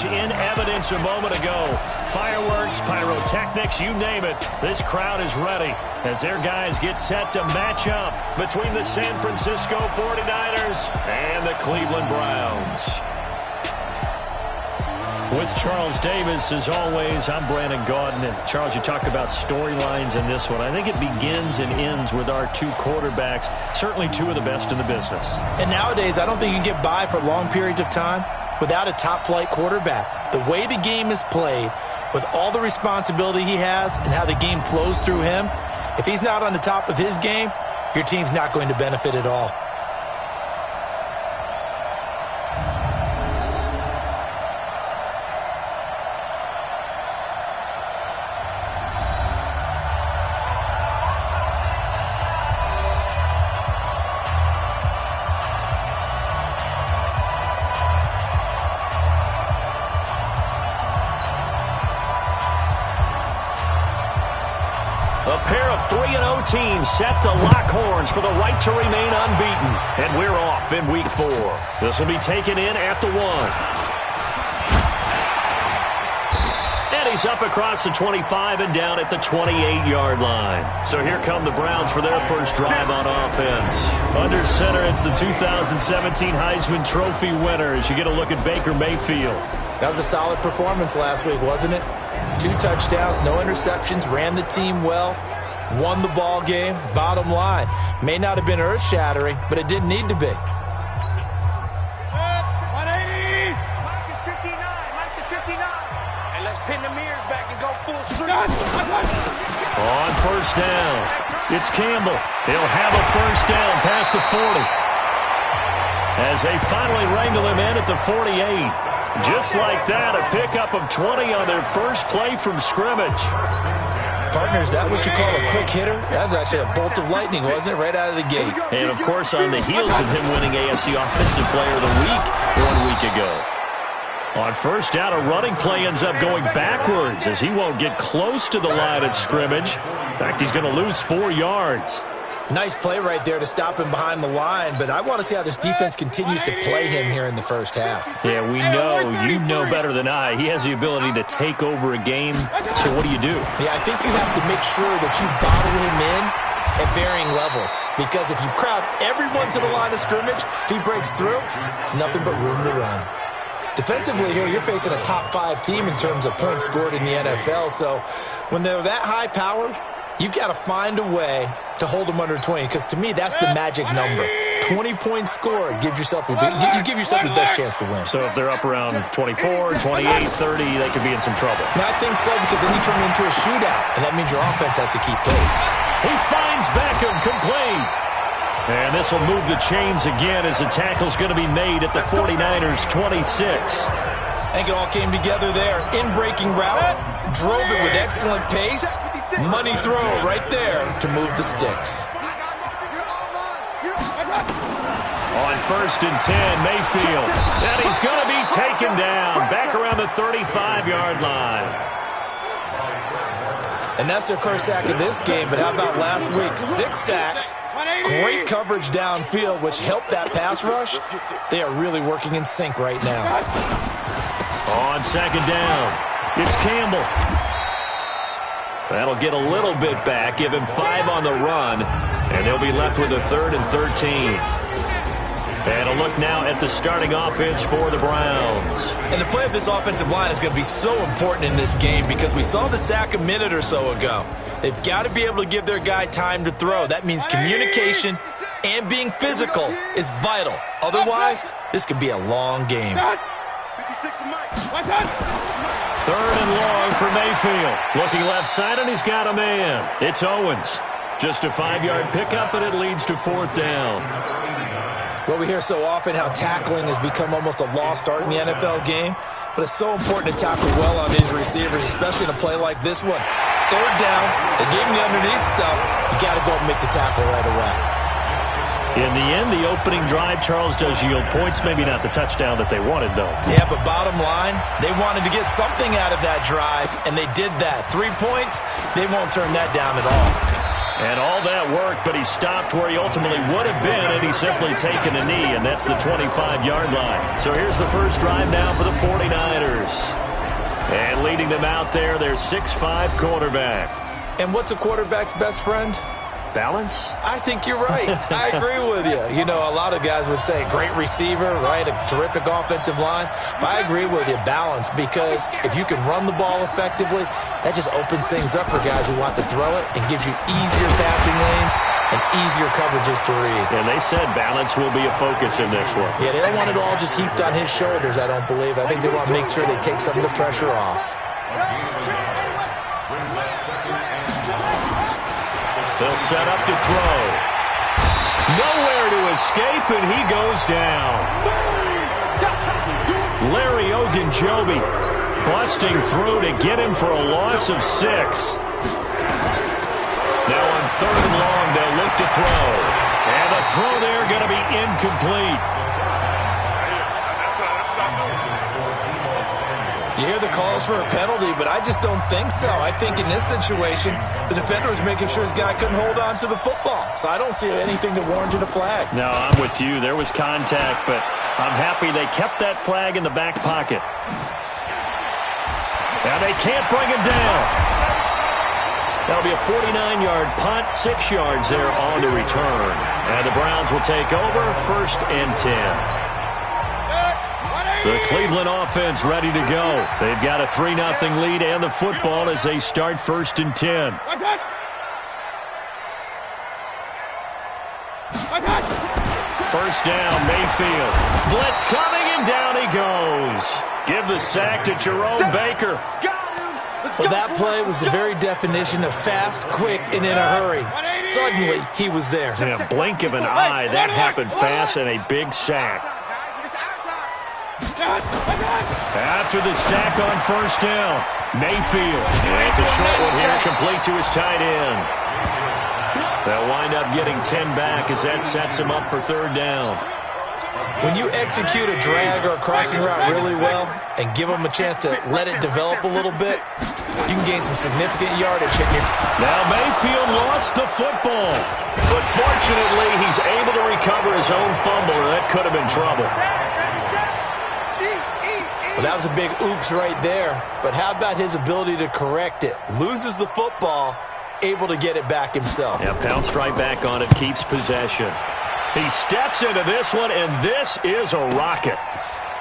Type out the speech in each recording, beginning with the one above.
was in evidence a moment ago. Fireworks, pyrotechnics, you name it. This crowd is ready as their guys get set to match up between the San Francisco 49ers and the Cleveland Browns. With Charles Davis, as always, I'm Brandon Gaudin. And Charles, you talk about storylines in this one. I think it begins and ends with our two quarterbacks, certainly two of the best in the business. And nowadays, I don't think you can get by for long periods of time without a top-flight quarterback. The way the game is played, with all the responsibility he has and how the game flows through him, if he's not on the top of his game, your team's not going to benefit at all. A pair of 3-0 teams set to lock horns for the right to remain unbeaten. And we're off in Week 4. This will be taken in at the 1. And he's up across the 25 and down at the 28-yard line. So here come the Browns for their first drive on offense. Under center, it's the 2017 Heisman Trophy winner as you get a look at Baker Mayfield. That was a solid performance last week, wasn't it? 2 touchdowns, no interceptions, ran the team well, won the ball game. Bottom line, may not have been earth-shattering, but it didn't need to be. 180! Mike is 59, Mike is 59. And let's pin the mirrors back and go full street. On first down, it's Campbell. He'll have a first down past the 40. As they finally wrangle him in at the 48. Just like that, a pickup of 20 on their first play from scrimmage. Partner, is that what you call a quick hitter? That was actually a bolt of lightning, wasn't it? Right out of the gate. And, of course, on the heels of him winning AFC Offensive Player of the Week 1 week ago. On first down, a running play ends up going backwards as he won't get close to the line of scrimmage. In fact, he's going to lose 4 yards. Nice play right there to stop him behind the line, but I want to see how this defense continues to play him here in the first half. Yeah, we know. You know better than I. He has the ability to take over a game, so what do you do? Yeah, I think you have to make sure that you bottle him in at varying levels, because if you crowd everyone to the line of scrimmage, if he breaks through, it's nothing but room to run. Defensively here, you're facing a top-5 team in terms of points scored in the NFL, so when they're that high-powered, you've got to find a way to hold them under 20, because to me, that's the magic number. 20 points scored gives yourself you give yourself the best chance to win. So if they're up around 24, 28, 30, they could be in some trouble. I think so, because then you turn it into a shootout, and that means your offense has to keep pace. He finds Beckham complete. And this will move the chains again as the tackle's going to be made at the 49ers 26. I think it all came together there. In-breaking route, drove it with excellent pace. Money throw right there to move the sticks. On first and 10, Mayfield. And he's going to be taken down back around the 35-yard line. And that's their first sack of this game, but how about last week? 6 sacks, great coverage downfield, which helped that pass rush. They are really working in sync right now. On second down, it's Campbell. That'll get a little bit back, give him 5 on the run, and they'll be left with a 3rd and 13. And a look now at the starting offense for the Browns. And the play of this offensive line is going to be so important in this game because we saw the sack a minute or so ago. They've got to be able to give their guy time to throw. That means communication and being physical is vital. Otherwise, this could be a long game. 3rd and long for Mayfield. Looking left side, and he's got a man. It's Owens. Just a 5-yard pickup, and it leads to 4th down. Well, we hear so often how tackling has become almost a lost art in the NFL game, but it's so important to tackle well on these receivers, especially in a play like this one. 3rd down, they gave him the underneath stuff. You got to go and make the tackle right away. In the end, the opening drive, Charles, does yield points. Maybe not the touchdown that they wanted, though. Yeah, but bottom line, they wanted to get something out of that drive, and they did that. 3 points, they won't turn that down at all. And all that worked, but he stopped where he ultimately would have been, and he's simply taken a knee, and that's the 25-yard line. So here's the first drive now for the 49ers. leading them out there, their 6'5" quarterback. And what's a quarterback's best friend? Balance? I think you're right. I agree with you. You know, a lot of guys would say great receiver, right? A terrific offensive line. But I agree with you, balance, because if you can run the ball effectively, that just opens things up for guys who want to throw it and gives you easier passing lanes and easier coverages to read. And they said balance will be a focus in this one. Yeah, they don't want it all just heaped on his shoulders, I don't believe. I think they want to make sure they take some of the pressure off. They'll set up to throw. Nowhere to escape, and he goes down. Larry Ogunjobi busting through to get him for a loss of 6. Now on 3rd and long, they'll look to throw. And the throw there going to be incomplete. You hear the calls for a penalty, but I just don't think so. I think in this situation, the defender was making sure his guy couldn't hold on to the football. So I don't see anything that warranted a flag. No, I'm with you. There was contact, but I'm happy they kept that flag in the back pocket. Now they can't bring him down. That'll be a 49-yard punt, 6 yards there on the return. And the Browns will take over, 1st and 10. The Cleveland offense ready to go. They've got a 3-0 lead and the football as they start 1st and 10. First down, Mayfield. Blitz coming, and down he goes. Give the sack to Jerome Baker. Well, that play was the very definition of fast, quick, and in a hurry. Suddenly, he was there. In a blink of an eye, that happened fast, and a big sack. After the sack on 1st down, Mayfield. And it's a short one here, complete to his tight end. They'll wind up getting 10 back as that sets him up for 3rd down. When you execute a drag or a crossing route really well and give them a chance to let it develop a little bit, you can gain some significant yardage. Now Mayfield lost the football, but fortunately he's able to recover his own fumble, or that could have been trouble. Well, that was a big oops right there, but how about his ability to correct it? Loses the football, able to get it back himself. Yeah, pounced right back on it, keeps possession. He steps into this one, and this is a rocket.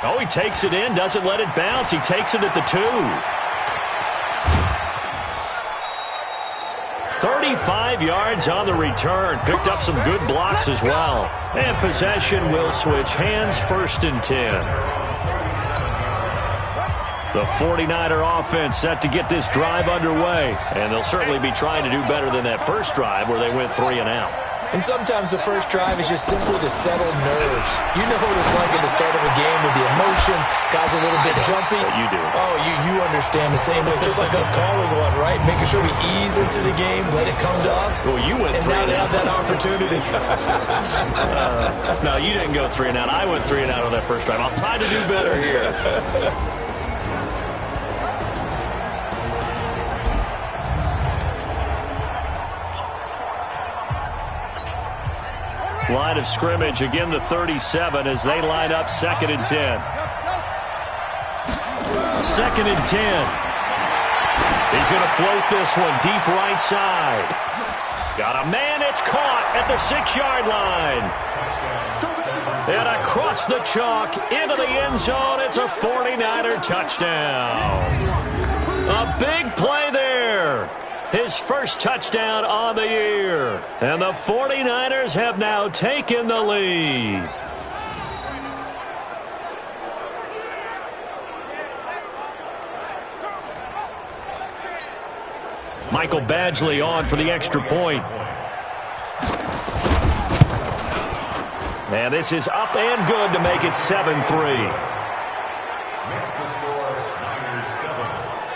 Oh, he takes it in, doesn't let it bounce. He takes it at the 2. 35 yards on the return. Picked up some good blocks as well. And possession will switch hands, 1st and 10. The 49er offense set to get this drive underway. And they'll certainly be trying to do better than that first drive where they went 3 and out. And sometimes the first drive is just simply to settle nerves. You know what it's like at the start of a game with the emotion. Guys a little bit jumpy. You do. Oh, you understand the same way. Just like us calling one, right? Making sure we ease into the game, let it come to us. Well, you went 3 and out. And now they have out. that opportunity. No, you didn't go 3 and out. I went 3 and out on that first drive. I'll try to do better here. Line of scrimmage, again the 37 as they line up 2nd and 10. 2nd and 10. He's going to float this one deep right side. Got a man, it's caught at the 6-yard line. And across the chalk into the end zone, it's a 49er touchdown. A big play there. His first touchdown on the year. And the 49ers have now taken the lead. Michael Badgley on for the extra point. And this is up and good to make it 7-3.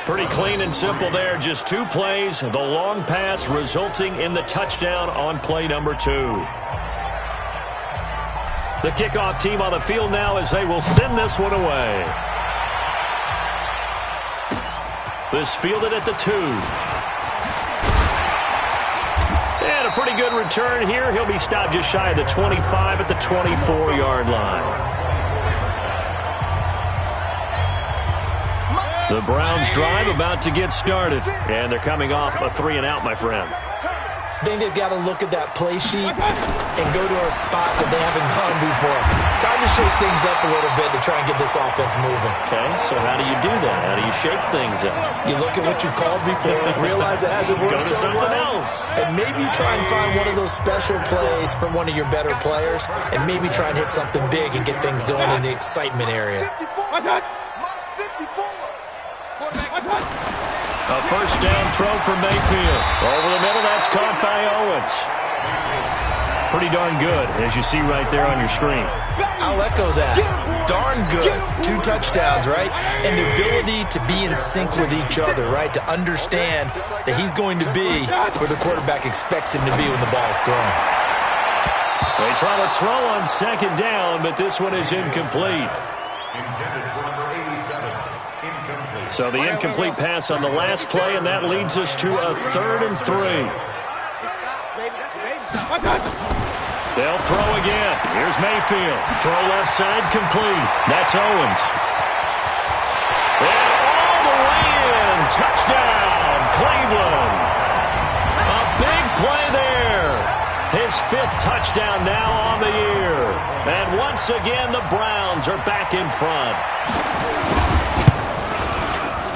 Pretty clean and simple there. Just 2 plays. The long pass resulting in the touchdown on play number 2. The kickoff team on the field now as they will send this one away. This fielded at the 2. And a pretty good return here. He'll be stopped just shy of the 25 at the 24-yard line. The Browns drive about to get started, and they're coming off a 3-and-out, my friend. I think they've got to look at that play sheet and go to a spot that they haven't gone before. Time to shake things up a little bit to try and get this offense moving. Okay, so how do you do that? How do you shake things up? You look at what you've called before, realize it hasn't worked Go to so something well, else. and maybe try and find one of those special plays from one of your better players, and maybe try and hit something big and get things going in the excitement area. A first down throw for Mayfield. Over the middle, that's caught by Owens. Pretty darn good, as you see right there on your screen. I'll echo that. Darn good. 2 touchdowns, right? And the ability to be in sync with each other, right? To understand that he's going to be where the quarterback expects him to be when the ball is thrown. They try to throw on second down, but this one is incomplete. So the incomplete pass on the last play, and that leads us to a 3rd and 3. They'll throw again. Here's Mayfield. Throw left side, complete. That's Owens. And all the way in. Touchdown, Cleveland. A big play there. His 5th touchdown now on the year. And once again, the Browns are back in front.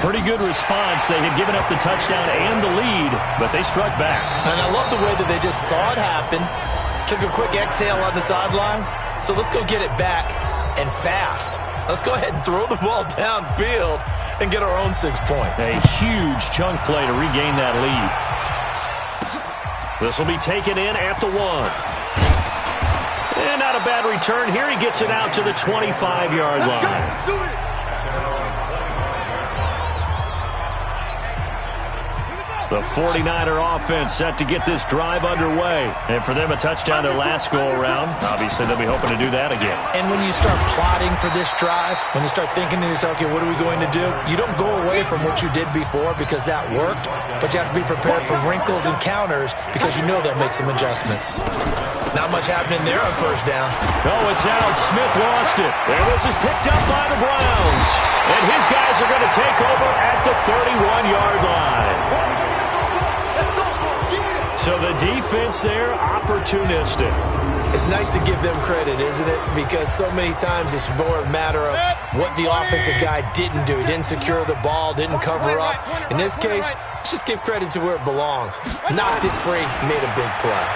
Pretty good response. They had given up the touchdown and the lead, but they struck back. And I love the way that they just saw it happen, took a quick exhale on the sidelines. So let's go get it back and fast. Let's go ahead and throw the ball downfield and get our own 6 points. A huge chunk play to regain that lead. This will be taken in at the 1. And not a bad return here. He gets it out to the 25-yard line. The 49er offense set to get this drive underway. And for them, a touchdown their last go-around. Obviously, they'll be hoping to do that again. And when you start plotting for this drive, when you start thinking to yourself, okay, what are we going to do? You don't go away from what you did before because that worked, but you have to be prepared for wrinkles and counters because you know they'll make some adjustments. Not much happening there on first down. Oh, it's out. Smith lost it. And this is picked up by the Browns. And his guys are going to take over at the 31-yard line. So the defense there, opportunistic. It's nice to give them credit, isn't it? Because so many times it's more a matter of what the offensive guy didn't do. He didn't secure the ball, didn't cover up. In this case, let's just give credit to where it belongs. Knocked it free, made a big play.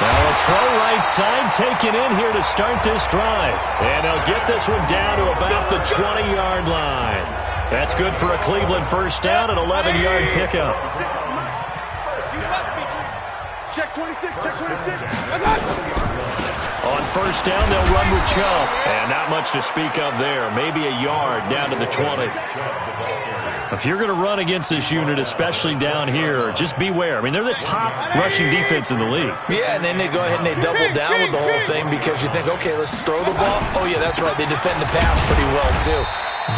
Now a throw right side taken in here to start this drive. And they'll get this one down to about the 20-yard line. That's good for a Cleveland first down, an 11-yard pickup. Check 26, check 26. On first down, they'll run with Chubb. And not much to speak of there. Maybe a yard down to the 20. If you're going to run against this unit, especially down here, just beware. I mean, they're the top rushing defense in the league. Yeah, and then they go ahead and they double down with the whole thing because you think, okay, let's throw the ball. Oh, yeah, that's right. They defend the pass pretty well, too.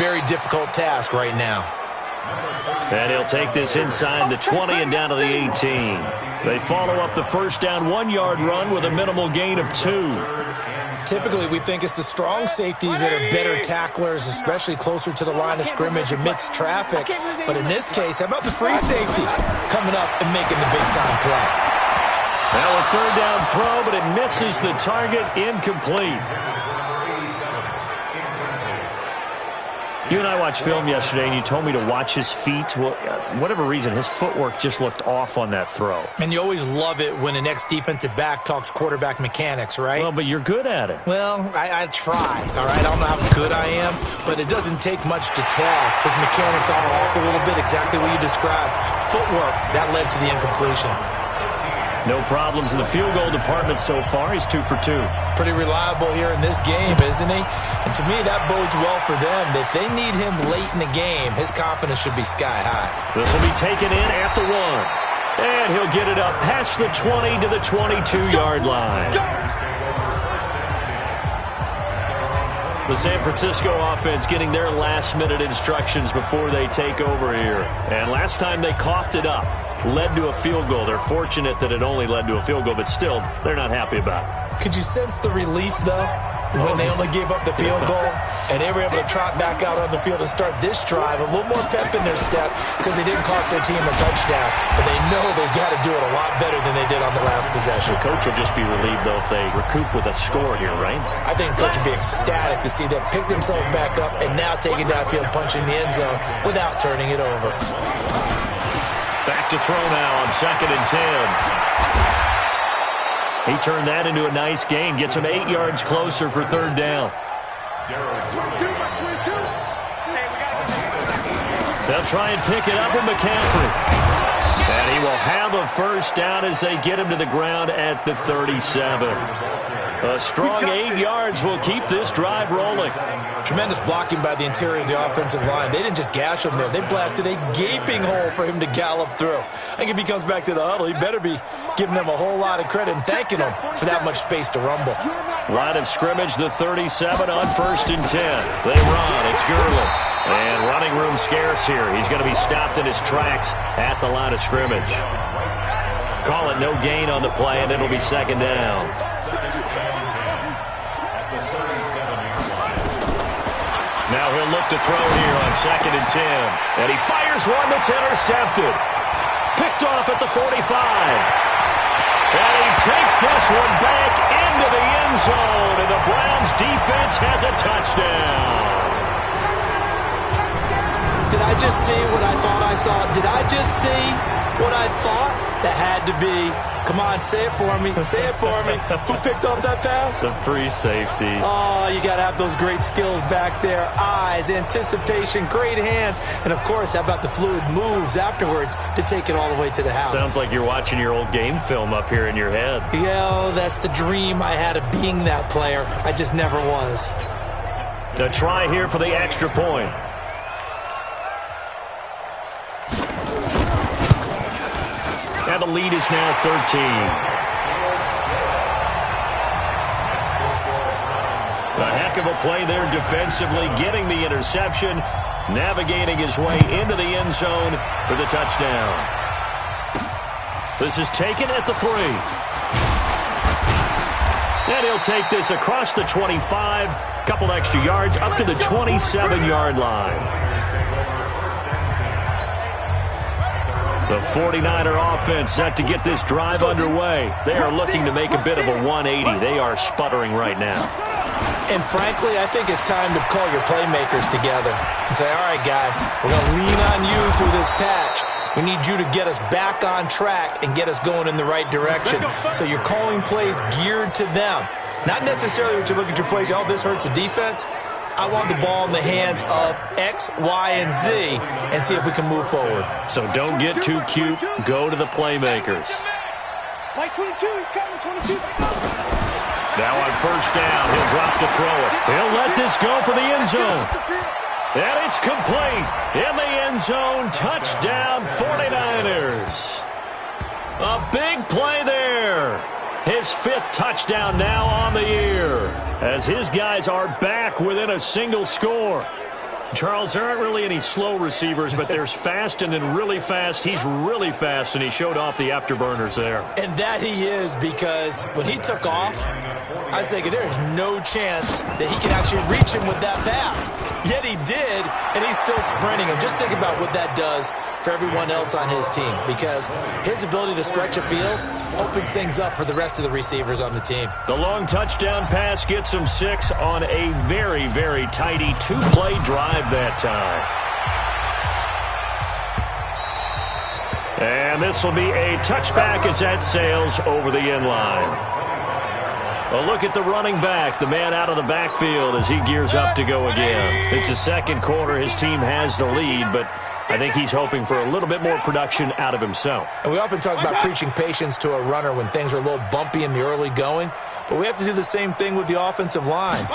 Very difficult task right now. And he'll take this inside the 20 and down to the 18. They follow up the first down 1-yard run with a minimal gain of 2. Typically, we think it's the strong safeties that are better tacklers, especially closer to the line of scrimmage amidst traffic. But in this case, how about the free safety coming up and making the big-time play? Now a third down throw, but it misses the target, incomplete. You and I watched film yesterday, and you told me to watch his feet. Well, for whatever reason, his footwork just looked off on that throw. And you always love it when an ex-defensive back talks quarterback mechanics, right? Well, but you're good at it. Well, I try, all right? I don't know how good I am, but it doesn't take much to tell. His mechanics are off a little bit, exactly what you described. Footwork, that led to the incompletion. No problems in the field goal department so far. He's 2 for 2. Pretty reliable here in this game, isn't he? And to me, that bodes well for them. If they need him late in the game, his confidence should be sky high. This will be taken in at the 1. And he'll get it up past the 20 to the 22-yard line. The San Francisco offense getting their last-minute instructions before they take over here. And last time they coughed it up, led to a field goal. They're fortunate that it only led to a field goal, but still, they're not happy about it. Could you sense the relief, though? when they only gave up the field goal, and they were able to trot back out on the field and start this drive, a little more pep in their step because they didn't cost their team a touchdown, but they know they've got to do it a lot better than they did on the last possession. The coach will just be relieved, though, if they recoup with a score here, right? I think the coach will be ecstatic to see them pick themselves back up and now take it downfield, punching the end zone without turning it over. Back to throw now on 2nd and 10. He turned that into a nice gain, gets him 8 yards closer for 3rd down. They'll try and pick it up with McCaffrey. And he will have a 1st down as they get him to the ground at the 37. A strong 8 yards will keep this drive rolling. Tremendous blocking by the interior of the offensive line. They didn't just gash him there. They blasted a gaping hole for him to gallop through. I think if he comes back to the huddle, he better be giving them a whole lot of credit and thanking them for that much space to rumble. Line of scrimmage, the 37 on 1st and 10. They run. It's Gurley. And running room scarce here. He's going to be stopped in his tracks at the line of scrimmage. Call it no gain on the play, and it'll be 2nd down. Now he'll look to throw here on 2nd and 10. And he fires one that's intercepted. Picked off at the 45. And he takes this one back into the end zone. And the Browns defense has a touchdown. Did I just see what I thought I saw? Did I just see what I thought? That had to be. Come on, say it for me. Say it for me. Who picked up that pass? The free safety. Oh, you got to have those great skills back there. Eyes, anticipation, great hands. And, of course, how about the fluid moves afterwards to take it all the way to the house? Sounds like you're watching your old game film up here in your head. Yeah, that's the dream I had of being that player. I just never was. A try here for the extra point. And the lead is now 13. A heck of a play there defensively, getting the interception, navigating his way into the end zone for the touchdown. This is taken at the 3. And he'll take this across the 25, couple extra yards, up to the 27-yard line. The 49er offense set to get this drive underway. They are looking to make a bit of a 180. They are sputtering right now. And frankly, I think it's time to call your playmakers together and say, all right, guys, we're going to lean on you through this patch. We need you to get us back on track and get us going in the right direction. So you're calling plays geared to them. Not necessarily when you look at your plays, oh, this hurts the defense. I want the ball in the hands of X, Y, and Z and see if we can move forward. So don't get too cute. Go to the playmakers. Mike 22, he's coming, 22. Now on 1st down, he'll drop to throw it. He'll let this go for the end zone. And it's complete. In the end zone, touchdown 49ers. A big play there. His 5th touchdown now on the year, as his guys are back within a single score. Charles, there aren't really any slow receivers, but there's fast and then really fast. He's really fast, and he showed off the afterburners there. And that he is, because when he took off, I was thinking there's no chance that he can actually reach him with that pass. Yet he did, and he's still sprinting. And just think about what that does for everyone else on his team, because his ability to stretch a field opens things up for the rest of the receivers on the team. The long touchdown pass gets him 6 on a very, very tidy 2-play drive that time. And this will be a touchback as that sails over the end line. A look at the running back, the man out of the backfield as he gears up to go again. It's the 2nd quarter. His team has the lead, but I think he's hoping for a little bit more production out of himself. And we often talk about preaching patience to a runner when things are a little bumpy in the early going, but we have to do the same thing with the offensive line.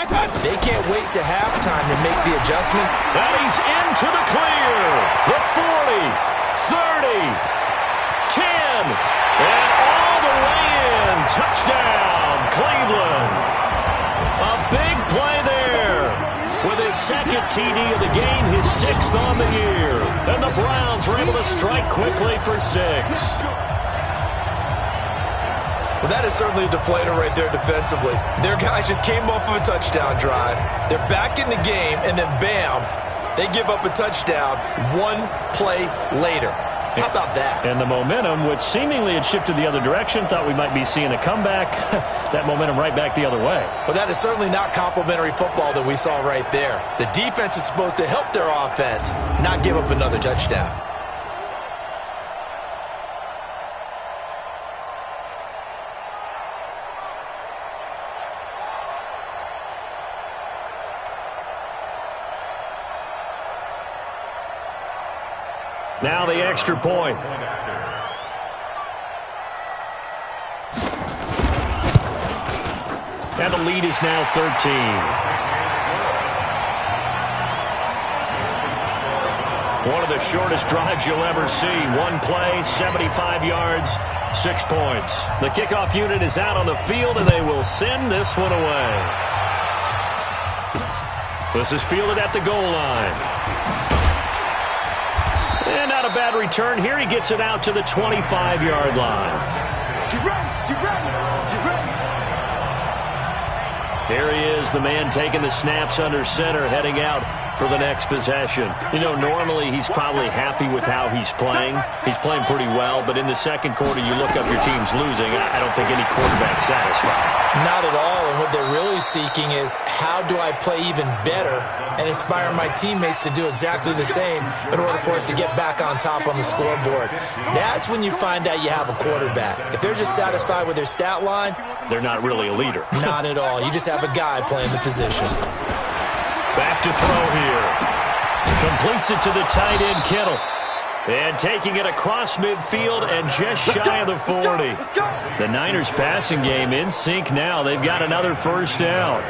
They can't wait to halftime to make the adjustments. And he's into the clear. The 40, 30, 10, and all the way in. Touchdown, Cleveland. A big play there. With his 2nd TD of the game, his 6th on the year. And the Browns were able to strike quickly for 6. Well, that is certainly a deflator right there defensively. Their guys just came off of a touchdown drive. They're back in the game, and then bam, they give up a touchdown one play later. How about that? And the momentum, which seemingly had shifted the other direction, thought we might be seeing a comeback. That momentum right back the other way. Well, that is certainly not complimentary football that we saw right there. The defense is supposed to help their offense, not give up another touchdown. Now the extra point. And the lead is now 13. One of the shortest drives you'll ever see. One play, 75 yards, 6 points. The kickoff unit is out on the field, and they will send this one away. This is fielded at the goal line. And not a bad return here. He gets it out to the 25-yard line. Get ready, get ready, get ready. Here he is, the man taking the snaps under center, heading out for the next possession. You know, normally he's probably happy with how he's playing. He's playing pretty well, but in the second quarter, you look up your team's losing. I don't think any quarterback's satisfied. Not at all, and what they're really seeking is how do I play even better and inspire my teammates to do exactly the same in order for us to get back on top on the scoreboard. That's when you find out you have a quarterback. If they're just satisfied with their stat line, they're not really a leader. Not at all. You just have a guy playing the position. Back to throw here. Completes it to the tight end, Kittle. And taking it across midfield and just shy of the 40. The Niners passing game in sync now. They've got another first down.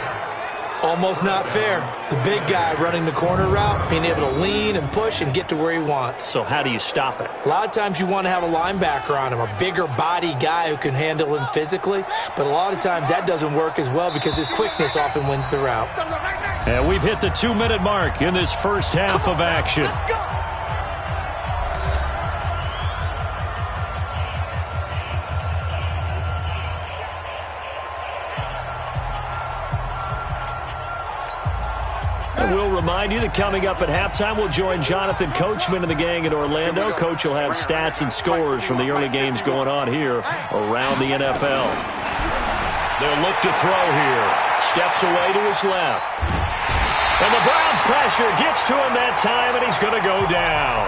Almost not fair. The big guy running the corner route, being able to lean and push and get to where he wants. So how do you stop it? A lot of times you want to have a linebacker on him, a bigger body guy who can handle him physically. But a lot of times that doesn't work as well because his quickness often wins the route. And we've hit the 2-minute mark in this first half of action. We'll remind you that coming up at halftime, we'll join Jonathan Coachman and the gang in Orlando. Coach will have stats and scores from the early games going on here around the NFL. They'll look to throw here. Steps away to his left. And the Browns pressure gets to him that time, and he's going to go down.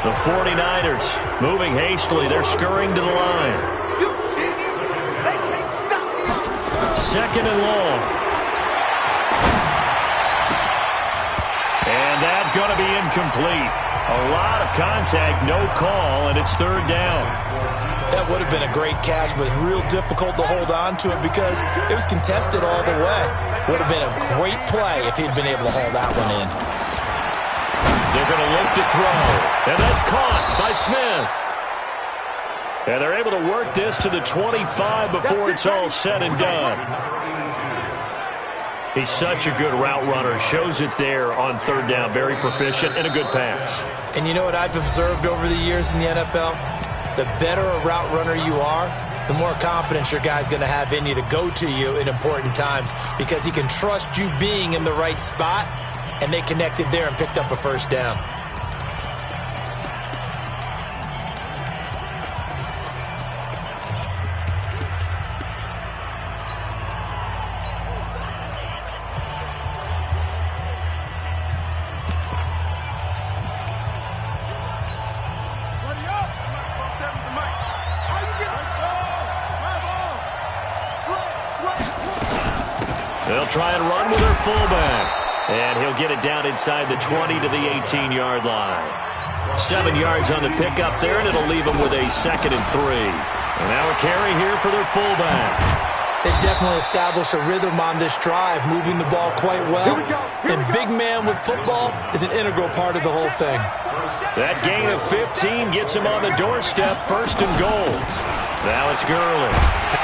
The 49ers moving hastily. They're scurrying to the line. Second and long. And that's going to be incomplete. A lot of contact, no call, and it's third down. That would have been a great catch, but it's real difficult to hold on to it because it was contested all the way. Would have been a great play if he'd been able to hold that one in. They're going to look to throw, and that's caught by Smith. And they're able to work this to the 25 before it's all said and done. He's such a good route runner. Shows it there on third down. Very proficient and a good pass. And you know what I've observed over the years in the NFL? The better a route runner you are, the more confidence your guy's going to have in you to go to you in important times because he can trust you being in the right spot, and they connected there and picked up a first down. They'll try and run with their fullback. And he'll get it down inside the 20 to the 18-yard line. 7 yards on the pickup there, and it'll leave them with a 2nd and 3. And now a carry here for their fullback. They've definitely established a rhythm on this drive, moving the ball quite well. And big man with football is an integral part of the whole thing. That gain of 15 gets him on the doorstep, 1st and goal. Now it's Gurley.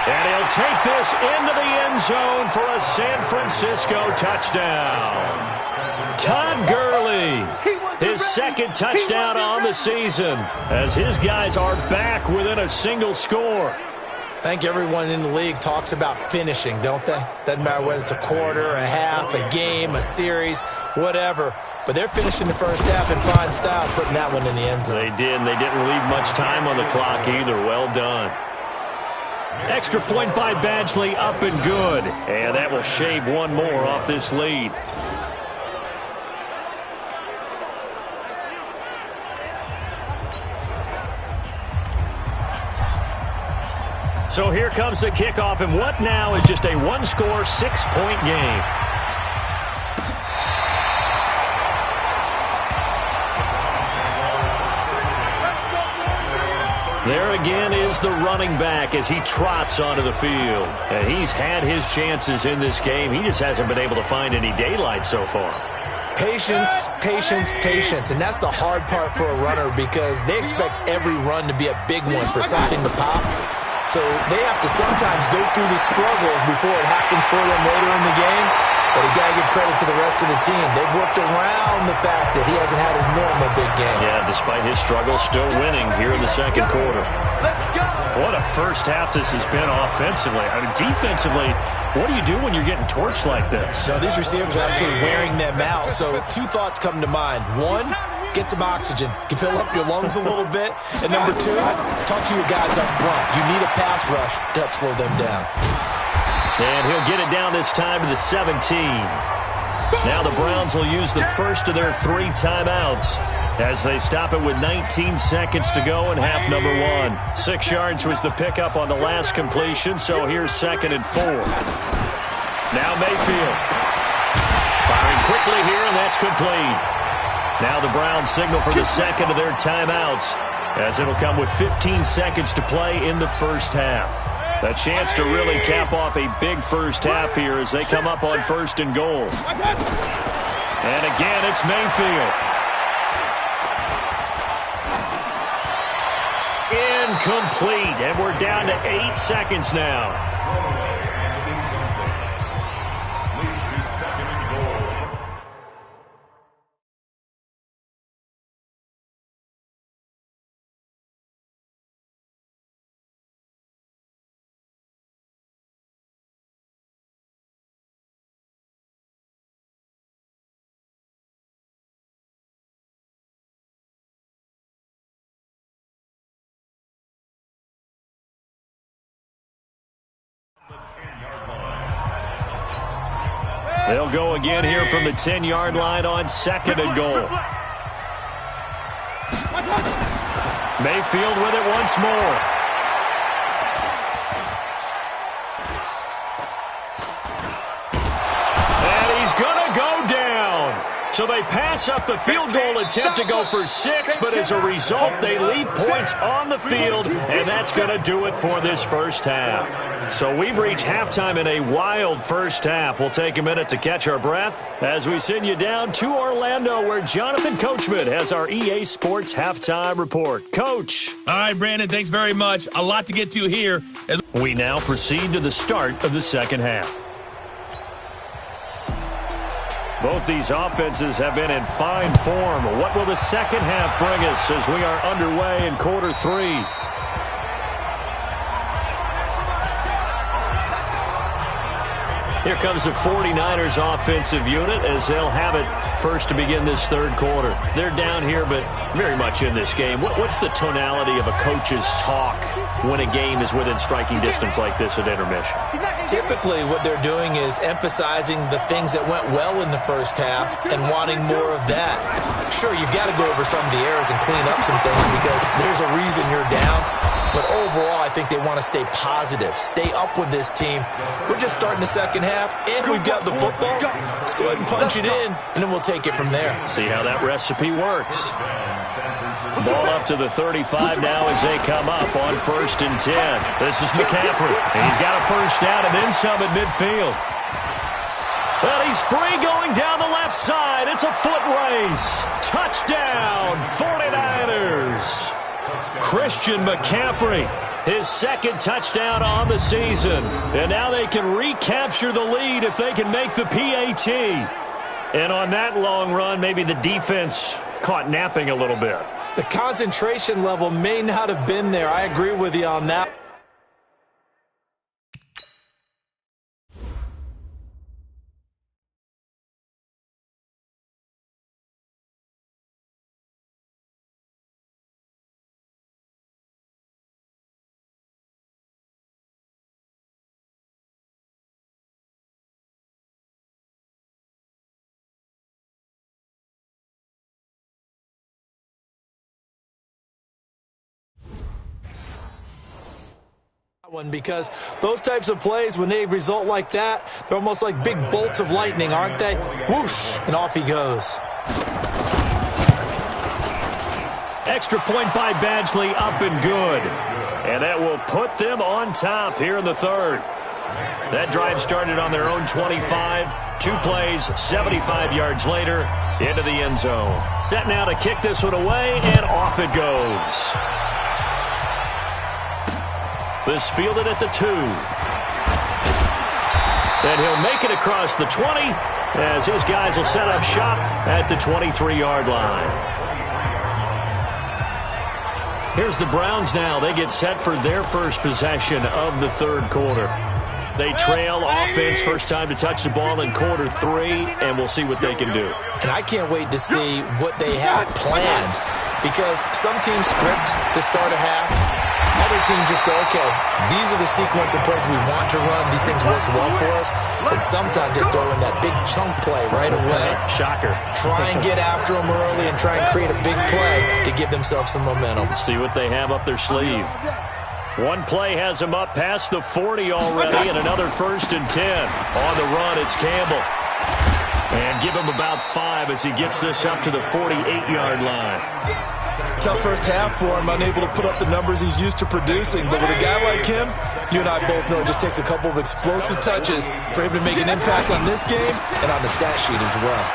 And he'll take this into the end zone for a San Francisco touchdown. Todd Gurley, his 2nd touchdown on the season, as his guys are back within a single score. I think everyone in the league talks about finishing, don't they? Doesn't matter whether it's a quarter, a half, a game, a series, whatever. But they're finishing the first half in fine style, putting that one in the end zone. They did, and they didn't leave much time on the clock either. Well done. Extra point by Badgley, up and good. And that will shave one more off this lead. So here comes the kickoff, and what now is just a one-score, 6-point game. There again is the running back as he trots onto the field. And he's had his chances in this game. He just hasn't been able to find any daylight so far. Patience, patience, patience. And that's the hard part for a runner because they expect every run to be a big one for something to pop. So they have to sometimes go through the struggles before it happens for them later in the game. But you got to give credit to the rest of the team. They've worked around the fact that he hasn't had his normal big game. Yeah, despite his struggles, still winning here in the second quarter. What a first half this has been offensively. I mean, defensively, what do you do when you're getting torched like this? No, these receivers are absolutely wearing them out. So two thoughts come to mind. One, get some oxygen. You can fill up your lungs a little bit. And number two, talk to your guys up front. You need a pass rush to help slow them down. And he'll get it down this time to the 17. Now the Browns will use the first of their 3 timeouts as they stop it with 19 seconds to go in half number 1. 6 yards was the pickup on the last completion, so here's 2nd and 4. Now Mayfield. Firing quickly here, and that's complete. Now the Browns signal for the second of their timeouts as it'll come with 15 seconds to play in the first half. A chance to really cap off a big first half here as they come up on 1st and goal. And again, it's Mayfield. Incomplete, and we're down to 8 seconds now. They'll go again here from the 10-yard line on 2nd and goal. Mayfield with it once more. And he's going to go down. So they pass up the field goal attempt to go for 6, but as a result, they leave points on the field, and that's going to do it for this first half. So we've reached halftime in a wild first half. We'll take a minute to catch our breath as we send you down to Orlando, where Jonathan Coachman has our EA Sports Halftime Report. Coach. All right, Brandon, thanks very much. A lot to get to here. As we now proceed to the start of the second half. Both these offenses have been in fine form. What will the second half bring us as we are underway in quarter 3? Here comes the 49ers offensive unit as they'll have it first to begin this third quarter. They're down here, but very much in this game. What's the tonality of a coach's talk when a game is within striking distance like this at intermission? Typically, what they're doing is emphasizing the things that went well in the first half and wanting more of that. Sure, you've got to go over some of the errors and clean up some things because there's a reason you're down. But overall, I think they want to stay positive, stay up with this team. We're just starting the second half, and we've got the football. Let's go ahead and punch it in, and then we'll take it from there. See how that recipe works. Ball up to the 35 now as they come up on 1st and 10. This is McCaffrey. And he's got a first down and then some at midfield. Well, he's free going down the left side. It's a foot race. Touchdown, 49ers. Christian McCaffrey, his 2nd touchdown on the season. And now they can recapture the lead if they can make the PAT. And on that long run, maybe the defense caught napping a little bit. The concentration level may not have been there. I agree with you on that. One, because those types of plays, when they result like that, they're almost like big bolts of lightning, aren't they? Whoosh, and off he goes. Extra point by Badgley, up and good. And that will put them on top here in the third. That drive started on their own 25. 2 plays, 75 yards later, into the end zone. Set now to kick this one away, and off it goes. This fielded at the 2. And he'll make it across the 20 as his guys will set up shop at the 23-yard line. Here's the Browns now. They get set for their first possession of the third quarter. They trail offense, first time to touch the ball in quarter 3, and we'll see what they can do. And I can't wait to see what they have planned, because some teams script to start a half. Other teams just go, okay, these are the sequence of plays we want to run. These things worked well for us. And sometimes they throw in that big chunk play right away. Shocker. Try and get after them early and try and create a big play to give themselves some momentum. See what they have up their sleeve. One play has them up past the 40 already, and another 1st and 10. On the run, it's Campbell. And give him about 5 as he gets this up to the 48-yard line. Tough first half for him, unable to put up the numbers he's used to producing. But with a guy like him, you and I both know it just takes a couple of explosive touches for him to make an impact on this game and on the stat sheet as well.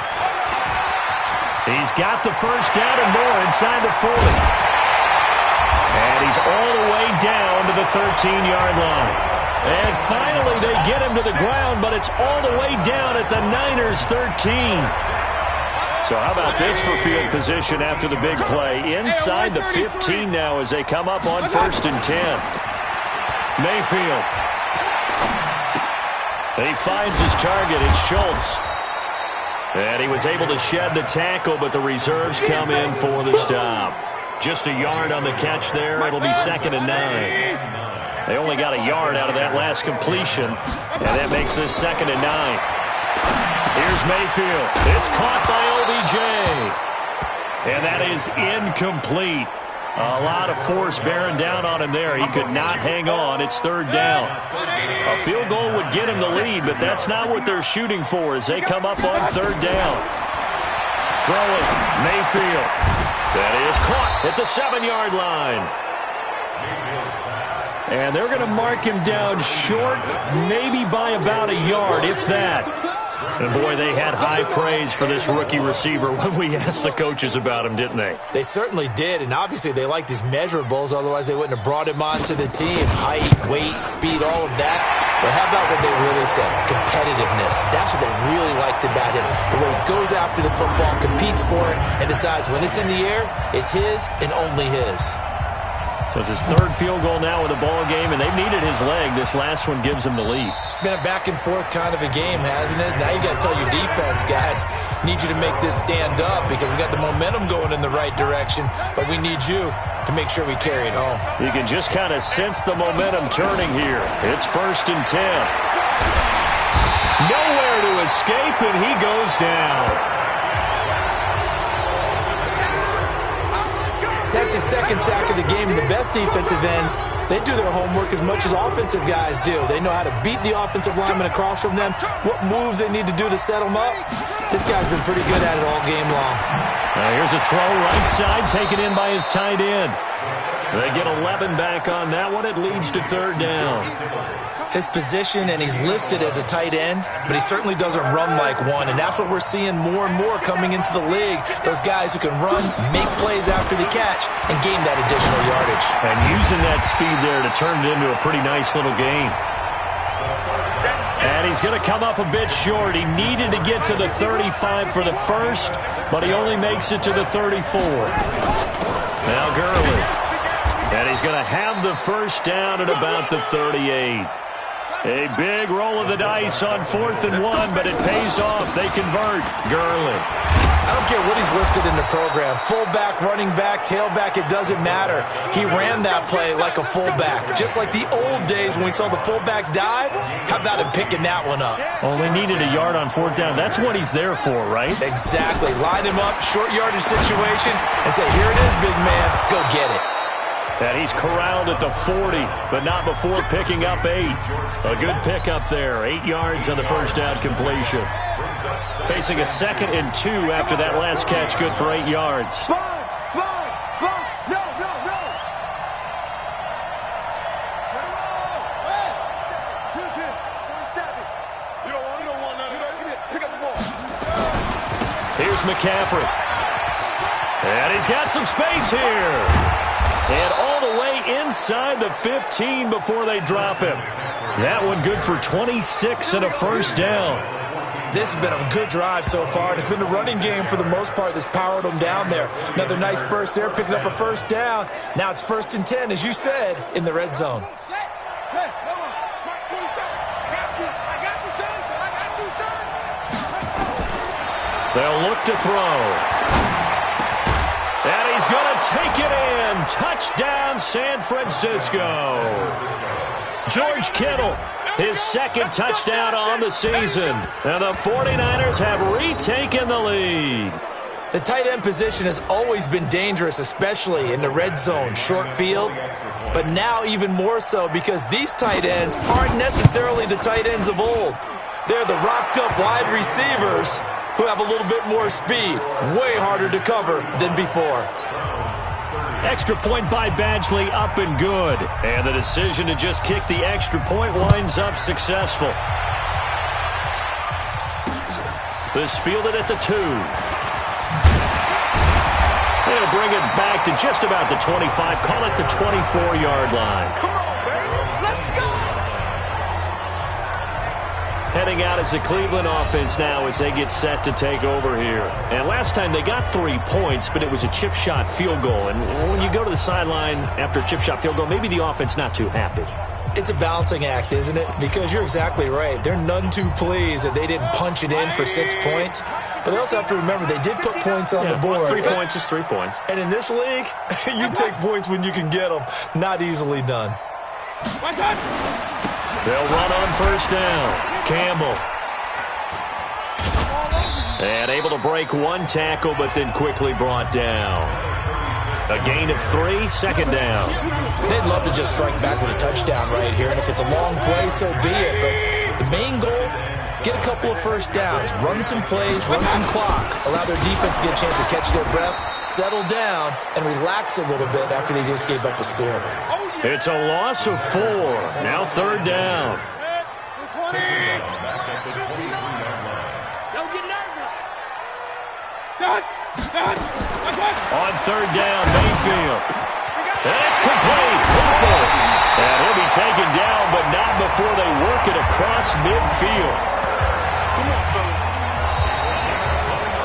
He's got the first down and more inside the 40. And he's all the way down to the 13-yard line. And finally they get him to the ground, but it's all the way down at the Niners' 13. So how about this for field position after the big play? Inside the 15 now as they come up on 1st and 10. Mayfield. He finds his target. It's Schultz. And he was able to shed the tackle, but the reserves come in for the stop. Just a yard on the catch there. It'll be 2nd and 9. They only got a yard out of that last completion, and that makes this 2nd and 9. Here's Mayfield. It's caught by OBJ. And that is incomplete. A lot of force bearing down on him there. He could not hang on. It's 3rd down. A field goal would get him the lead, but that's not what they're shooting for as they come up on 3rd down. Throwing, Mayfield. That is caught at the 7-yard line. And they're going to mark him down short, maybe by about a yard, if that. And, boy, they had high praise for this rookie receiver when we asked the coaches about him, didn't they? They certainly did, and obviously they liked his measurables. Otherwise, they wouldn't have brought him onto the team. Height, weight, speed, all of that. But how about what they really said? Competitiveness. That's what they really liked about him. The way he goes after the football, competes for it, and decides when it's in the air, it's his and only his. So it's his 3rd field goal now in the ball game, and they've needed his leg. This last one gives him the lead. It's been a back-and-forth kind of a game, hasn't it? Now you got to tell your defense, guys, need you to make this stand up because we got the momentum going in the right direction, but we need you to make sure we carry it home. You can just kind of sense the momentum turning here. It's 1st and 10. Nowhere to escape, and he goes down. That's his 2nd sack of the game, and the best defensive ends, they do their homework as much as offensive guys do. They know how to beat the offensive lineman across from them, what moves they need to do to set them up. This guy's been pretty good at it all game long. Now here's a throw right side, taken in by his tight end. They get 11 back on that one. It leads to 3rd down. His position, and he's listed as a tight end, but he certainly doesn't run like one, and that's what we're seeing more and more coming into the league. Those guys who can run, make plays after the catch, and gain that additional yardage. And using that speed there to turn it into a pretty nice little game. And he's going to come up a bit short. He needed to get to the 35 for the first, but he only makes it to the 34. Now Gurley. And he's going to have the first down at about the 38. A big roll of the dice on 4th and 1, but it pays off. They convert. Gurley. I don't care what he's listed in the program. Fullback, running back, tailback, it doesn't matter. He ran that play like a fullback. Just like the old days when we saw the fullback dive. How about him picking that one up? Oh, they needed a yard on 4th down. That's what he's there for, right? Exactly. Line him up, short yardage situation, and say, here it is, big man. Go get it. And he's corralled at the 40, but not before picking up 8. A good pickup there. 8 yards on the first down completion. Facing a 2nd and 2 after that last catch, good for 8 yards. Here's McCaffrey. And he's got some space here. And all the way inside the 15 before they drop him. That one good for 26 and a first down. This has been a good drive so far. It's been the running game for the most part that's powered them down there. Another nice burst there, picking up a first down. Now it's 1st and 10, as you said, in the red zone. They'll look to throw. And he's going to take it in. Touchdown, San Francisco. George Kittle, his 2nd touchdown on the season. And the 49ers have retaken the lead. The tight end position has always been dangerous, especially in the red zone, short field. But now even more so because these tight ends aren't necessarily the tight ends of old. They're the rocked-up wide receivers who have a little bit more speed, way harder to cover than before. Extra point by Badgley, up and good. And the decision to just kick the extra point winds up successful. This fielded at the 2. They'll bring it back to just about the 25, call it the 24-yard line. Come on, baby, let's go! Heading out as the Cleveland offense now as they get set to take over here. And last time they got 3 points, but it was a chip shot field goal. And when you go to the sideline after a chip shot field goal, maybe the offense not too happy. It's a balancing act, isn't it? Because you're exactly right. They're none too pleased that they didn't punch it in for 6 points. But they also have to remember they did put points on the board. 3 points is 3 points. And in this league, you take points when you can get them. Not easily done. They'll run on first down. Campbell. And able to break 1 tackle, but then quickly brought down. A gain of 3, 2nd down. They'd love to just strike back with a touchdown right here, and if it's a long play, so be it. But the main goal, get a couple of first downs, run some plays, run some clock, allow their defense to get a chance to catch their breath, settle down, and relax a little bit after they just gave up a score. It's a loss of 4. Now 3rd down. Don't get nervous. On 3rd down, Mayfield. And it's complete. And he'll be taken down, but not before they work it across midfield.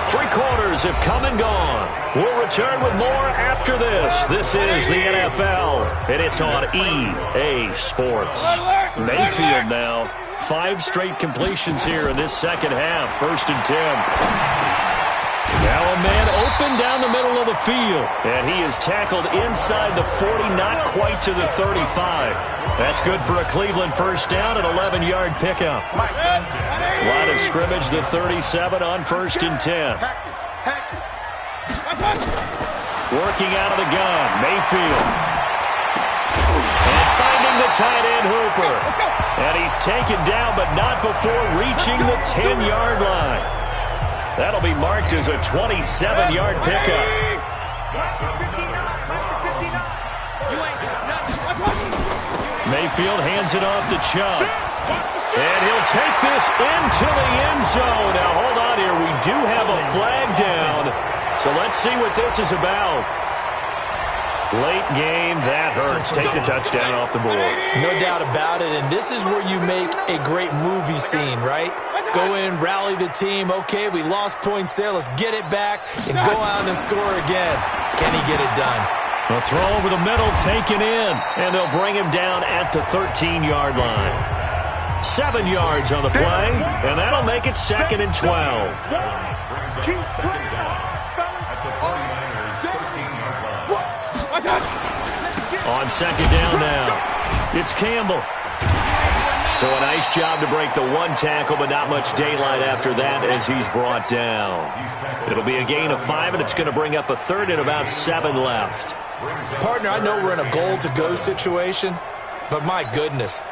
3 quarters have come and gone. We'll return with more after this. This is the NFL, and it's on EA Sports. Mayfield now. 5 straight completions here in this second half. 1st and 10. Now a man open down the middle of the field. And he is tackled inside the 40, not quite to the 35. That's good for a Cleveland first down, an 11-yard pickup. Line of scrimmage, the 37 on 1st and 10. Working out of the gun, Mayfield. And finding the tight end Hooper. And he's taken down, but not before reaching the 10-yard line. That'll be marked as a 27-yard pickup. Mayfield hands it off to Chubb. And he'll take this into the end zone. Now, hold on here. We do have a flag down. So let's see what this is about. Late game, that hurts. Take the touchdown off the board. No doubt about it, and this is where you make a great movie scene, right? Go in, rally the team. Okay, we lost points there. Let's get it back and go out and score again. Can he get it done? A throw over the middle, taken in, and they'll bring him down at the 13-yard line. 7 yards on the play, and that'll make it 2nd and 12. On 2nd down now, it's Campbell. So a nice job to break the 1 tackle, but not much daylight after that as he's brought down. It'll be a gain of 5, and it's going to bring up a 3rd and about 7 left. Partner, I know we're in a goal-to-go situation, but my goodness.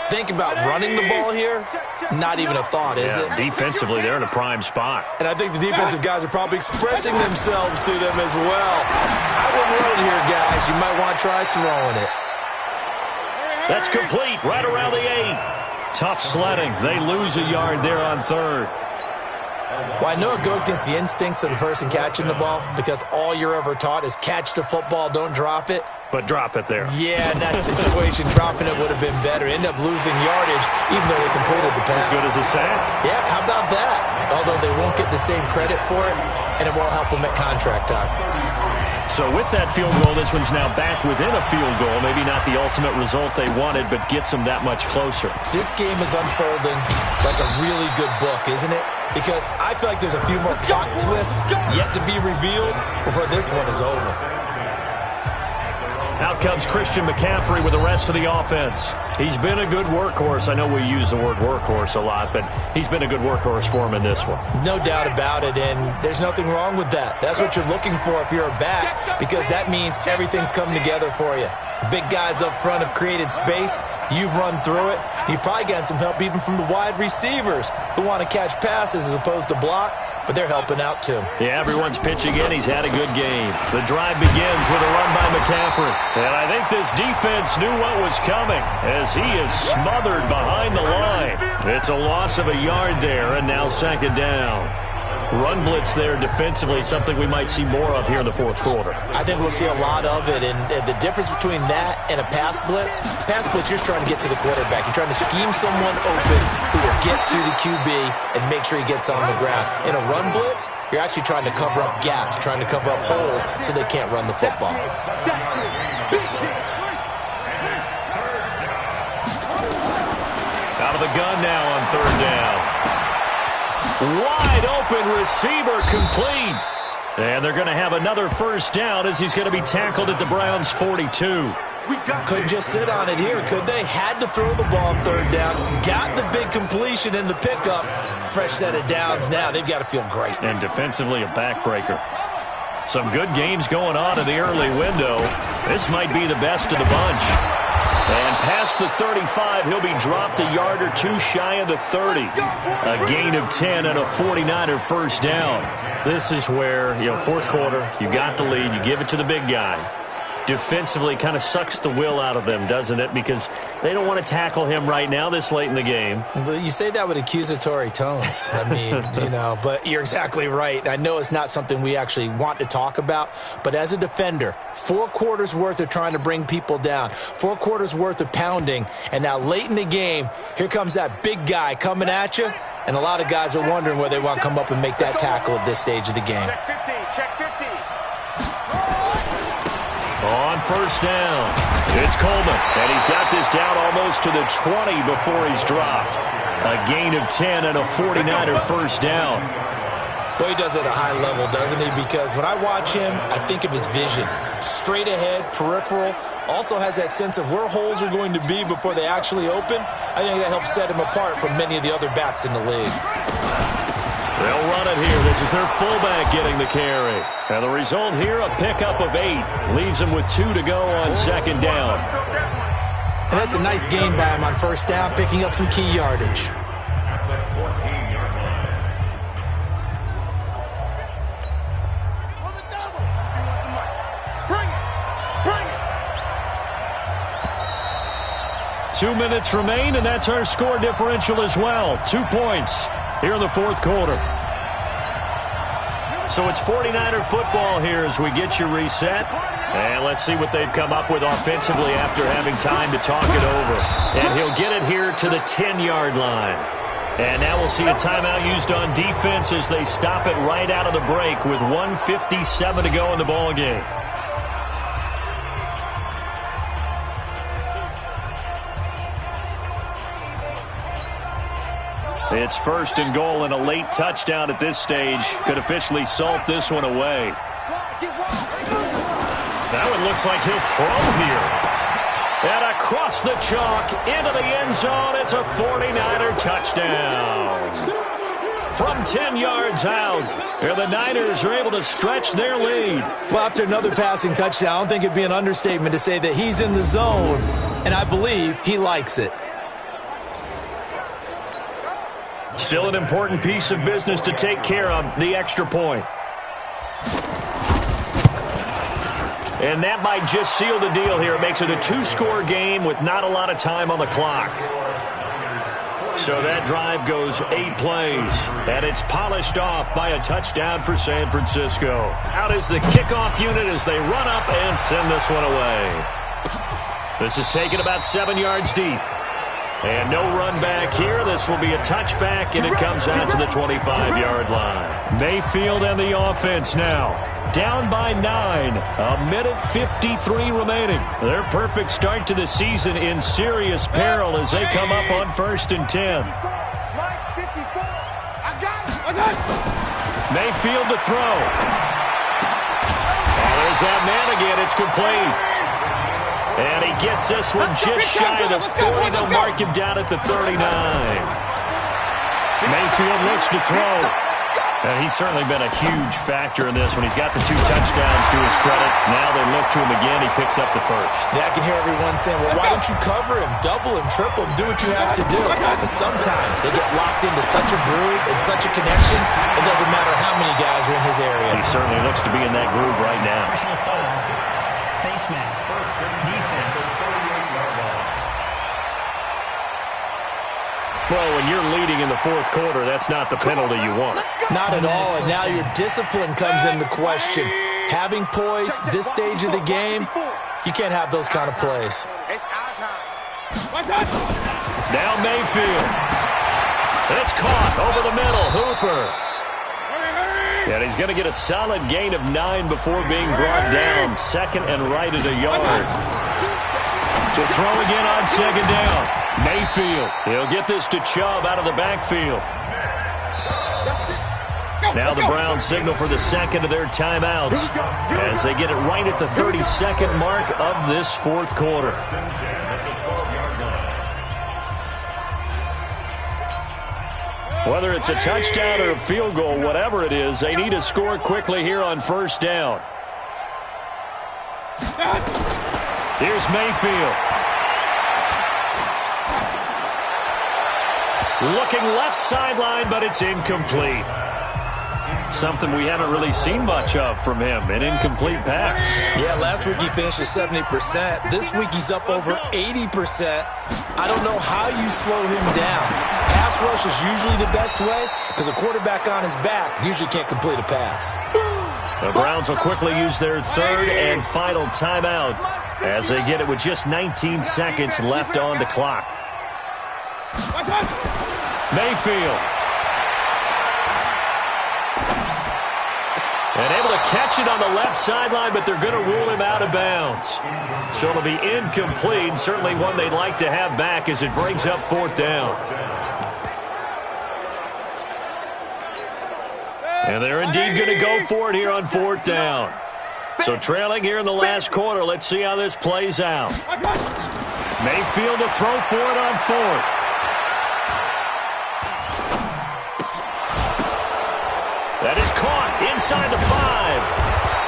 Think about running the ball here. Not even a thought, is it? Defensively, they're in a prime spot. And I think the defensive guys are probably expressing themselves to them as well. I wouldn't run it here, guys. You might want to try throwing it. That's complete right around the 8. Tough sledding. They lose a yard there on third. Well, I know it goes against the instincts of the person catching the ball because all you're ever taught is catch the football, don't drop it. But drop it there. Yeah, in that situation, dropping it would have been better. End up losing yardage, even though they completed the pass. As good as a sack? Yeah, how about that? Although they won't get the same credit for it, and it won't help them at contract time. So with that field goal, this one's now back within a field goal. Maybe not the ultimate result they wanted, but gets them that much closer. This game is unfolding like a really good book, isn't it? Because I feel like there's a few more plot twists yet to be revealed before this one is over. Out comes Christian McCaffrey with the rest of the offense. He's been a good workhorse. I know we use the word workhorse a lot, but he's been a good workhorse for him in this one. No doubt about it, and there's nothing wrong with that. That's what you're looking for if you're a back, because that means everything's coming together for you. The big guys up front have created space. You've run through it. You've probably gotten some help even from the wide receivers who want to catch passes as opposed to block, but they're helping out too. Yeah, everyone's pitching in. He's had a good game. The drive begins with a run by McCaffrey. And I think this defense knew what was coming as he is smothered behind the line. It's a loss of a yard there, and now second down. Run blitz there defensively, something we might see more of here in the fourth quarter. I think we'll see a lot of it, and the difference between that and a pass blitz, you're just trying to get to the quarterback. You're trying to scheme someone open who will get to the QB and make sure he gets on the ground. In a run blitz, you're actually trying to cover up gaps, trying to cover up holes so they can't run the football. Out of the gun now on third down. Wide open receiver complete. And they're going to have another first down as he's going to be tackled at the Browns' 42. Couldn't just sit on it here, could they? Had to throw the ball on third down. Got the big completion in the pickup. Fresh set of downs now. They've got to feel great. And defensively a backbreaker. Some good games going on in the early window. This might be the best of the bunch. And past the 35, he'll be dropped a yard or two shy of the 30. A gain of 10 and a 49er first down. This is where, fourth quarter, you got the lead, you give it to the big guy. Defensively kind of sucks the will out of them, doesn't it? Because they don't want to tackle him right now this late in the game. But you say that with accusatory tones. I mean, but you're exactly right. I know it's not something we actually want to talk about, but as a defender, 4 quarters worth of trying to bring people down, 4 quarters worth of pounding, and now late in the game, here comes that big guy coming at you, and a lot of guys are wondering whether they want to come up and make that tackle at this stage of the game. Check 50. On first down, it's Coleman, and he's got this down almost to the 20 before he's dropped. A gain of 10 and a 49er first down. Boy, he does it at a high level, doesn't he? Because when I watch him, I think of his vision. Straight ahead, peripheral, also has that sense of where holes are going to be before they actually open. I think that helps set him apart from many of the other backs in the league. They'll run it here. This is their fullback getting the carry. And the result here, a pickup of 8. Leaves them with 2 to go on second down. And that's a nice gain by him on first down, picking up some key yardage. Bring it. 2 minutes remain, and that's our score differential as well. 2 points here in the fourth quarter. So it's 49er football here as we get you reset. And let's see what they've come up with offensively after having time to talk it over. And he'll get it here to the 10-yard line. And now we'll see a timeout used on defense as they stop it right out of the break with 1:57 to go in the ballgame. It's first and goal, and a late touchdown at this stage could officially salt this one away. That one looks like he'll throw here. And across the chalk, into the end zone, it's a 49er touchdown. from 10 yards out. And the Niners are able to stretch their lead. Well, after another passing touchdown, I don't think it'd be an understatement to say that he's in the zone, and I believe he likes it. Still an important piece of business to take care of, the extra point. And that might just seal the deal here. It makes it a 2-score game with not a lot of time on the clock. So that drive goes 8 plays, and it's polished off by a touchdown for San Francisco. Out is the kickoff unit as they run up and send this one away. This is taken about 7 yards deep. And no run back here. This will be a touchback, and it comes out to the 25-yard line. Mayfield and the offense now. Down by 9. A minute 53 remaining. Their perfect start to the season in serious peril as they come up on 1st and 10. Mayfield to throw. And there's that man again. It's complete. And he gets this one just shy of the 40. They'll mark him down at the 39. Mayfield looks to throw. And he's certainly been a huge factor in this when he's got the 2 touchdowns to his credit. Now they look to him again. He picks up the first. Yeah, I can hear everyone saying, well, why don't you cover him, double him, triple him, do what you have to do. But sometimes they get locked into such a groove and such a connection, it doesn't matter how many guys are in his area. He certainly looks to be in that groove right now. Face mask, defense. Well, when you're leading in the 4th quarter, that's not the penalty you want. Not at all, and now your discipline comes into question. Having poise this stage of the game, you can't have those kind of plays. Now Mayfield. It's caught over the middle. Hooper. And he's going to get a solid gain of 9 before being brought down. 2nd and right at a yard. To throw again on 2nd down. Mayfield. He'll get this to Chubb out of the backfield. Now the Browns signal for the 2nd of their timeouts as they get it right at the 32nd mark of this 4th quarter. Whether it's a touchdown or a field goal, whatever it is, they need to score quickly here on 1st down. Here's Mayfield. Looking left sideline, but it's incomplete. Something we haven't really seen much of from him, an incomplete pass. Yeah, last week he finished at 70%. This week he's up over 80%. I don't know how you slow him down. Pass rush is usually the best way because a quarterback on his back usually can't complete a pass. The Browns will quickly use their 3rd and final timeout as they get it with just 19 seconds left on the clock. Mayfield. And able to catch it on the left sideline, but they're going to rule him out of bounds. So it'll be incomplete, certainly one they'd like to have back as it brings up 4th down. And they're indeed going to go for it here on 4th down. So trailing here in the last quarter, let's see how this plays out. Mayfield to throw for it on 4th. That is caught inside the 5.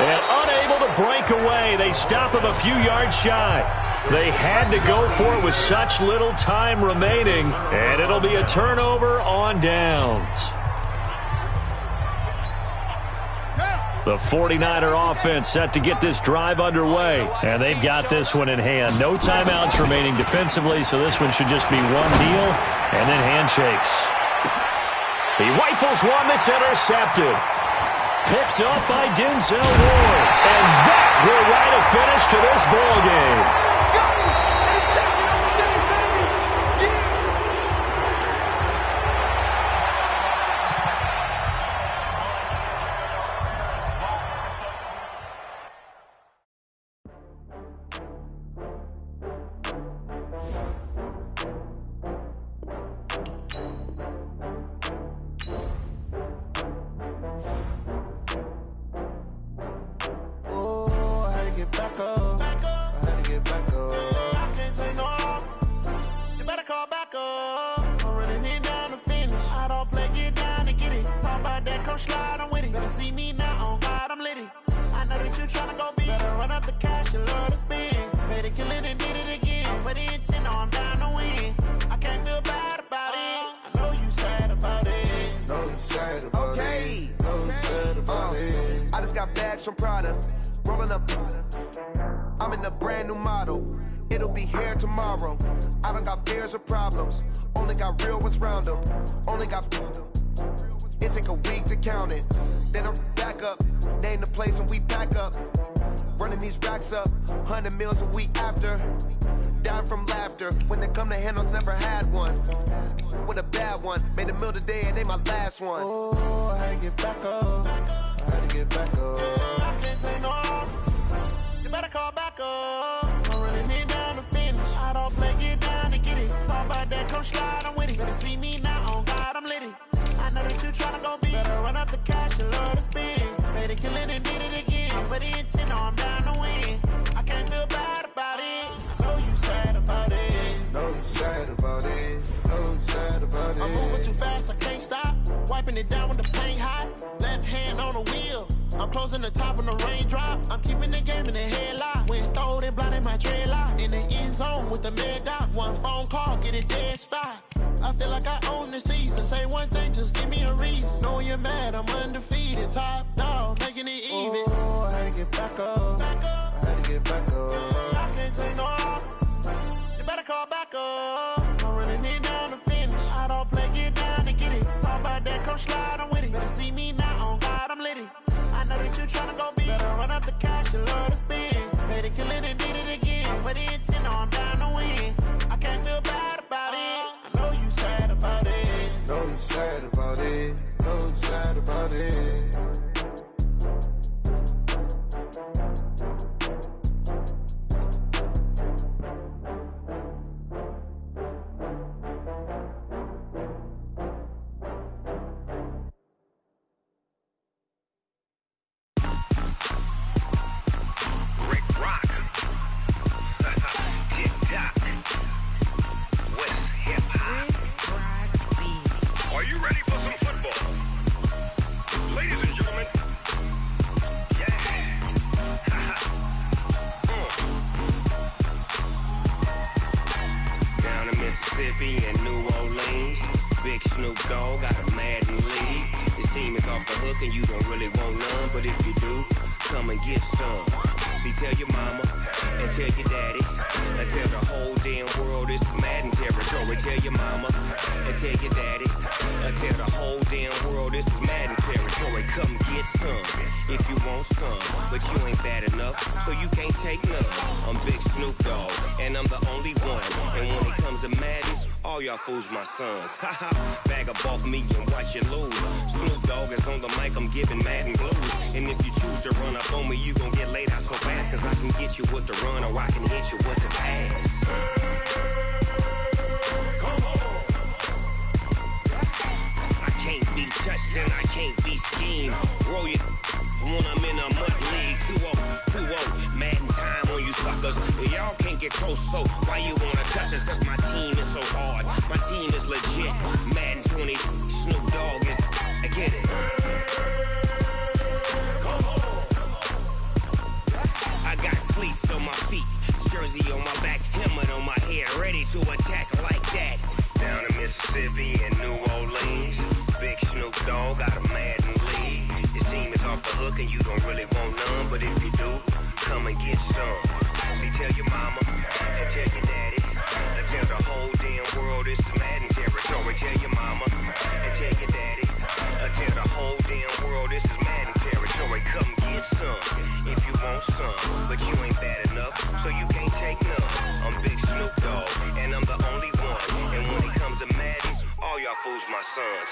And unable to break away. They stop him a few yards shy. They had to go for it with such little time remaining. And it'll be a turnover on downs. The 49er offense set to get this drive underway. And they've got this one in hand. No timeouts remaining defensively, so this one should just be one deal and then handshakes. He rifles one that's intercepted. Picked up by Denzel Ward. And that will write a finish to this ball game. come slide, I'm with it. Better see me now, on God, I'm litty. I know that you tryna go big. Better run up the cash, you love to spend. Better kill it and did it again. I'm with the intent, no, I'm down to win. I can't feel bad about it. I know you sad about it. Know you sad about it. Know you sad about it. I just got bags from Prada. Rolling up. I'm in a brand new model. It'll be here tomorrow. I don't got fears or problems. Only got real ones round them. Only got. It take a week to count it. Then I'm back up. Name the place and we pack up. Running these racks up. 100 meals a week after. Down from laughter. When they come to handles, never had one. With a bad one. Made a meal today and they my last one. Oh, I had to get back up. I had to get back up. I can't take no loss. You better call back up. I'm running it down to finish. I don't play, get down to get it. Talk about that, come slide, I'm with it. Better see me now, on God, I'm litty. I know that you tryna go big. Better run up the cash, you love to spend. Better kill it and did it again. I'm with the intent, no, I'm down to win. I can't feel bad about it. I know you sad about it. Know you sad about it. Know you sad about it. I'm moving too fast, I can't stop. Wiping it down with the paint hot. Left hand on the wheel. I'm closing the top when the raindrop. I'm keeping the game in the headlock. When throwed and blinded my dreadlock. In the end zone with the mad dot. One phone call, get it dead stop. I feel like I own the season. Say one thing, just give me a reason. Knowing you're mad, I'm undefeated. Top dog, making it even. Oh, I had to get back up. Back up. I had to get back up. I can't take no loss. You better call back up. I'm running it down to finish. I don't play, get down to get it. Talk about that, come slide, I'm with it. Better see me now, on God, I'm litty. I know that you tryna go big. Better run up the cash, you love to spend. Better kill it and did it again. I'm with the intent, no, I'm down to win. I can't feel bad about it. I know you sad about it. Know you sad about it. Know you sad about it. Fools my sons. Haha, bag up off me and watch you lose. Snoop Dogg is on the mic, I'm giving Madden blues. And if you choose to run up on me, you gon' get laid out so fast. Cause I can get you with the run or I can hit you with the pass. Come on. I can't be touched and I can't be schemed. Roll you when I'm in a mud league. 2-0, Madden time on you suckers. Y'all can't get close, so why you wanna touch us? Cause my team is so hard. My team is legit. Madden 20, Snoop Dogg is. I get it. Come on. I got cleats on my feet, jersey on my back, helmet on my head, ready to attack like that. Down in Mississippi and New Orleans, big Snoop Dogg got a Madden league. Your team is off the hook and you don't really want none, but if you do, come and get some. See, tell your mama and tell your daddy. Tell the whole damn world this is Madden territory. Tell your mama and tell your daddy. Tell the whole damn world this is Madden territory. Come get some if you want some, but you ain't bad enough, so you can't take none. I'm Big Snoop Dogg, and I'm the only one. And when it comes to Madden, all y'all fools my sons.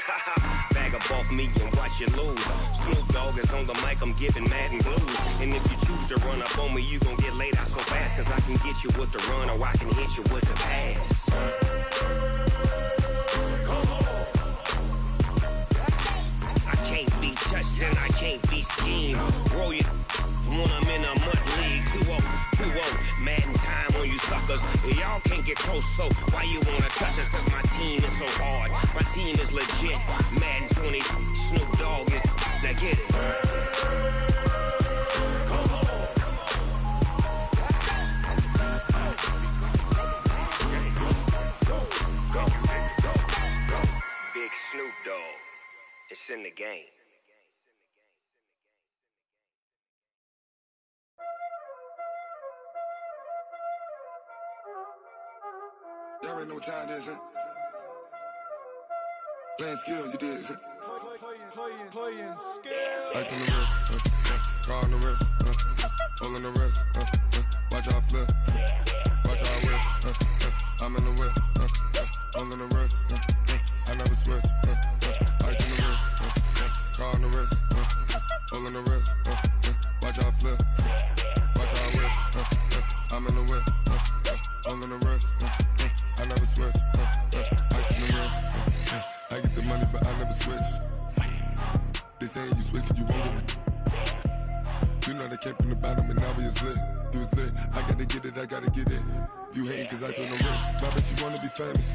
Bag up off me and watch you lose. Snoop Dogg is on the mic, I'm giving Madden blues. And if you choose to run up on me, you gon' get laid out so fast. Cause I can get you with the run or I can hit you with the pass. Come on. I can't be touched and I can't be schemed. Roll you when I'm in a mud league. 2-0, Madden time on you suckers. Y'all can't get close, so why you wanna touch us? Cause my team is so hard, my team is legit. Madden 20, Snoop Dogg is, now get it. Big Snoop Dogg, it's in the game. Y'all already know what time it is, huh? Playing skills, you did. Playing skills. Ice on the wrist, car on the wrist, hole on the wrist, watch out flip, watch out whip, I'm in the whip, hole on the wrist, I never switch, ice on the wrist, car on the wrist, hole on the wrist, watch out flip, watch out whip, I'm in the whip, hole on the wrist, I never switch, ice on the wrist, I get the money but I never switch. They saying you switch and you won't get it. You know they came from the bottom and now we is lit. You was lit, I gotta get it, I gotta get it. You hating cause ice on the wrist. My bitch, you wanna be famous,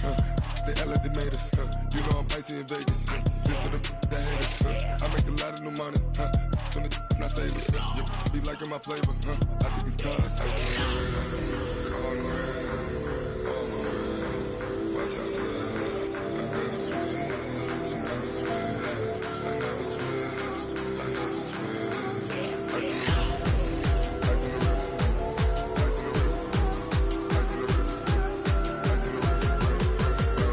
They act like they made us, You know I'm icy in Vegas, This for the that hate us, I make a lot of new money, When it's not savers, You be liking my flavor, I think it's cause ice on the wrist, on the wrist, on the wrist. Watch out, cuz I never switch, you never switch, I never switch, I never switch. Ice on the wrist, ice on the wrist, ice on the wrist, ice on the wrist, ice on the wrist,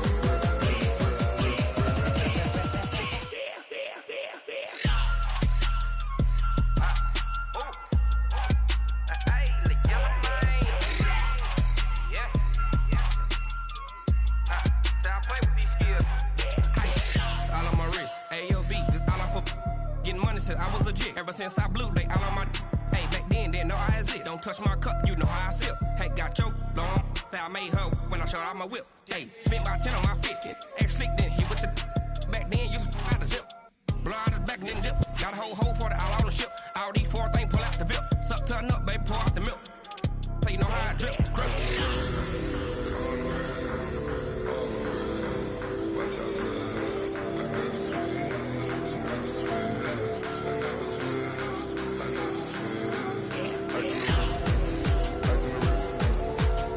I was legit. Ever since I blew, they all on my hey, back then, didn't know I exist. Don't touch my cup, you know how I sip. Hey, got your long, say I made her when I showed out my whip. Hey, spent about 10 on my 50. Ex-slick, then hit with the back then, used to out the zip. Blow out his back, then dip. Got a whole party all on the ship. All these 4 things, pull out the VIP. Suck, turn up, baby, pour out the milk. So you know how I drip. Crush. Watch out, cuz I never switch, you never switch. I never switch, I never switch. Ice on the wrist, ice on the wrist,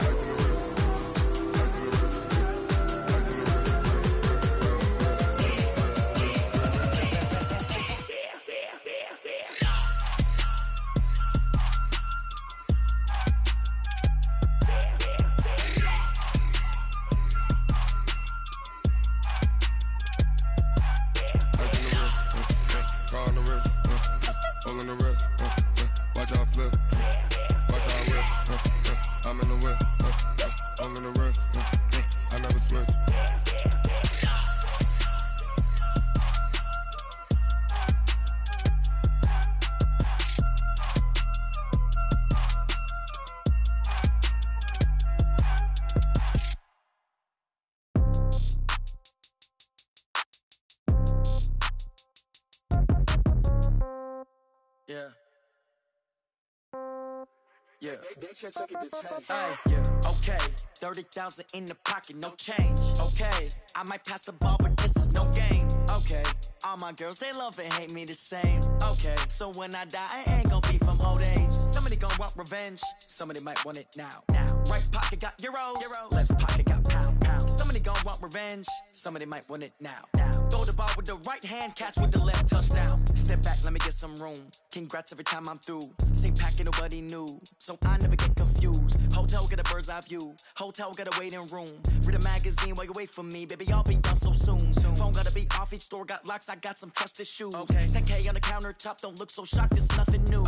ice on the wrist, ice on the wrist, ice on the wrist, car on the wrist, hole on the wrist, watch out flip, watch out whip, I'm in the whip, hole on the wrist, I never switch. Yeah. Yeah. Yeah. Okay. 30,000 in the pocket, no change. Okay. I might pass the ball, but this is no game. Okay. All my girls, they love and hate me the same. Okay. So when I die, I ain't gonna be from old age. Somebody gonna want revenge. Somebody might want it now. Right pocket got euros. Left pocket got pound. Somebody gonna want revenge. Somebody might want it now. Throw the ball with the right hand, catch with the left, touchdown. Step back, let me get some room. Congrats every time I'm through. Same packet, nobody knew, so I never get confused. Hotel get a bird's eye view. Hotel get a waiting room. Read a magazine while you wait for me, baby. I'll be done so soon. Phone gotta be off, each store got locks. I got some trusted shoes. 10K on the countertop, don't look so shocked. It's nothing new.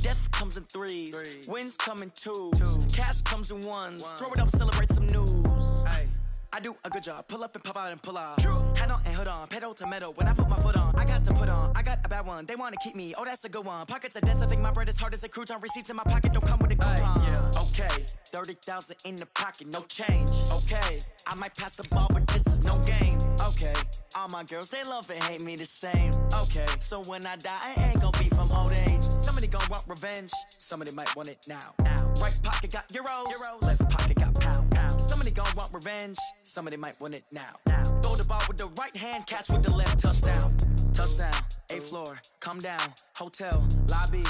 Death comes in threes. Wins come in twos. Cash comes in ones. Throw it up, celebrate some news. I do a good job. Pull up and pop out and pull out. Head on and hood on. Pedal to metal. When I put my foot on, I got to put on. I got a bad one. They want to keep me. Oh, that's a good one. Pockets are dense. I think my bread is hard as a crouton. Receipts in my pocket don't come with a coupon. Okay. 30,000 in the pocket. No change. Okay. I might pass the ball, but this is no game. Okay. All my girls, they love and hate me the same. Okay. So when I die, I ain't gonna be from old age. Somebody gonna want revenge. Somebody might want it now. Right pocket got euros. Left pocket got pound. gon' want revenge. Somebody might want it now. Throw the ball with the right hand, catch with the left. Touchdown. Touchdown. 8th floor. Come down. Hotel. Lobby.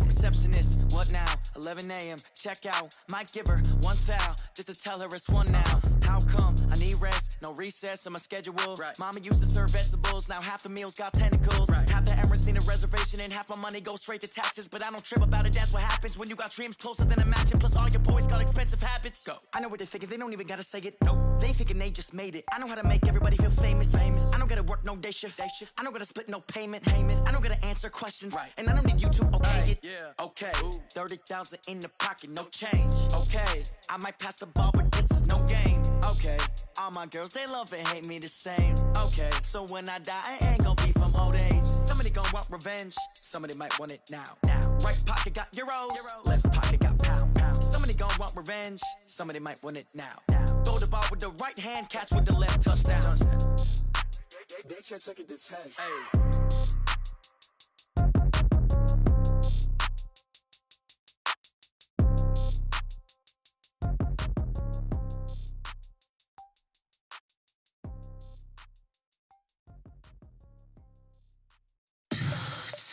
Receptionist, what now? 11 a.m. Check out. Might give her one foul just to tell her it's one now. How come? I need rest, no recess in my schedule. Right. Mama used to serve vegetables, now half the meals got tentacles. Right. Half the Emirates need a reservation and half my money goes straight to taxes. But I don't trip about it, that's what happens when you got dreams closer than imagine. Plus all your boys got expensive habits. Go. I know what they're thinking, they don't even gotta say it. Nope. They thinking they just made it. I know how to make everybody feel famous. I don't gotta work no day shift. I don't gotta split no payment. I don't gotta answer questions. Right. And I don't need you to okay it. Yeah. Okay, 30,000 in the pocket, no change. Okay, I might pass the ball, but this is no game. Okay, all my girls, they love and hate me the same. Okay, so when I die, I ain't gonna be from old age. Somebody gon' want revenge, somebody might want it now. Right pocket got euros, left pocket got pounds. Somebody gon' want revenge, somebody might want it now. Throw the ball with the right hand, catch with the left. Touchdown. They can't take it to 10. Hey.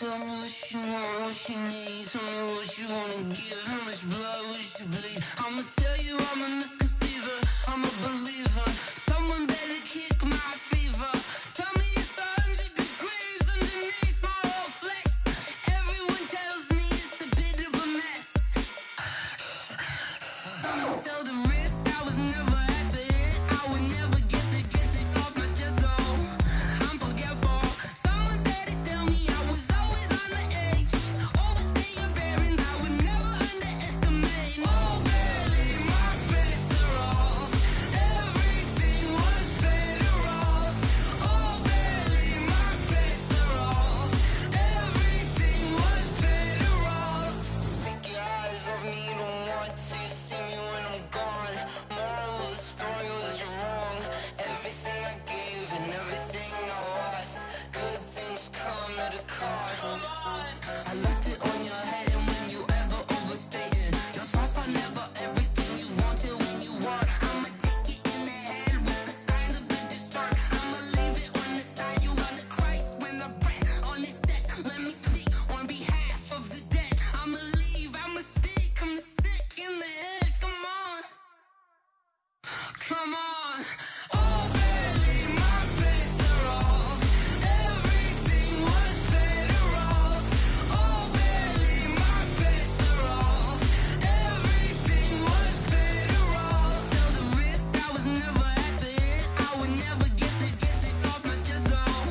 Tell me what you want, what you need. Tell me what you wanna give. How much blood would you bleed? I'ma tell you I'm a misconceiver, I'm a believer. Someone better kick my fever. Tell me it's 100 degrees underneath my whole flesh. Everyone tells me it's a bit of a mess. I'ma tell the risk I was never at the hit. I would never get it off my chest though. I'm forgetful. Someone better tell me I was always on the edge. Overstay your bearings, I would never underestimate. Oh, barely, my bets are off. Everything was better off. Oh, barely, my bets are off. Everything was better off. Take your eyes off me, you don't want to see me when I'm gone. Moral of the story was you're wrong. Everything I gave and everything I lost. Good things come at a cost. I left it on your head, and when you ever overstated, your thoughts are never everything you wanted when you want. I'ma take it in the head with the signs of the distort. I'ma leave it on the side. You want the Christ when the breath on this set. Let me speak on behalf of the dead. I'ma leave, I'ma speak. I'm the sick in the head. Come on, come on. Oh, barely, my bets are off. Everything was better off. Oh, barely, my bets are off. Everything was better off. Tell the risk I was never at the hit. I would never get it off my chest though.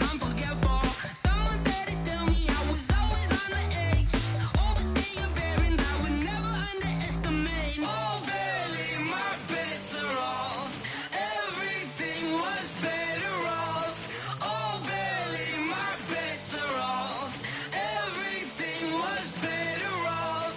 I'm forgetful. Someone better tell me I was always on the edge. Overstay your bearings, I would never underestimate. Oh, barely, my bets are off. Everything was better off. Oh, barely, my bets are off. Everything was better off.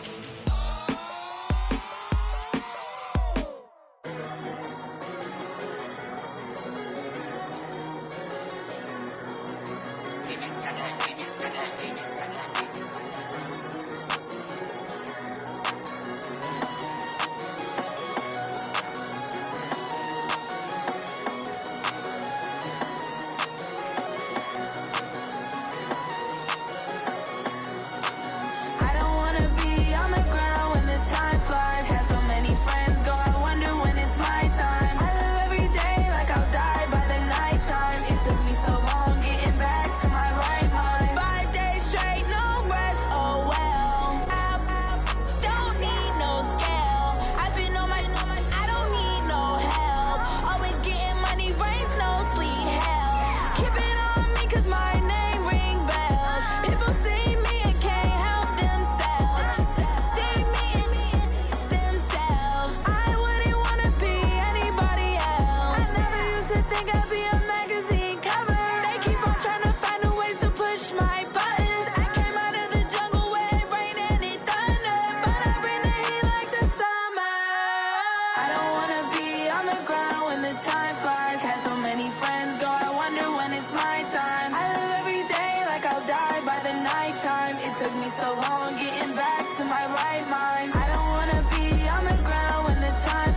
I don't wanna be on the ground when the time flies. Had so many friends go, I wonder when it's my time. I live every day like I'll die by the nighttime. It took me so long getting back to my right mind. 5 days straight, no rest, oh well. I don't need no scale. I've been on my, I don't need no help. Always getting money, rains, no sleet, hell. Keep it on me cause my name ring bells. People see me and can't help themselves. See me and themselves. I wouldn't wanna be anybody else. I never used to think I'd be a magazine cover. They keep on trying to find new ways to push my buttons. I came out of the jungle where it rained and it thundered, but I bring the heat like the summer. I don't wanna be on the ground when the time flies. Had so many friends go, I wonder when it's my time. I live every day like I'll die by the nighttime. It took me so long getting back to my right mind. I don't wanna be on the ground when the time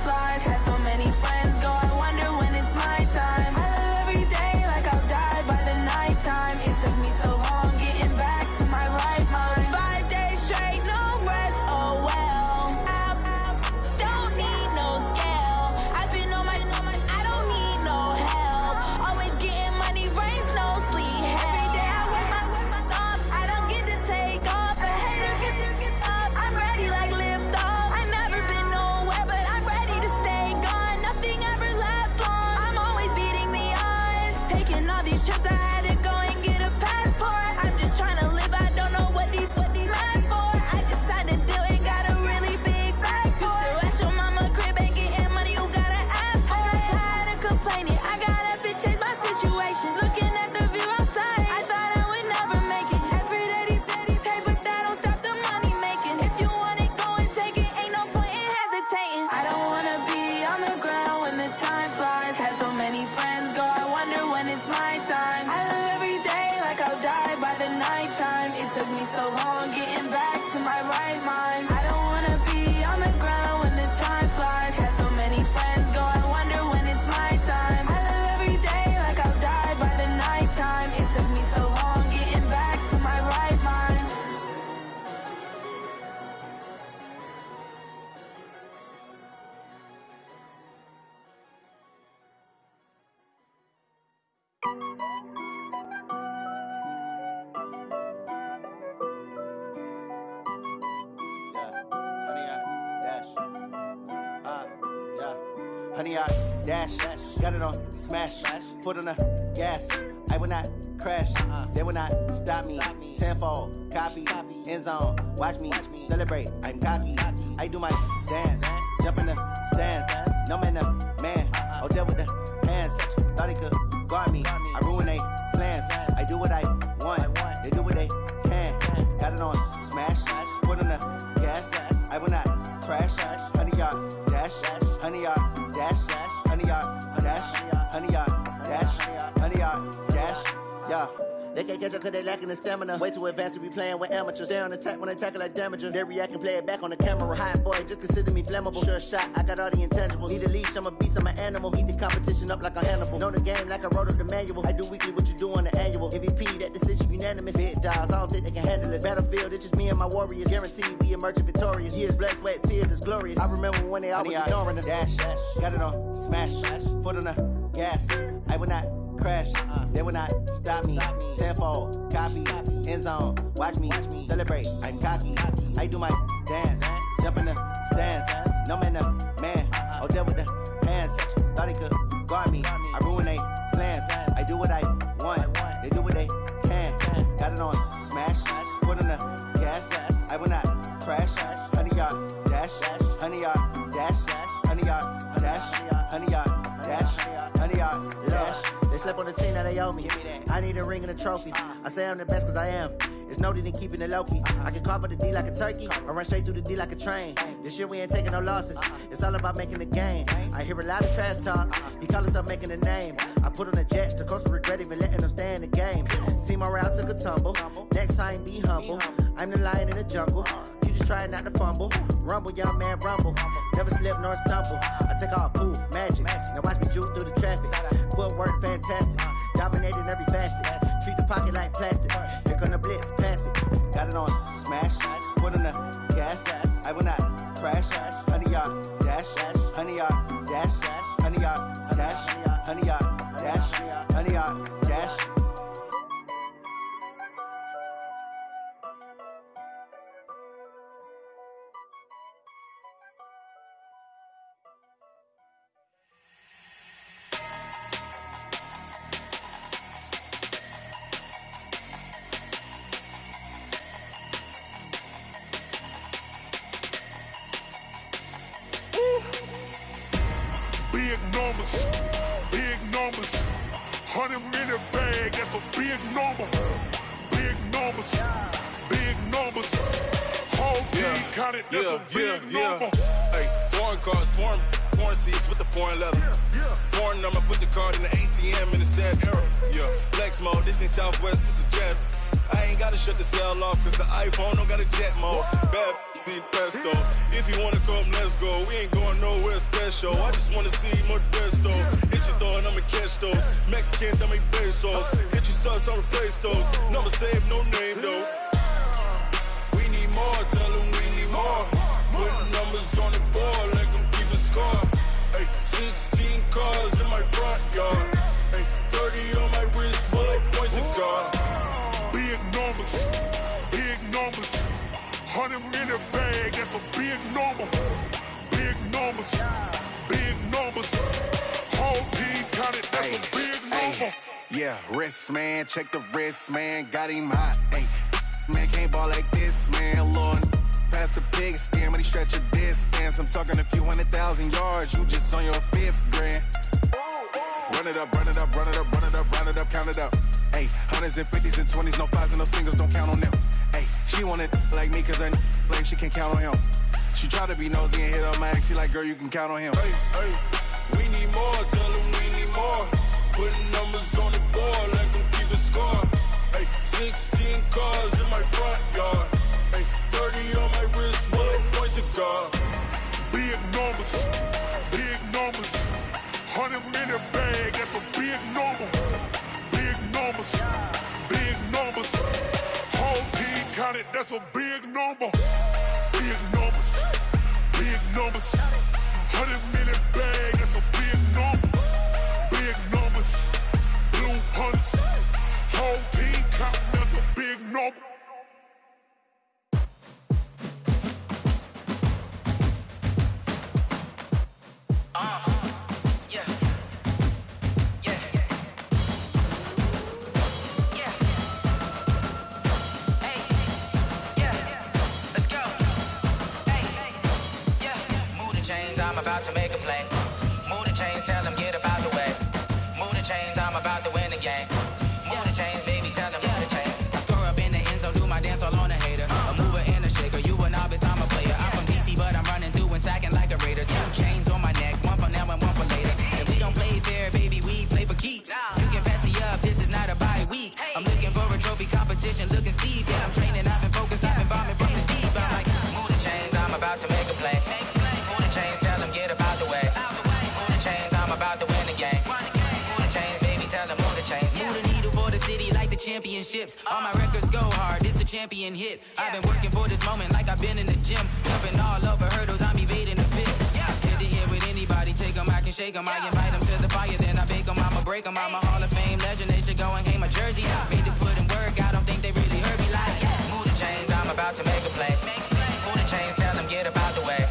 took me so long getting back to my right mind. I don't wanna be on the ground when the time flies. Had so many friends go, I wonder when it's my time. I live every day like I'll die by the nighttime. It took me so long getting back to my right mind. Honey, I dash, got it on smash, foot on the gas. I will not crash, they will not stop me. Tenfold, copy, end zone, watch me celebrate. I'm cocky, I do my dance, jump in the stands. No man, the man, oh, deal with the hands. Thought he could guard me, I ruin they plans. I do what I want, they do what they can. Got it on smash, foot on the gas. I will not crash, honey, y'all dash, honey, y'all dash, honey, y'all dash, honey, y'all dash, honey, y'all dash, yeah. They can't catch up cause they lacking the stamina. Way too advanced to be playing with amateurs. Stay on attack when they tackle like damager. They react and play it back on the camera. Hot boy, just consider me flammable. Sure shot, I got all the intangibles. Need a leash, I'm a beast, I'm an animal. Heat the competition up like a Hannibal. Know the game like I wrote up the manual. I do weekly what you do on the annual. MVP, that decision unanimous. Big dogs, I don't think they can handle it. Battlefield, it's just me and my warriors. Guaranteed we emerging victorious. Years, blood, sweat, tears, it's glorious. I remember when they always ignoring us. Dash, got it on smash, foot on the gas. I will not crash, they will not stop me. Tenfold, copy, end zone, watch me celebrate. I'm cocky, I do my dance, jump in the stands. No man, the man, oh, deal with the hands. Thought he could guard me, I ruin they plans. I do what I want, they do what they can. Got it on smash, foot on the gas. I will not crash, honey, y'all dash, honey, y'all dash, honey, y'all dash, honey, y'all dash, honey, y'all dash. They slept on the team, now they owe me. I need a ring and a trophy. I say I'm the best cause I am. It's no need in keeping it low-key. I can carve up the D like a turkey, or run straight through the D like a train. This year we ain't taking no losses. It's all about making the game. I hear a lot of trash talk. He call himself making a name. I put on the Jets, the coach will regret even letting them stay in the game. Team morale took a tumble. Next time be humble. I'm the lion in the jungle. You just trying not to fumble. Rumble, young man, rumble. Never slip nor stumble. I take off, poof, magic. Now watch me juke through the traffic. Footwork fantastic. Dominating every facet. Treat the pocket like plastic. Here come the blitz, pass it. Got it on smash, foot on the gas. I will not crash. Honey, y'all dash, honey, y'all dash, honey, y'all dash, honey, y'all dash, honey, y'all dash. Big numbers, 100-minute bag, that's a big number. Big numbers, whole team counted, that's a big number. Hey, foreign cars, foreign seats with the foreign leather. Foreign number, put the card in the ATM in the sad era. Yeah, flex mode, this ain't Southwest, this a jet. I ain't gotta shut the cell off, cause the iPhone don't got a jet mode. Bad need pesto. If you wanna come, let's go. We ain't going nowhere special. I just wanna see more desto. Hit your throw and I'ma catch those. Mexican, that make pesos. Hit your sauce, I'll replace those. Number save, no name though. We need more, tell them we need more. Putting numbers on the board, let them keep a score. Hey, 16 cars in my front yard. Hey, 30 on my wrist, bullet points of God. Big numbers, 100-minute bag, that's a big number. Big numbers, whole team counted, that's a big number. Yeah, wrist man, check the wrist man, got him hot. Ay, man can't ball like this, man. Lord, past the pig skin when he stretch a distance. I'm talking a few 100,000 yards, you just on your 5th grand. Run it up, count it up. Ay, hundreds and 50s and 20s, no 5s and no singles, don't count on them. Ay, she want it like me cause her blame, she can't count on him. She try to be nosy and hit up my ex, she like, girl, you can count on him. Hey, we need more, tell them we need more. Putting numbers on the board, let them keep the score. Hey, 16 cars in my front yard. Ay, 30 on my wrist, one point to God. Big numbers, 100-minute bag, that's a big number. Big numbers, whole team counted, that's a big number. Big numbers, 100-minute bag, that's a big number. Big numbers, blue hunts, whole team counting, that's a big number. I'm about to make a play. Move the chains, tell them get about the way. Move the chains, I'm about to win the game. Move the chains, baby, tell them move the chains. I score up in the end zone, do my dance all on a hater. A mover and a shaker, you a novice, I'm a player. I'm from DC, but I'm running through and sacking like a raider. 2 chains on my neck, one for now and one for later. And we don't play fair, baby, we play for keeps. You can pass me up, this is not a bye week. I'm looking for a trophy competition, looking steep. Yeah, I'm training, I've been focused, I've been bombing from the deep. I'm like, move the chains, I'm about to make a play. Move the chains, tell them get about the way. Move the chains, I'm about to win the game. Move the chains, baby, tell them move the chains. Move the needle for the city like the championships. All my records go hard, this a champion hit. I've been working for this moment like I've been in the gym. Jumping all over hurdles, I'm evading the pit. Hit the hit with anybody, take them, I can shake them. I invite them to the fire, then I bake them, I'ma break them. I'm a Hall of Fame legend, they should go and hang my jersey. Made to put in work, I don't think they really heard me like, move the chains, I'm about to make a play. Move the chains, tell them get about the way.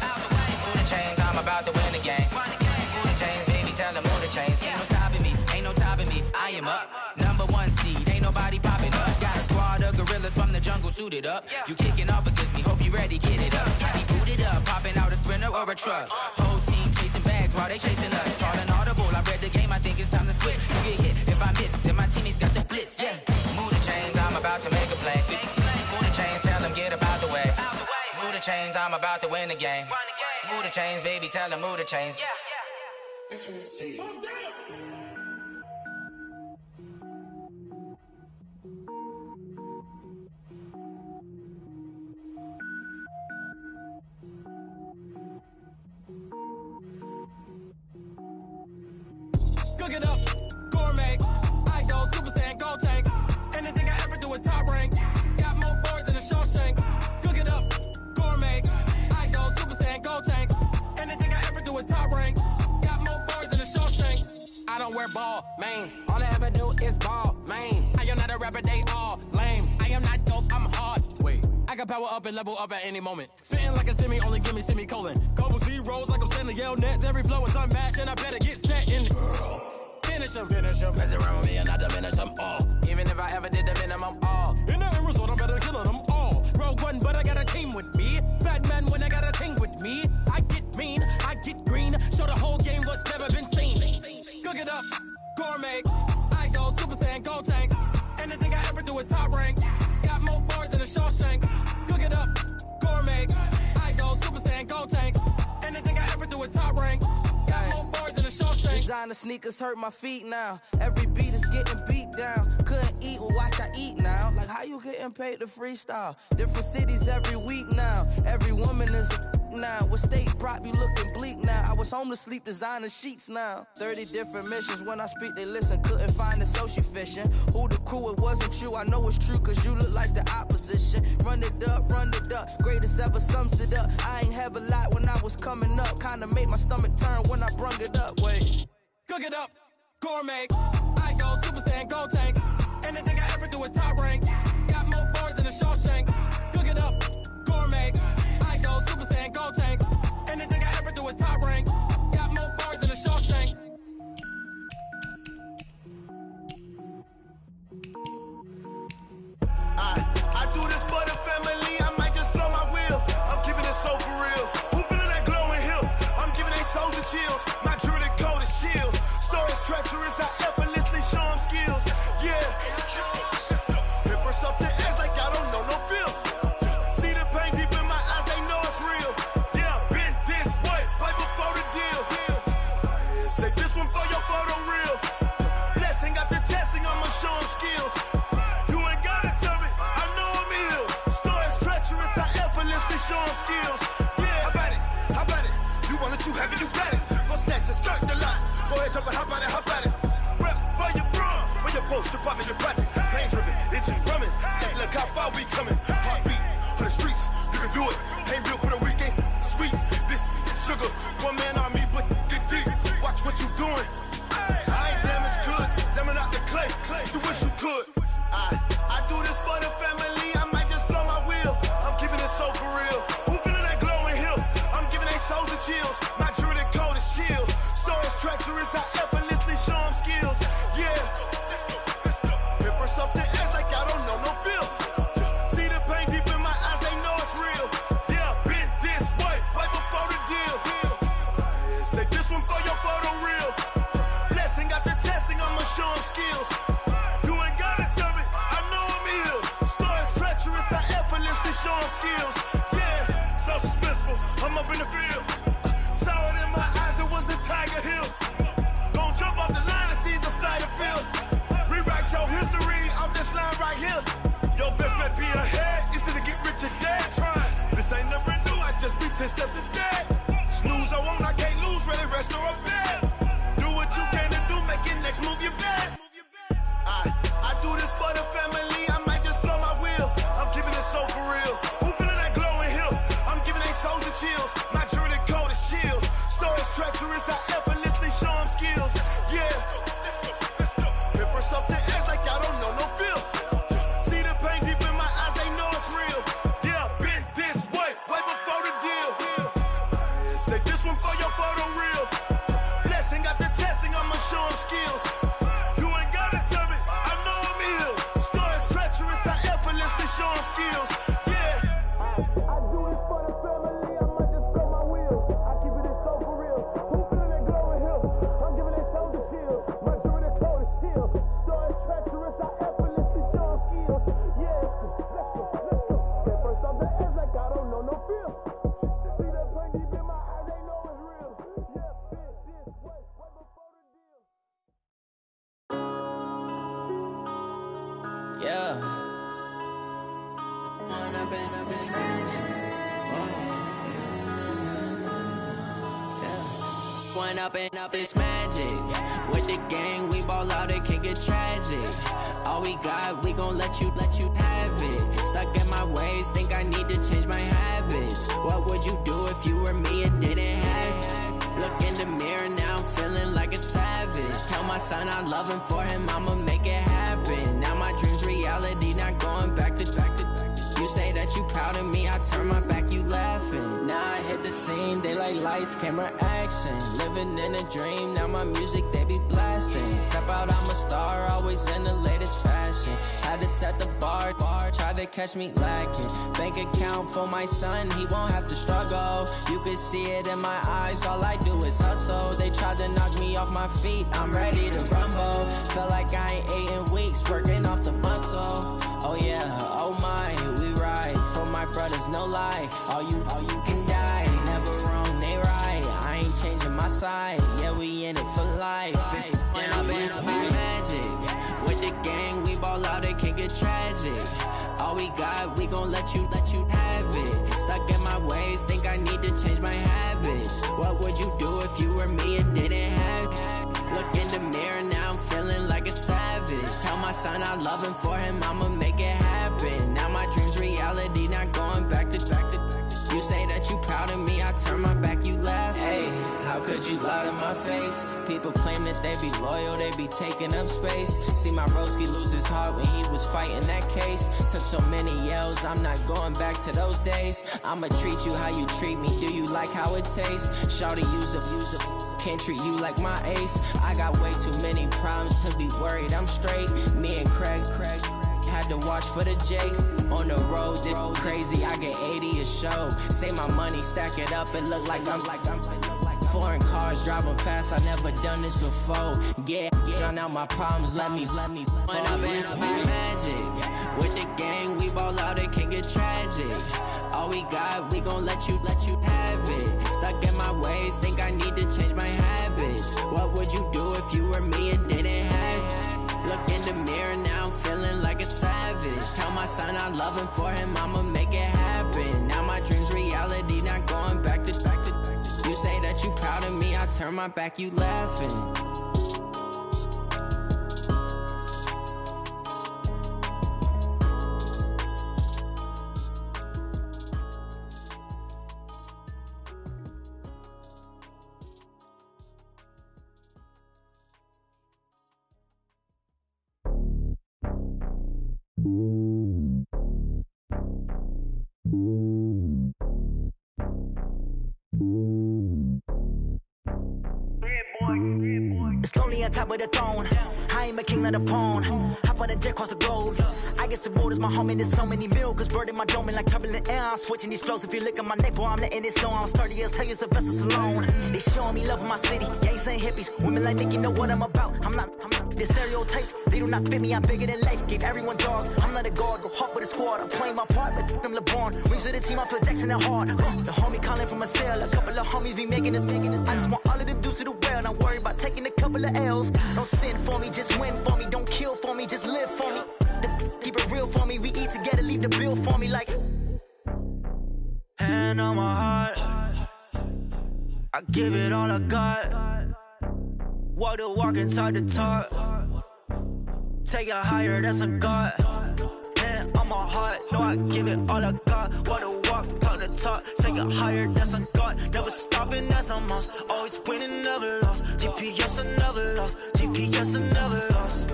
Move the chains, I'm about to win the game. Move the chains, baby, tell them move the chains. Ain't no stopping me, ain't no topping me. I am up, number 1 seed, ain't nobody popping up. Got a squad of gorillas from the jungle suited up. You kicking off against me, hope you ready, get it up. I be booted up, popping out a sprinter or a truck. Whole team chasing bags while they chasing us. Calling audible, I read the game, I think it's time to switch. You get hit, if I miss, then my teammates got the blitz, yeah. Move the chains, I'm about to make a play. Move the chains, tell them get about the way. Move the chains, I'm about to win the game. Move the chains, baby, tell them move the chains. Cook it up, gourmet. I go Super Saiyan, gold tank. Anything I ever do is top rank. Got more boards than a Shawshank. Cook it up, gourmet. I go Super Saiyan, gold tank. Anything I ever do is top rank. Got more boards than a Shawshank. I don't wear ball mains. All I ever do is ball main. I am not a rapper, they all lame. I am not dope, I'm hard. Wait, I can power up and level up at any moment. Spitting like a semi, only give me semicolon. Couple zeros like I'm sending yell nets. Every flow is unmatched and I better get set in. Finish them. Mess around with me and I diminish them all. Even if I ever did the minimum all. In the end result, I'm better killing them all. Rogue One, but I got a team with me. Batman when I got a team with me. I get mean, I get green. Show the whole game what's never been seen. Cook it up, gourmet. I go Super Saiyan, gold tank. Anything I ever do is top rank. Got more bars than a Shawshank. Cook it up, gourmet. I go Super Saiyan, gold tank. Anything I ever do is top rank. Got more bars than a Shawshank. Designer sneakers hurt my feet now. Every beat is getting beat down. Couldn't eat, well watch I eat now. Like how you getting paid to freestyle? Different cities every week now. Every woman is a now. What state prop you looking bleak now? I was homeless, sleep designer sheets now. 30 different missions. When I speak they listen. Couldn't find the social fishing. Who the crew? It wasn't you. I know it's true cause you look like the opposition. Run it up. Greatest ever sums it up. I ain't have a lot when I was coming up. Kinda made my stomach turn when I brung it up. Wait. Cook it up, gourmet. I go Super Saiyan, gold tank. Anything I ever do is top rank. Got more bars than a Shawshank. Cook it up, gourmet. I go Super Saiyan, gold tank. Anything I ever do is top rank. Got more bars than a Shawshank. I do this for the family. I might just blow my wheel. I'm keeping it so for real. Who feeling that glowing hill? I'm giving they soldier chills. My jewelry code is chill. Stories treacherous. I effortlessly show them skills. Yeah. Paper stuff the edge like I don't know no bill. show him skills. Yeah, how about it? How about it? You want it, you have it, you got it. Go snatch it, skirt the lot. Go ahead, jump it, hop on it, hop at it. Rep for your bra, where your post, department, your projects. Pain driven, itching, drumming. Hey, look how far we coming. Heartbeat on the streets, you can do it. Ain't built for the weekend. Sweet, this sugar, one man army, but get deep. Watch what you doing. I ain't damaged goods, damn out the clay. You wish you could. I do this for the family. I might just blow my wheel. I'm keeping it so for real. Who feeling that glowing hill? I'm giving they souls the chills. My jewelry cold is chill. Stories treacherous, I effortlessly show them skills. Yeah. Paper stuff the edge like I don't know no feel. See the pain deep in my eyes, they know it's real. Yeah, been this way, right before the deal. Say this one for your photo reel. Blessing after testing, I'ma show them skills. You ain't gotta tell me, I know I'm ill. Stories treacherous, I effortlessly show them skills. Yeah, so suspenseful, I'm up in the field. Saw it in my eyes, it was the Tiger Hill. Gon' jump off the line and see the flight of field. Rewrite your history off this line right here. Your best bet be ahead, instead of get rich or dead trying. This ain't never new, I just be 10 steps instead. Snooze I won't, I can't lose, ready, rest or a bed. Do what you can to do, make your next move your best. I do this for the family, I might just blow my wheel. I'm keeping it so for real. Who feeling that glowing hill? I'm giving they souls the chills. My jewelry cold is chill. Stories treacherous, I effortlessly show them skills. Yeah. Paper stuff the edge like I don't know no feel. See the pain deep in my eyes, they know it's real. Yeah, been this way, way before the deal. Say this one for your photo reel. Blessing after testing, I'ma show them skills. You ain't gotta tell me, I know I'm ill. Stories treacherous, I effortlessly show them skills. Yeah. I do this for the family, I might just blow my wheel. I keep it so for real. Who feeling that glowing hill? I'm giving they souls the chills. My jewelry cold is chill. Stories treacherous, I effortlessly show them skills. Yeah, let's go. Get first off the edge like I don't know no feel. See that pain deep in my eyes, they know it's real. Yeah, been this way, way before the deal. Yeah. One up and up is magic. With the gang, we ball out, it can get tragic. All we got, we gon' let you have it. Stuck in my ways, think I need to change my habits. What would you do if you were me and didn't have it? Look in the mirror, now I'm feeling like a savage. Tell my son I love him, for him I'ma make it happen. Now my dream's reality, not going back to. You say that you proud of me, I turn my back, you laughing. Now I hit the scene, they like lights, camera, action. Living in a dream, now my music, they be blasting. Step out, I'm a star, always in the latest fashion. Had to set the bar, try to catch me lacking. Bank account for my son, he won't have to struggle. You can see it in my eyes, all I do is hustle. They tried to knock me off my feet, I'm ready to rumble. Feel like I ain't ate in weeks, working off the muscle. Oh yeah, oh my, we ride for my brothers, no lie. All you can die, never wrong, they right. I ain't changing my side, yeah, we in it for life. When up and up is magic. With the gang, we ball out, it can get tragic. All we got, we gon' let you have it. Stuck in my ways, think I need to change my habits. What would you do if you were me and didn't have it? Look in the mirror, now I'm feeling like a savage. Tell my son I love him, for him I'ma make it happen. Now my dream's reality, not going back to. You say that you proud of me, I turn my back, you laugh. Hey, how could you lie to my face? People claim that they be loyal, they be taking up space. See my broski lose his heart when he was fighting that case. Took so many yells, I'm not going back to those days. I'ma treat you how you treat me, do you like how it tastes? Shawty, use up, can't treat you like my ace. I got way too many problems to be worried, I'm straight. Me and Craig had to watch for the Jakes. On the road, this crazy, I get 80 a show. Say my money, stack it up, it look like I'm foreign cars, driving fast, I never done this before. Yeah, drown out my problems, let me When up and up is magic. With the gang, we ball out, it can get tragic. All we got, we gon' let you have it. Stuck in my ways, think I need to change my habits. What would you do if you were me and didn't have it? Look in the mirror, now I'm feeling like a savage. Tell my son I love him, for him I'ma make it happen. Now my dreams turn my back, you laughing. It's lonely on top of the throne. I ain't a king of the pawn. Hop on a jet across the globe. I guess the world is my home and there's so many miracles burning my dome and like turbulent air. I'm switching these flows. If you look at my neck, boy, I'm letting it snow. I'm sturdy as hell, as a vessel alone. They showing me love in my city. Gangs ain't hippies. Women like Nicky know what I'm about. I'm not. The stereotypes, they do not fit me. I'm bigger than life. Gave everyone jaws. I'm not a guard. Go hard with a squad. I'm playing my part, but I'm LeBron. Wings of the team, I feel Jackson and hard. The homie calling from a cell. A couple of homies be making it. I just want all of them dudes to the well. Not worry about taking a couple of L's. Don't sin for me, just win for me. Don't kill for me, just live for me. Keep it real for me. We eat together, leave the bill for me like. Hand on my heart. I give it all I got. Walk the walk inside the talk. Take it higher, that's a God. Hand on my heart, no, I give it all I got. Walk the walk, talk the talk. Take it higher, that's a God. Never stopping, that's a must. Always winning, never lost. GPS, I never lost. GPS, I never lost.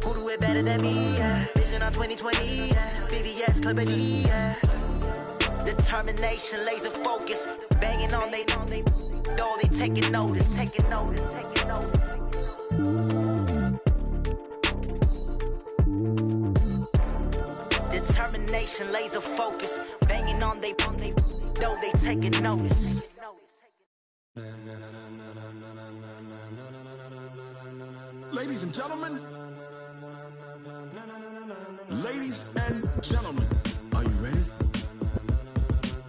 Who do it better than me? Yeah. Vision on 2020, yeah. VVS, Clippity, yeah. Determination, laser focus. Banging on they door, they taking notice. Taking notice, taking notice. Determination, laser focus. Banging on they door, they taking notice. Ladies and gentlemen. Ladies and gentlemen. Are you ready?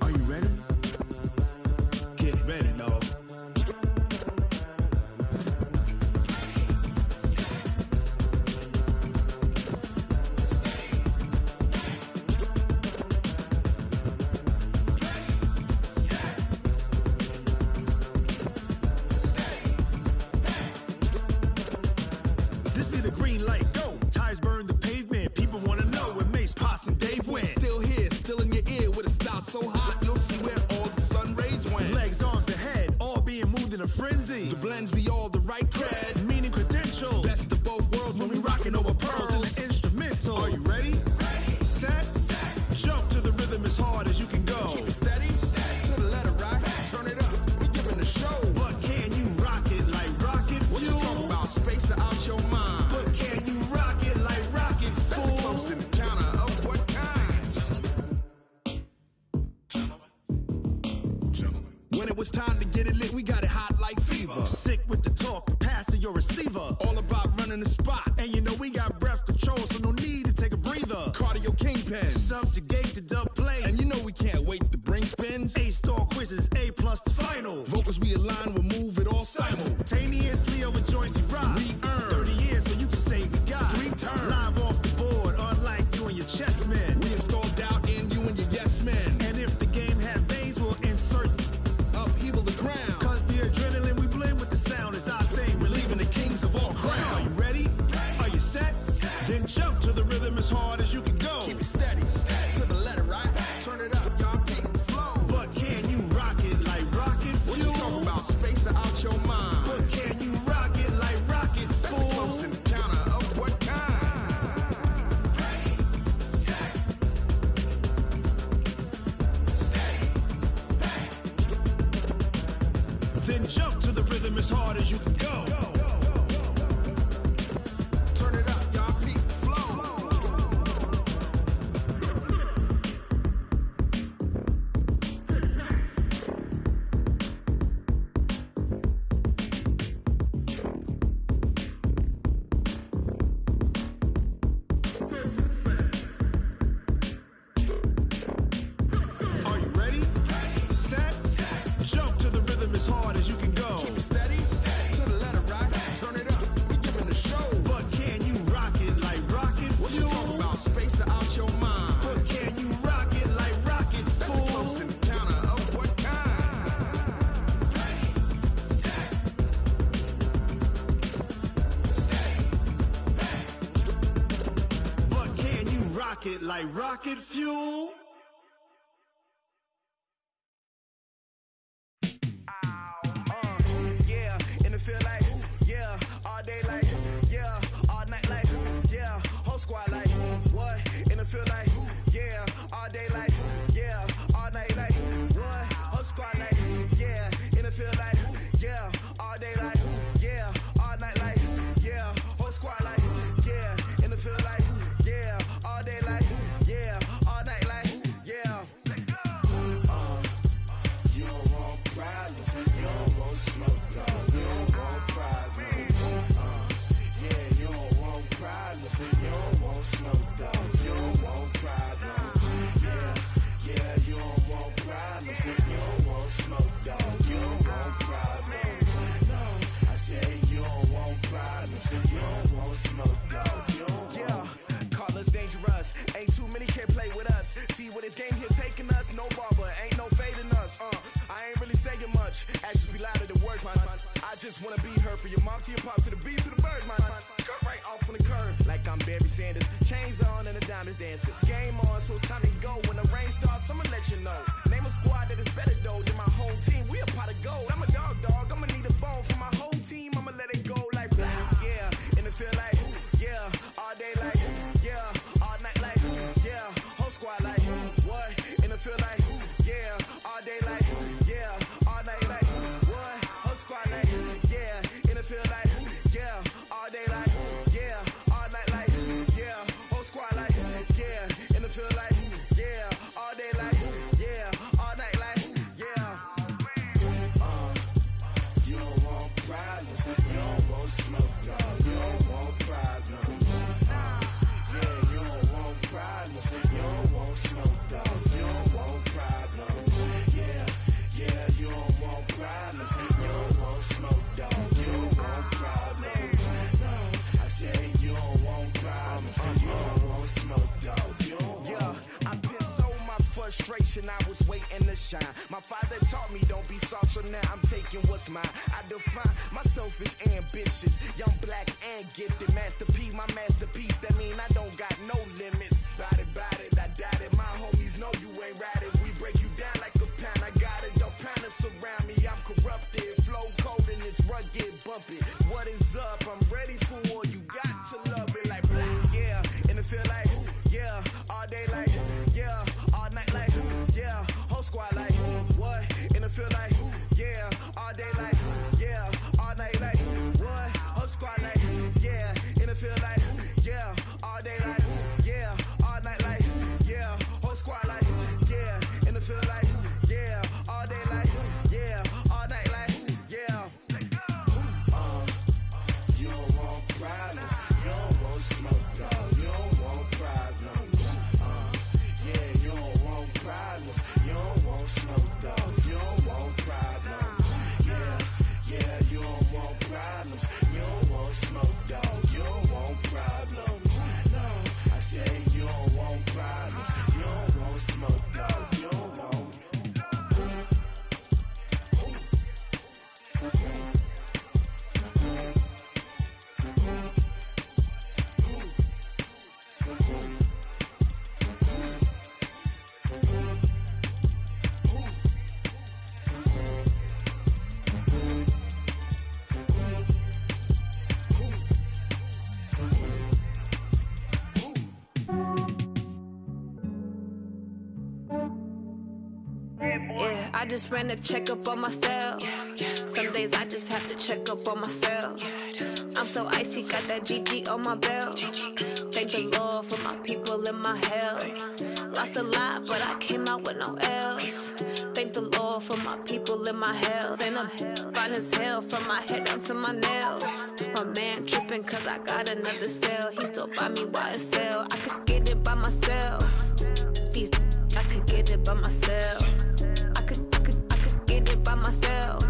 Are you ready? Get ready, dog. This be the green light, go. Tires burn the pavement. People wanna know where Mace, Potts, and Dave went. Still here, still in your ear with a style so hot, you'll see where all the sun rays went. Legs, arms, and head, all being moved in a frenzy. The blends be all the right cred, meaning credentials. Best of both worlds when we rockin' over pearls in the instrumental. Are you ready? Set, jump to the rhythm as hard as you can go. Keep it steady, to the letter right. Turn it up, we giving the show. But can you rock it like rocket fuel? What you talking about? Space out your mind. But can you rock it like rockets, fool? That's a close encounter of what kind? When it was time to get it lit, we got it hot like fever. Sick with the talk, pass to your receiver. All about running the spot. And you know we got breath control, so no need to take a breather. Cardio kingpin. Subjugate the dub play. And you know we can't wait to bring spins. A-star quizzes, A+ the final. Vocals we align, we'll move it all simultaneously over joints we rock. We earn 30 years, so you can say we got 3 turns. Live off the board, unlike you and your chess men. We install doubt in you and your yes men. And if the game had veins, we'll insert upheaval the ground. Cause the adrenaline we blend with the sound is our thing, relieving the kings of all crowns. So are you ready? Are you set? Then jump to the rhythm as hard as you can go. Keep it steady, to the letter right. Turn it up, y'all keep it flow. But can you rock it like rocket fuel? What you talking about? Space out your mind. But can you rock it like rockets, fool? That's a close encounter of what kind? Ready, set, steady, back. Then jump to the rhythm as hard as you can go. Turn it up, y'all keep it flow. Are you ready? Set, jump to the rhythm as hard as you can go. Keep it steady, to the it like rocket fuel. Yeah, and it feel like, yeah, all day like, yeah, all night like, yeah, whole squad like, what? And it feel like, yeah, all day like, yeah, all night like, what? Whole squad like, yeah, and it feel like, yeah, all day like, yeah, all night like, yeah, whole squad like, yeah, and it feel like, yeah, all day like, yeah, all night like, yeah. You don't want problems, you don't want smoke, no. You don't want problems, yeah, you don't want problems, you don't want smoke, dog. You don't want problems, yeah, you don't want problems, you don't want smoke, dog. You don't want problems, no. I said you don't want problems, you don't want smoke, dog. You don't Yeah, call us dangerous. Ain't too many can play with us. See what this game here taking us. No barber, ain't no fading us. I ain't really saying much. Actions be louder than words, man. I just wanna be heard. For your mom to your pop, to the beat, to the bird, man. Cut right off on the curb, like I'm Barry Sanders. Chains on and the diamonds dancing. Game on, so it's time to go. When the rain starts, I'ma let you know. Name a squad that is better though than my home team. We a pot of gold. I'm a dog. I'ma need a bone for my whole team. I'ma let it go like blah. Yeah, and it feel like, yeah, all day like, yeah, all night like, yeah, whole squad like, what? And it feel like, yeah, all day like, yeah, all night like, what? Whole squad like, yeah, and it feel like, yeah, all day like, yeah, all night like, yeah, whole squad like, yeah, and it feel like, yeah, all day like, yeah, all night like, yeah. You don't want problems, you don't want smoke, dog. You don't want problems, yeah, you don't want problems, you don't want smoke, dog. You don't want problems, yeah, you don't want problems, you don't want smoke, dog. You don't want problems, no. I said you don't want problems, you don't want smoke, dog. You don't Yeah, I put so my frustration, I was waiting to shine. My father taught me don't be soft, so now I'm taking what's mine. I define myself as ambitious, young, black, and gifted. Masterpiece, my masterpiece, that mean I don't got no limits. Bout it, I doubt it. My homies know you ain't ride it. We break you down like a pound. I got it, don't pound us around me. I'm corrupted, flow cold and it's rugged, bumpy. What is up? I'm ready for war. You got to love it like black, yeah. And it feel like, yeah, all day like, yeah, all night like, yeah, whole squad like, what? And it feel like, yeah, all day like, yeah, all night like, what? Whole squad like, yeah, and it feel like, yeah, all day like, yeah, all night like, yeah, whole squad like, yeah, and it feel like, yeah, all day like, yeah, all night like, yeah. You don't want problems, you don't want smoke, dog. You don't want problems, yeah, you don't want problems, you don't want smoke, dog. You don't want problems, yeah, you don't want problems, you don't want smoke, dog. You don't want problems, no. I said you don't want problems, you don't want smoke, dog. You don't want. Yeah, I just ran a checkup on myself. Some days I just have to check up on myself. I'm so icy, got that GG on my belt. Thank the Lord for my people and my health. Lost a lot, but I came out with no else. Thank the Lord for my people and my health. And I'm fine as hell from my head down to my nails. My man tripping cause I got another cell. He still buy me YSL. I could get it by myself. These I could get it by myself. I could get it by myself.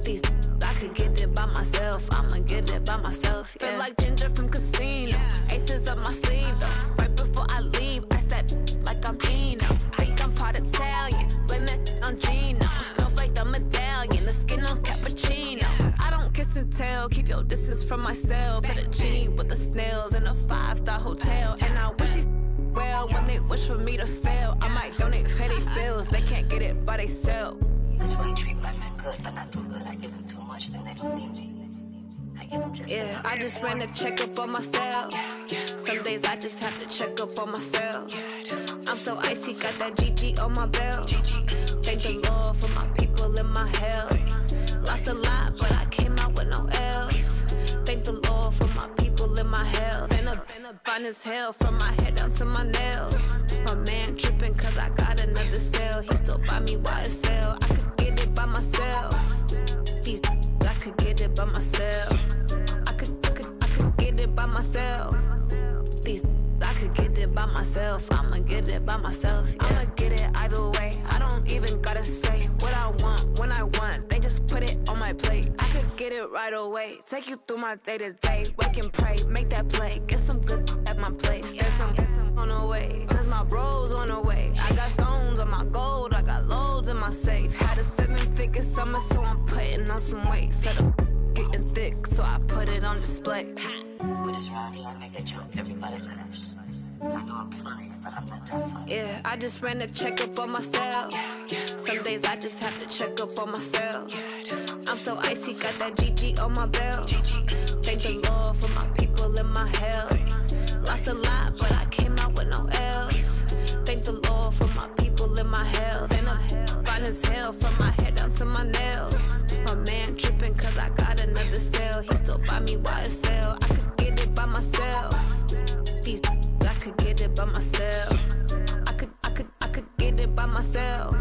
These I could get it by myself. I'ma get it by myself. Yeah. Feel like Ginger from Casino. Aces up my sleeve though. Right before I leave, I step like I'm Dino. Think I'm part Italian. Blame that on Gino. Snowflake the medallion. The skin on cappuccino. I don't kiss and tell. Keep your distance from myself. At a genie with the snails in a 5-star hotel. And I wish he's well. hell when they wish for me to fail. I might donate, pay their bills. They can't get it by they self. That's why you treat my men good, but not too good. I give them too much, then they don't need me. I give them just yeah, I just ran a checkup on myself. Some days I just have to check up on myself. I'm so icy, got that GG on my belt. Thank the Lord for my people in my health. Lost a lot, but I came out with no else. Thank the Lord for my people in my health. Been a fine as hell from my head down to my nails. My man tripping cause I got another cell. He still buy me YSL. I could get it by myself. These I could get it by myself. I could get it by myself. These I could get it by myself. I'ma get it by myself. Yeah. I'ma get it either way. I don't even gotta say what I want when I want. They just put it on my plate. I could get it right away. Take you through my day to day. Wake and pray, make that play. Get some good at my place. There's some on the way. Cause my bros on the way. I got stones on my gold. I got loads in my safe. Had a 7-figure summer, so I'm putting on some weight. Set up getting thick, so I put it on display. With this round here, I make a joke. Everybody laughs. I know I'm funny, but I'm not that funny. Yeah, I just ran a checkup on myself. Some days I just have to check up on myself. I'm so icy, got that GG on my belt. Thank the Lord for my people in my health. Lost a lot, but I came out with no else. Thank the Lord for my people in my health. And I'm fine as hell from my head down to my nails. My man tripping cause I got another cell. He still buy me YSL. I could get it by myself. These I could get it by myself. I could get it by myself.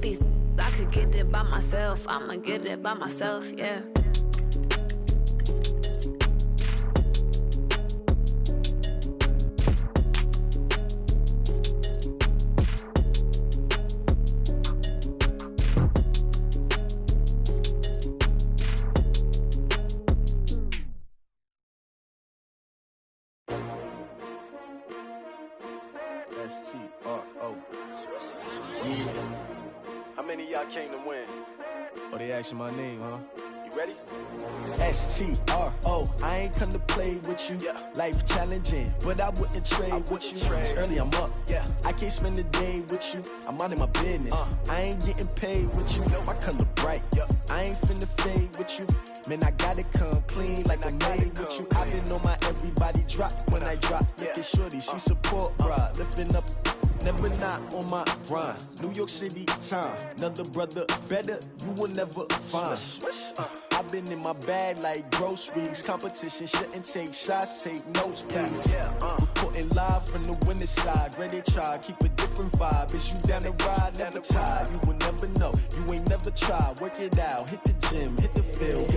These I could get it by myself. I'ma get it by myself, yeah. S-T-R-O. Yeah. How many of y'all came to win? Oh, they asking my name, huh? You ready? S-T-R-O. I ain't come to play with you. Yeah. Life challenging, but I wouldn't trade with you. It's early, I'm up. Yeah. I can't spend the day with you. I'm minding my business. I ain't getting paid with you. My color bright. I ain't finna fade with you. Man, I gotta come clean like I made with you. I been on my everybody drop when I drop. Look at shorty, she support, bruh. Lifting up, never not on my grind. New York City time, another brother better, you will never find. I've been in my bag like groceries. Competition shouldn't take shots, take notes, please. Reporting live from the winning side. Ready to try, keep a different vibe. Is you down the ride, never tired. You will never know, you ain't never tried. Work it out, hit the gym, hit the field.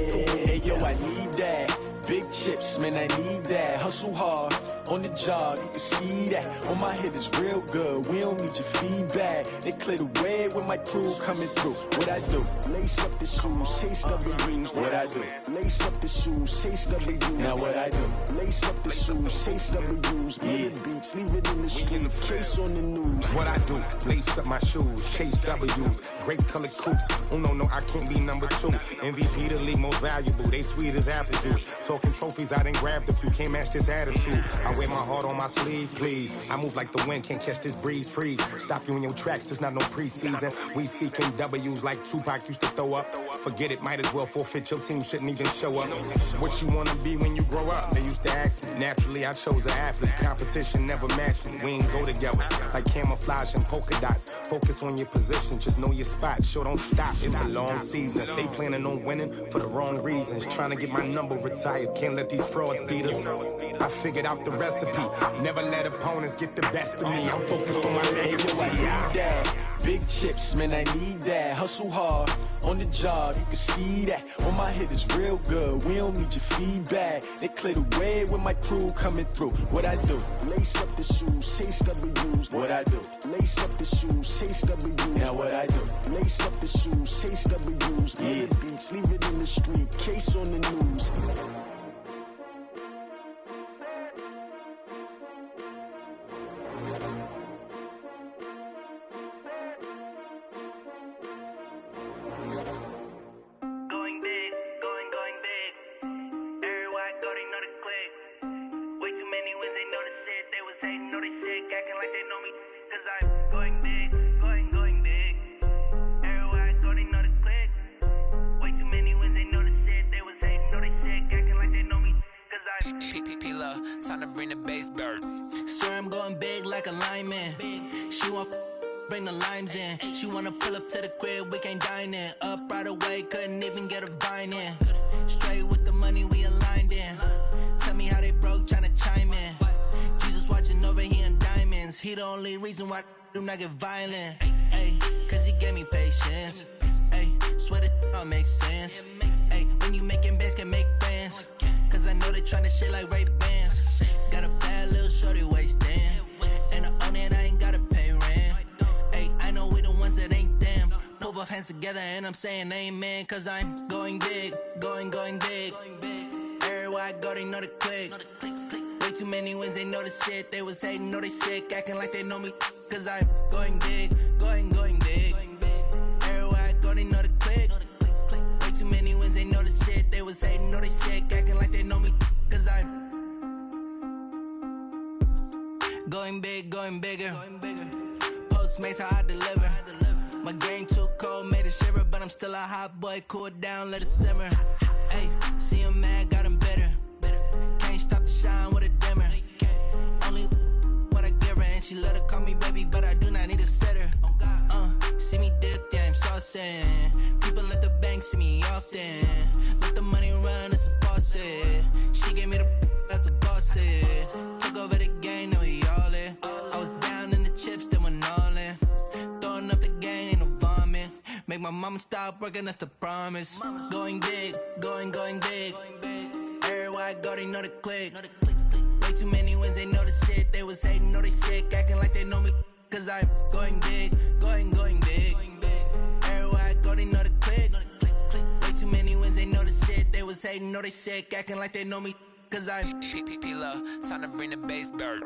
Hey yo, I need that. Big chips, man, I need that. Hustle hard, on the job, you can see that. On my head is real good, we don't need your feedback. They clear the way with my crew coming through. What I do? Lace up the shoes, chase double rings. What I do? Lace up the shoes, chase double U's. Now what I do? Lace up the shoes, chase double U's. Yeah, beats, leave it in the street, case on the news. What I do? Lace up my shoes, chase W's. Great colored coops. Oh no, I can't be number 2. MVP the league most valuable. They sweet as apple juice. Talking trophies, I done grabbed a few. Can't match this attitude. I wear my heart on my sleeve, please. I move like the wind, can't catch this breeze, freeze. Stop you in your tracks, there's not no preseason. We seeking W's like Tupac used to throw up. Forget it, might as well forfeit. Your team shouldn't even show up. What you wanna be when you grow up? They used to ask me. Naturally, I chose an athlete. Competition never matched me. We ain't go together. Like camouflage and polka dots. Focus on your position, just know your spot. Sure, don't stop. It's a long season. They planning on winning for the wrong reasons. Trying to get my number retired. Can't let these frauds beat us. I figured out the recipe. Never let opponents get the best of me. I'm focused on my legacy. I need that. Big chips, man, I need that. Hustle hard, on the job, you can see that. On my head is real good, we don't need your feedback. They clear the way with my crew coming through. What I do? Lace up the shoes, chase W's. What I do? Lace up the shoes, chase W's. Now what I do? Lace up the shoes, chase W's. Yeah, beats, leave it in the street, case on the news. bring the bass bird. Swear I'm going big like a lineman. She want bring the limes in. She wanna pull up to the crib, we can't dine in. Up right away, couldn't even get a vine in. Straight with the money, we aligned in. Tell me how they broke, tryna chime in. Jesus watching over here in diamonds. He the only reason why I do not get violent. Ay, cause he gave me patience. Ay, swear that all makes sense. Ay, when you making bands, can make friends. Cause I know they tryna shit like Ray-Bans. Got a bad little shorty wasting. And I own it, I ain't gotta pay rent. Ay, I know we the ones that ain't them. Pull both hands together and I'm saying amen. Cause I'm going big, going big. Everywhere I go, they know the click. Way too many wins, they know the shit. They was hating, know they sick, acting like they know me. Cause I'm going big, going big. Everywhere I go, they know the click. Way too many wins, they know the shit. They was hating, know they sick, acting like they know me. Cause I'm going big, going bigger. Postmates, how I deliver. My game too cold, made it shiver. But I'm still a hot boy, cool it down, let it simmer. Hey, see him mad, got him bitter. Can't stop the shine with a dimmer. Only what I give her, and she let her call me baby, but I do not need a sitter. See me dip, yeah, I'm saucing. People at the bank see me often. Let the money run, it's a faucet. She gave me the that's a boss is. Took over the game, now we all in. I was down in the chips, then went all in. Throwing up the game, ain't no vomit. Make my mama stop working, that's the promise. Going big, going big. Everywhere I go, they know the click. Way too many wins, they know the shit. They was hating, know they sick, acting like they know me. Cause I'm going big, going big. Everywhere I go, they know the click. Way too many wins, they know the shit. They was hating, know they sick, acting like they know me. Cause I'm P-P-P-Love, time to bring the bass bird.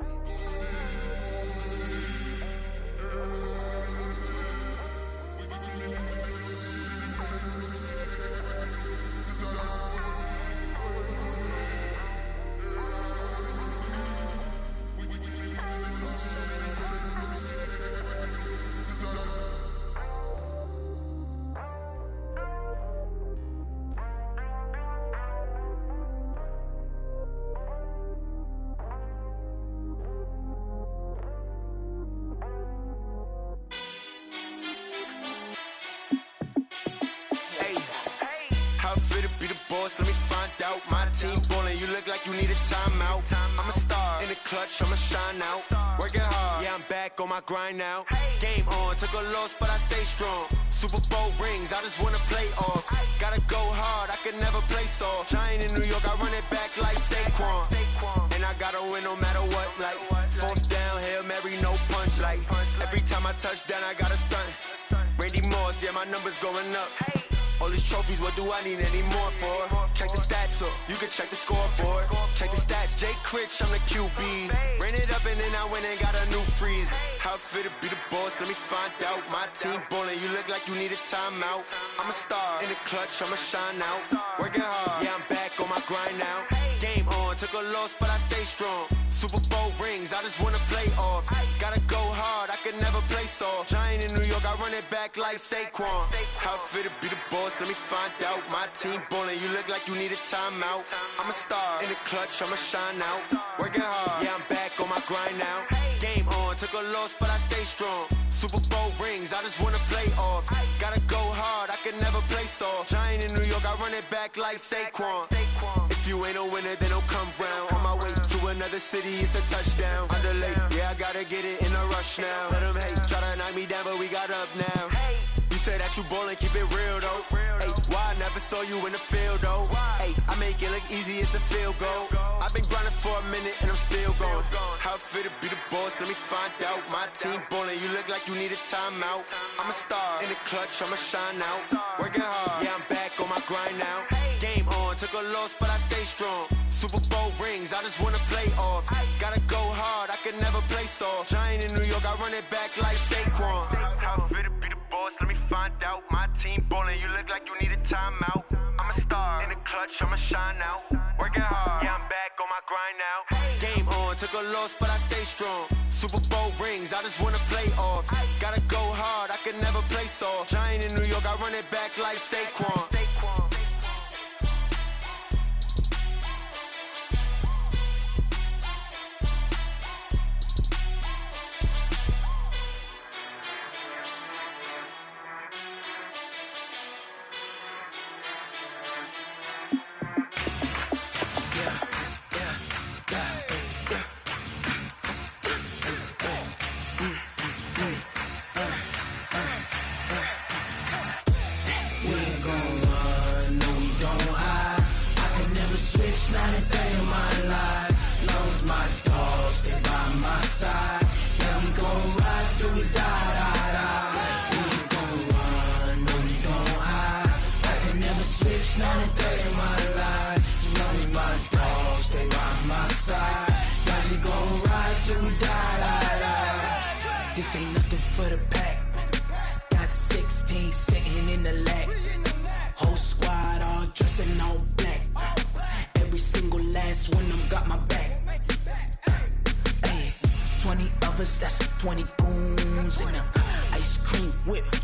Let me find out. My team ballin', you look like you need a timeout. I'm a star in the clutch, I'ma shine out. Working hard, yeah, I'm back on my grind now. Game on, took a loss, but I stay strong. Super Bowl rings, I just wanna play off. Gotta go hard, I can never play soft. Giant in New York, I run it back like Saquon. And I gotta win no matter what, like fourth down, Hail Mary, no punch. Like every time I touch down, I gotta stunt. Randy Moss, yeah, my numbers going up. All these trophies, what do I need any more for? Check the stats up, you can check the scoreboard. Check the stats, Jay Critch, I'm the QB. Ran it up and then I went and got a new freeze. How it feel to be the boss, let me find out. My team ballin', you look like you need a timeout. I'm a star in the clutch, I'ma shine out. Working hard, yeah, I'm back on my grind now. Game on, took a loss, but I stay strong. Super Bowl rings, I just wanna play off. Gotta go hard, I can never play soft. Giant in New York, I run it back like Saquon. How it feel to be the boss, let me find out. My team ballin', you look like you need a timeout. I'm a star in the clutch, I'ma shine out. Working hard, yeah, I'm back on my grind now. Game on, took a loss, but I stay strong. Super Bowl rings, I just wanna play off. Gotta go hard, I can never play soft. Giant in New York, I run it back like Saquon. If you ain't a winner, then don't come round. On my way to another city, it's a touchdown. Underlay, yeah, I gotta get it in a rush now. Let them hate, try to knock me down, but we got up now. You say that you ballin', keep it real though. Ay, why I never saw you in the field though? Ay, I make it look easy, it's a field goal. I've been grinding for a minute and I'm still going. How it feel to be the boss, let me find out. My team ballin', you look like you need a timeout. I'm a star in the clutch, I'ma shine out. Working hard, yeah, I'm back on my grind now. Game on, took a loss, but I stay strong. Super Bowl rings, I just wanna play off. Gotta go hard, I can never play soft. Giant in New York, I run it back like Saquon. How it feel to be the boss, let me find out. My team ballin', you look like you need a timeout. I'm a star in the clutch, I'ma shine out. Working hard, yeah, I'm back on my grind now. Game on, took a loss, but I stay strong. Super Bowl rings, I just wanna play off. Gotta go hard, I can never play soft. Giant in New York, I run it back like Saquon.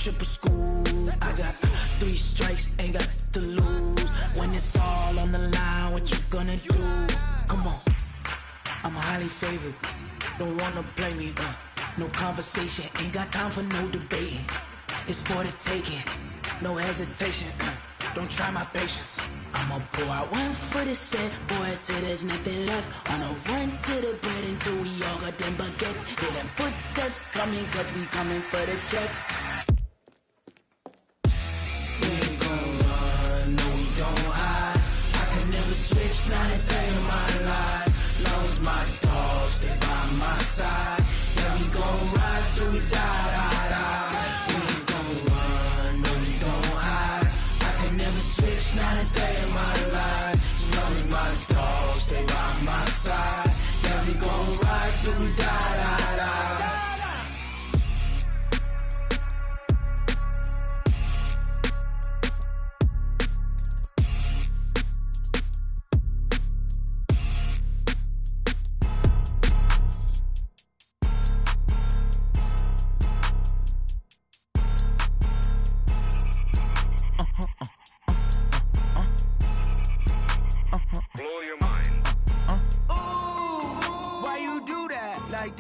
triple school. I got 3 strikes, ain't got to lose. When it's all on the line, what you gonna do? Come on, I'm highly favored. Don't wanna blame me, no conversation, ain't got time for no debating. It's for the taking, no hesitation, don't try my patience. I'ma pour out 1 for the set, boy, till there's nothing left. On a run to the bread until we all got them baguettes. Hear them footsteps coming, cause we coming for the check. We ain't gon' run, no we don't hide. I could never switch, not a day in my life. Long as my dogs, they by my side. Yeah, we gon' ride till we die, die, die. We ain't gon' run, no we don't hide. I could never switch, not a day in my life. As long as my dogs, they by my side. Yeah, we gon' ride till we die, die, die.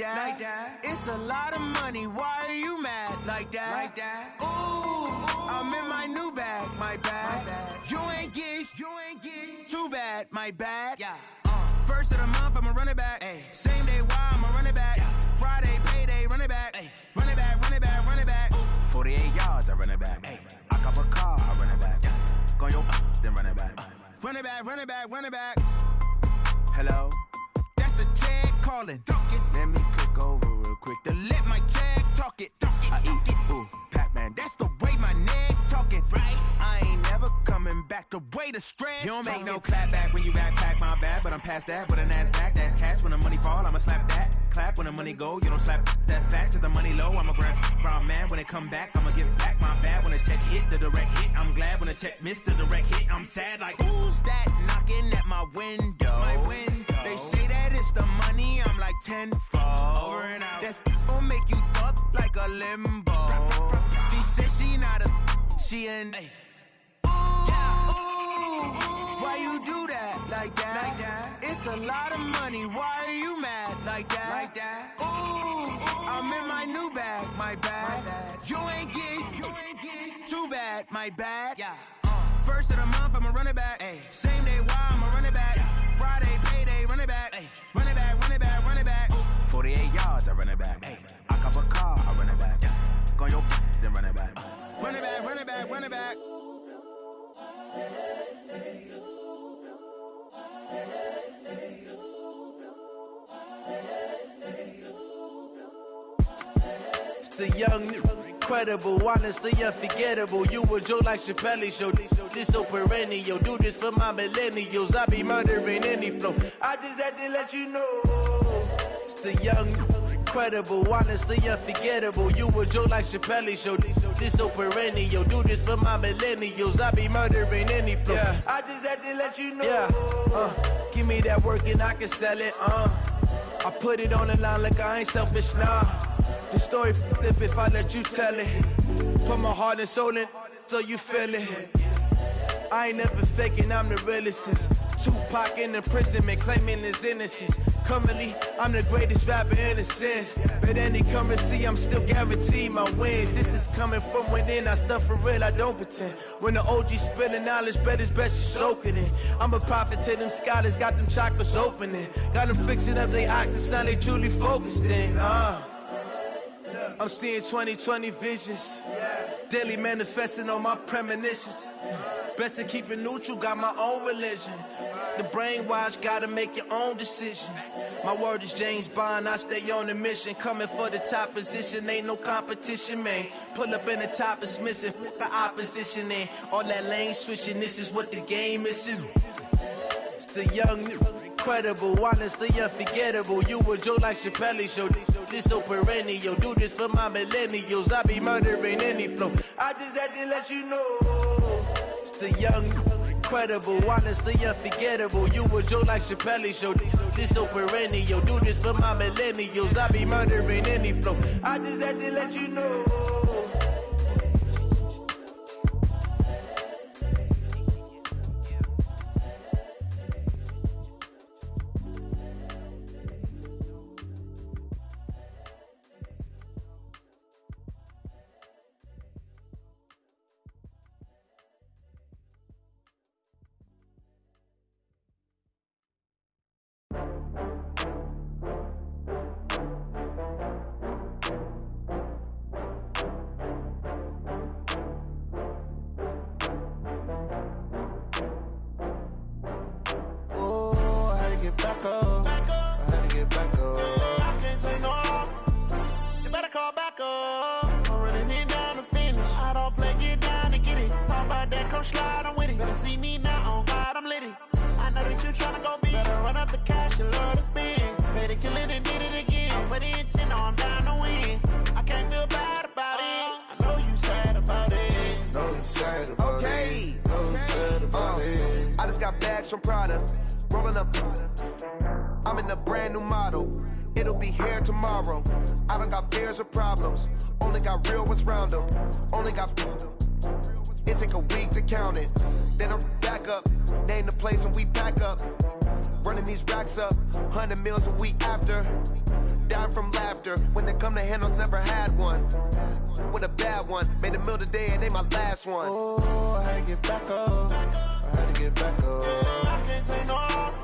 Like that. It's a lot of money. Why are you mad like that? Ooh, I'm in my new bag, my bad. You ain't get too bad, my bad. Yeah. First of the month, I'ma run it back. Ay. Same day, why I'ma run it back. Friday, payday, run it back. Ay. Run it back, run it back, run it back. 48 yards, I run it back. Ay. I cop a car, I run it back. Go your then run it back. Run it back, run it back, run it back. Hello? That's the check calling. Let me click over real quick to let my check talk it. I eat it, ooh, Pac-Man. That's the way my neck talking, right? I ain't never coming back the way the stress. You don't make no clap back when you backpack, my bad. But I'm past that with an ass back. That's cash when the money fall, I'ma slap that. Clap when the money go, you don't slap. That's facts. If the money low, I'ma grab brown man. When it come back, I'ma give back my bad. When the check hit, the direct hit. I'm glad when the check missed the direct hit. I'm sad like, who's that knocking at my window? My window. They say that it's the money, I'm like tenfold. Over and out. That's gon' make you up like a limbo. She said she not a, she an. Ooh, yeah, ooh, why you do that like that? It's a lot of money, why are you mad like that? Ooh, I'm in my new bag, my bad. You ain't get too bad, my bad. Yeah. First of the month, I'ma run it back. Ay. Same day, why I'ma run it back. Friday, payday, run it back. Ay. Run it back, run it back, run it back. 48 yards, I run it back. Ay. I cop a car, I run it back. Go your then run it back. Run it back, run it back, run it back. It's the young, incredible, honestly unforgettable. You a Joe like Chappelle show. This so perennial. Do this for my millennials. I be murdering any flow. I just had to let you know. It's the young, incredible, honestly unforgettable. You a Joe like Chappelle show. This so perennial. Do this for my millennials. I be murdering any flow. Yeah. I just had to let you know. Yeah. Give me that work and I can sell it. I put it on the line like I ain't selfish, nah. The story flip if I let you tell it. Put my heart and soul in so you feel it. I ain't never faking, I'm the realest since Tupac in the prison, man, claiming his innocence. Currently, I'm the greatest rapper in a sense. But any currency, I'm still guaranteed my wins. This is coming from within, I stuff for real, I don't pretend. When the OG spilling knowledge, bet it's best you soak it in. I'm a prophet to them scholars, got them chakras opening. Got them fixing up their octaves, now they truly focused in. I'm seeing 2020 visions. Daily manifesting on my premonitions. Best to keep it neutral, got my own religion. The brainwash, gotta make your own decision. My word is James Bond, I stay on the mission. Coming for the top position, ain't no competition, man. Pull up in the top is missing, fuck the opposition, and all that lane switching, this is what the game is. It's the young, incredible, honestly unforgettable. You a Joe like Chappelle show. This so perennial. Do this for my millennials. I be murdering any flow. I just had to let you know. It's the young, incredible, honestly unforgettable. You a Joe like Chappelle show. This so perennial. Do this for my millennials. I be murdering any flow. I just had to let you know. back up. I had to get back up. I can't take no loss. You better call back up. I'm running it down to finish. I don't play, get down to get it. Talk about that, come slide, I'm with it. Better see me now, on God, I'm litty. I know that you tryna go big. Better run up the cash, you love to spend. Better kill it and did it again. I'm with the intent, no, I'm down to win. I can't feel bad about it. I know you sad about it. Know you sad about it. Know you sad about it. I just got bags from Prada, rolling up. I'm in a brand new model. It'll be here tomorrow. I don't got fears or problems. Only got real ones round them. Only got. It take a week to count it. Then I'm back up. Name the place and we pack up. Running these racks up. 100 meals a week after. Down from laughter. When they come to handles, never had one. With a bad one. Made a meal today and ain't my last one. Oh, I had to get back up. I had to get back up. I can't take no loss.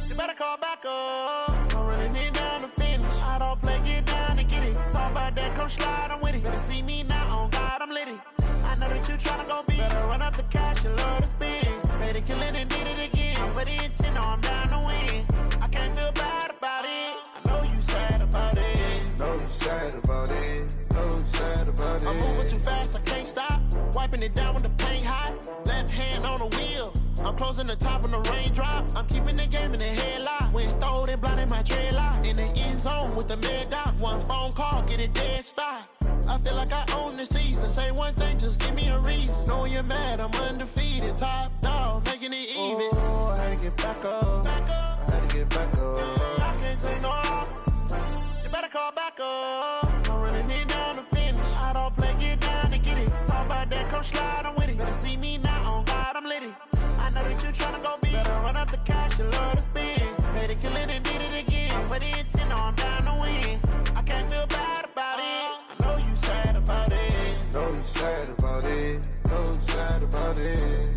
You better call back up. I'm running it down to finish. I don't play, get down to get it. Talk about that, come slide, I'm with it. Better see me now, on God, I'm litty. I know that you tryna go big. Better run up the cash, you love to spend. Better kill it and did it again. I'm with the intent, no, I'm down to win. I can't feel bad about it. I know you sad about it. Know you sad about it. Know you sad about it. I'm moving too fast, I can't stop. Wiping it down with the paint hot. Left hand on the wheel. I'm closing the top when the raindrop. I'm keeping the game in the headlock. When throwed and blinded my dreadlock. In the end zone with the mad dot. One phone call, get it dead stop. I feel like I own the season. Say one thing, just give me a reason. Knowing you're mad, I'm undefeated. Top dog, making it even. Oh, I had to get back up. I had to get back up. I can't take no loss. You better call back up. I'm running it down to finish. I don't play, get down to get it. Talk about that, come slide, I'm with it. Better see me now, on God, I'm litty. I know that you tryna go big. Better run up the cash, you love to spend. Better kill it and did it again. I'm with the intent, no, I'm down to win. I can't feel bad about it. I know you sad about it. Know you sad about it. Know you sad about it.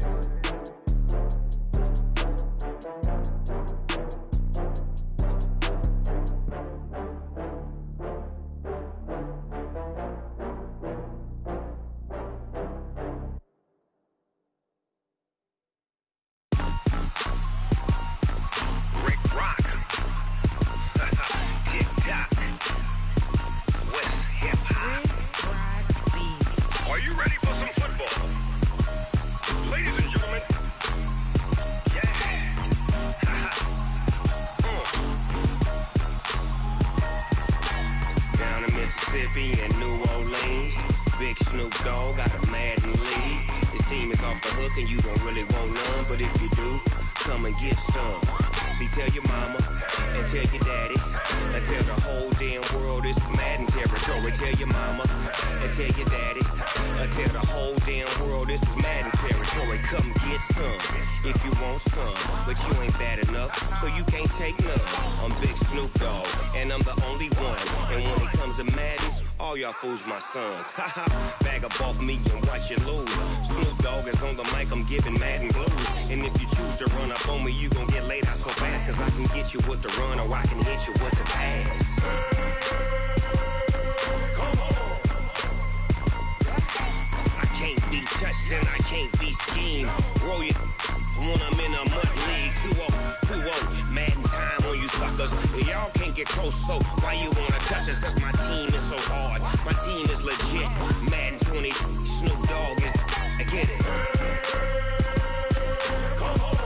Are you ready for some football? Ladies and gentlemen, yeah. Down in Mississippi and New Orleans, Big Snoop Dogg got a Madden league. His team is off the hook and you don't really want none, but if you do, come and get some. See, tell your mama and tell your daddy and tell the whole damn world this is Madden territory. Tell your mama and tell your daddy and tell the whole damn world this is Madden territory. Come get some if you want some, but you ain't bad enough, so you can't take none. I'm Big Snoop Dogg and I'm the only one. And when it comes to Madden, all y'all fools my sons. Haha, bag up off me and watch you lose. Snoop Dogg is on the mic, I'm giving Madden blues. And if you choose to run up on me, you gon' get laid out so fast. Cause I can get you with the run or I can hit you with the pass. Come on. I can't be touched and I can't be schemed. Roll you when I'm in a mud league. 2-0, Madden time on you suckers. Y'all can't get close, so why you wanna touch us? Cause my team is so hard, my team is legit. Madden 20, Snoop Dogg is, I get it. Come on.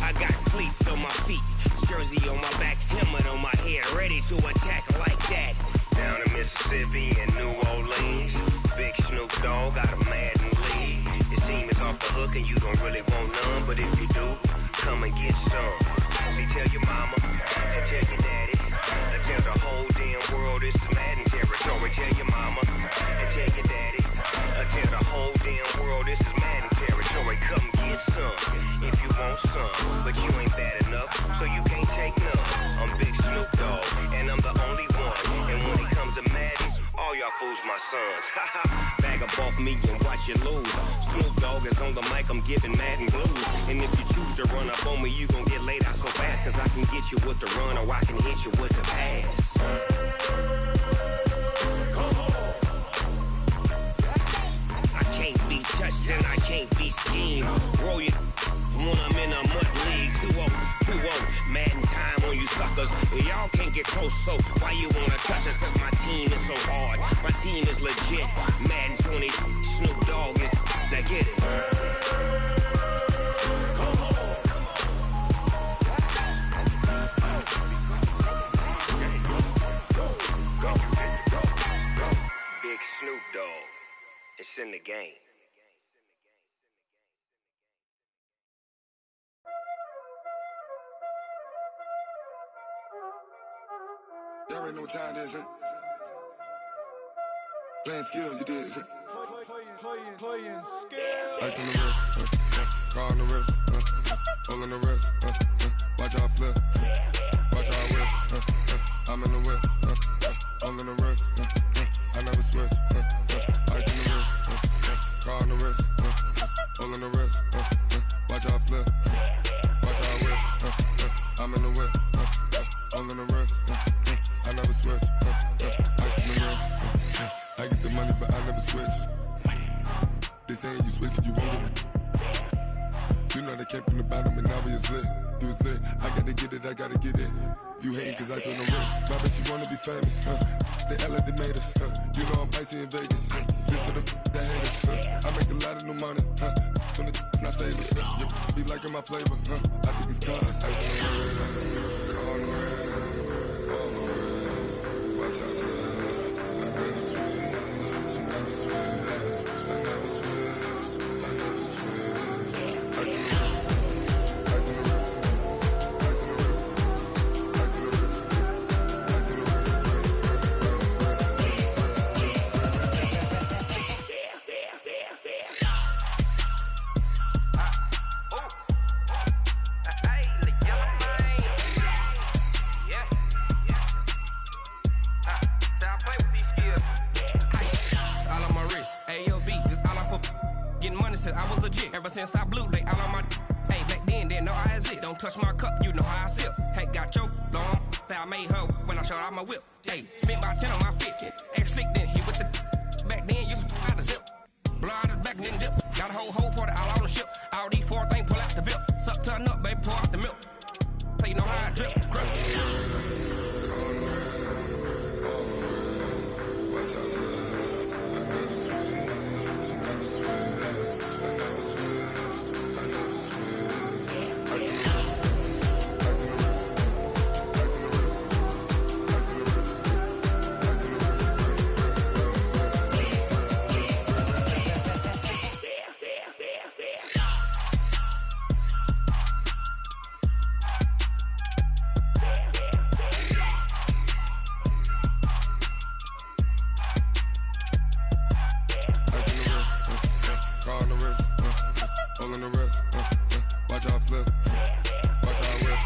I got cleats on my feet, jersey on my back, helmet on my head, ready to attack like that. Down in Mississippi and New Orleans, Big Snoop Dogg got a Madden league. His team is off the hook and you don't really want none, but if you do, come and get some. See, tell your mama and tell your daddy and tell the whole damn world this is Madden territory. Tell your mama and tell your daddy and tell the whole damn world this is Madden territory. Come get some if you want some, but you ain't bad enough, so you can't take none. I'm Big Snoop Dogg and I'm the only one. And when it comes to Madden, all y'all fools my sons. Bag up off me and watch you lose. Snoop Dogg is on the mic, I'm giving Madden blues. And if you choose to run up on me, you gon' get laid out so fast. Cause I can get you with the run or I can hit you with the pass. Come on. I can't be touched and I can't be schemed. Roll you when I'm in a mud league. 2-0, so why you wanna touch us? Cause my team is so hard. My team is legit. Madden 20, Snoop Dogg is, now get it. Big Snoop Dogg, it's in the game. Y'all already know what time it is, huh? Playing skills, you did. Playing skills. Ice on the wrist, car on the wrist, hole in the wrist, watch how I flip, watch how I whip, I'm in the whip, hole in the wrist, I never switch, ice on the wrist, car on the wrist, hole in the wrist, watch how I flip, watch how I whip, I'm in the whip, hole in the wrist, I never switch, ice on the wrist, I get the money but I never switch. They saying you switch, you won't get it. You know they came from the bottom and now we is lit. You was lit, I gotta get it, I gotta get it. You hating cause I on the wrist. My bitch, you wanna be famous, They act like they made us, You know I'm icy in Vegas, This for the that hate us, I make a lot of new money, When the not savers, You be liking my flavor, I think it's cars. Ice on the wrist, car on the wrist, all the wrist. Watch out, cuz I never switch, I never switch. I never switch, I never switch. Ice in the wrist, ice in the wrist, ice in the wrist, ice in the wrist, ice in the wrist, I was legit. Ever since I blew, they all on my. Hey, back then, didn't know I exist. Don't touch my cup, you know how I sip. Hey, got your long. I made her when I showed out my whip. Hey, spent about 10 on my fit. Ex-slick, then hit with the. Back then, used to out the zip. Blow out the back, then dip. Got a whole party all on the ship. All these four things, pull out the VIP. Suck, turn up, baby, pour out the milk. So you know how I drip. Crush. Watch out, cuz I never switch, I never switch. I never switch, I never switch. Ice in the wrist, ice in the wrist, ice in the wrist, ice in the wrist, ice in the wrist, car on the wrist, hole in the wrist, watch how I flip, watch how I whip,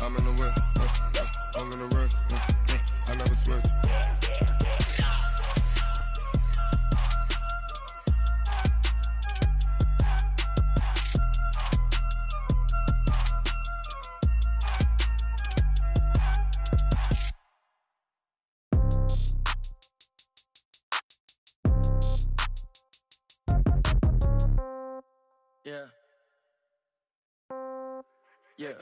I'm in the whip, hole in the wrist, I never switch. Yeah. Yeah.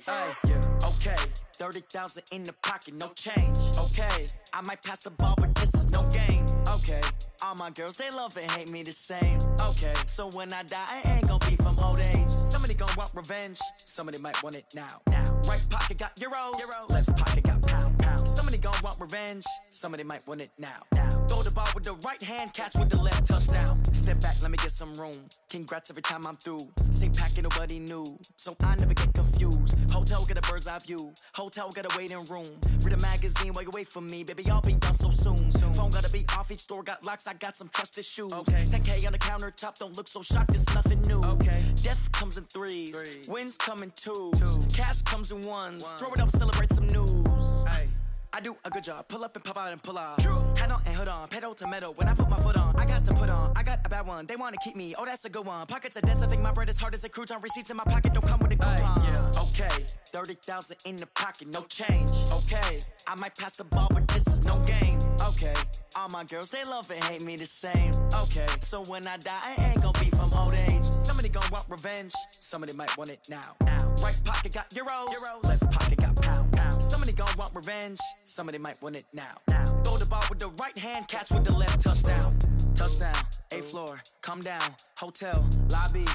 Hey, yeah. Okay. 30,000 in the pocket, no change. Okay. I might pass the ball, but this is no game. Okay. All my girls, they love and hate me the same. Okay. So when I die, I ain't gonna be from old age. Somebody gonna want revenge. Somebody might want it now. Right pocket got euros. Left pocket got pound. Somebody gonna want revenge. Somebody might want it now. Throw the ball with the right hand, catch with the left, touchdown. Step back, let me get some room. Congrats every time I'm through. Same packet, nobody knew. So I never get confused. Hotel get a bird's eye view. Hotel get a waiting room. Read a magazine while you wait for me. Baby, I'll be done so soon. Phone gotta be off, each store got locks. I got some trusted shoes. 10K on the countertop, don't look so shocked, it's nothing new. Death comes in threes. Wins come in twos. Cash comes in ones. Throw it up, celebrate some news. I do a good job. Pull up and pop out and pull out. Head on and hood on. Pedal to metal. When I put my foot on, I got to put on. I got a bad one. They want to keep me. Oh, that's a good one. Pockets are dense. I think my bread is hard as a crouton. Receipts in my pocket don't come with a coupon. Yeah. Okay. 30,000 in the pocket. No change. Okay. I might pass the ball, but this is no game. Okay. All my girls, they love and hate me the same. Okay. So when I die, I ain't gonna be from old age. Somebody gonna want revenge. Somebody might want it now. Right pocket got euros. Left pocket got pound. Somebody gon' want revenge, somebody might want it now. Throw the ball with the right hand, catch with the left, touchdown. Touchdown, 8th floor, come down, hotel, lobby.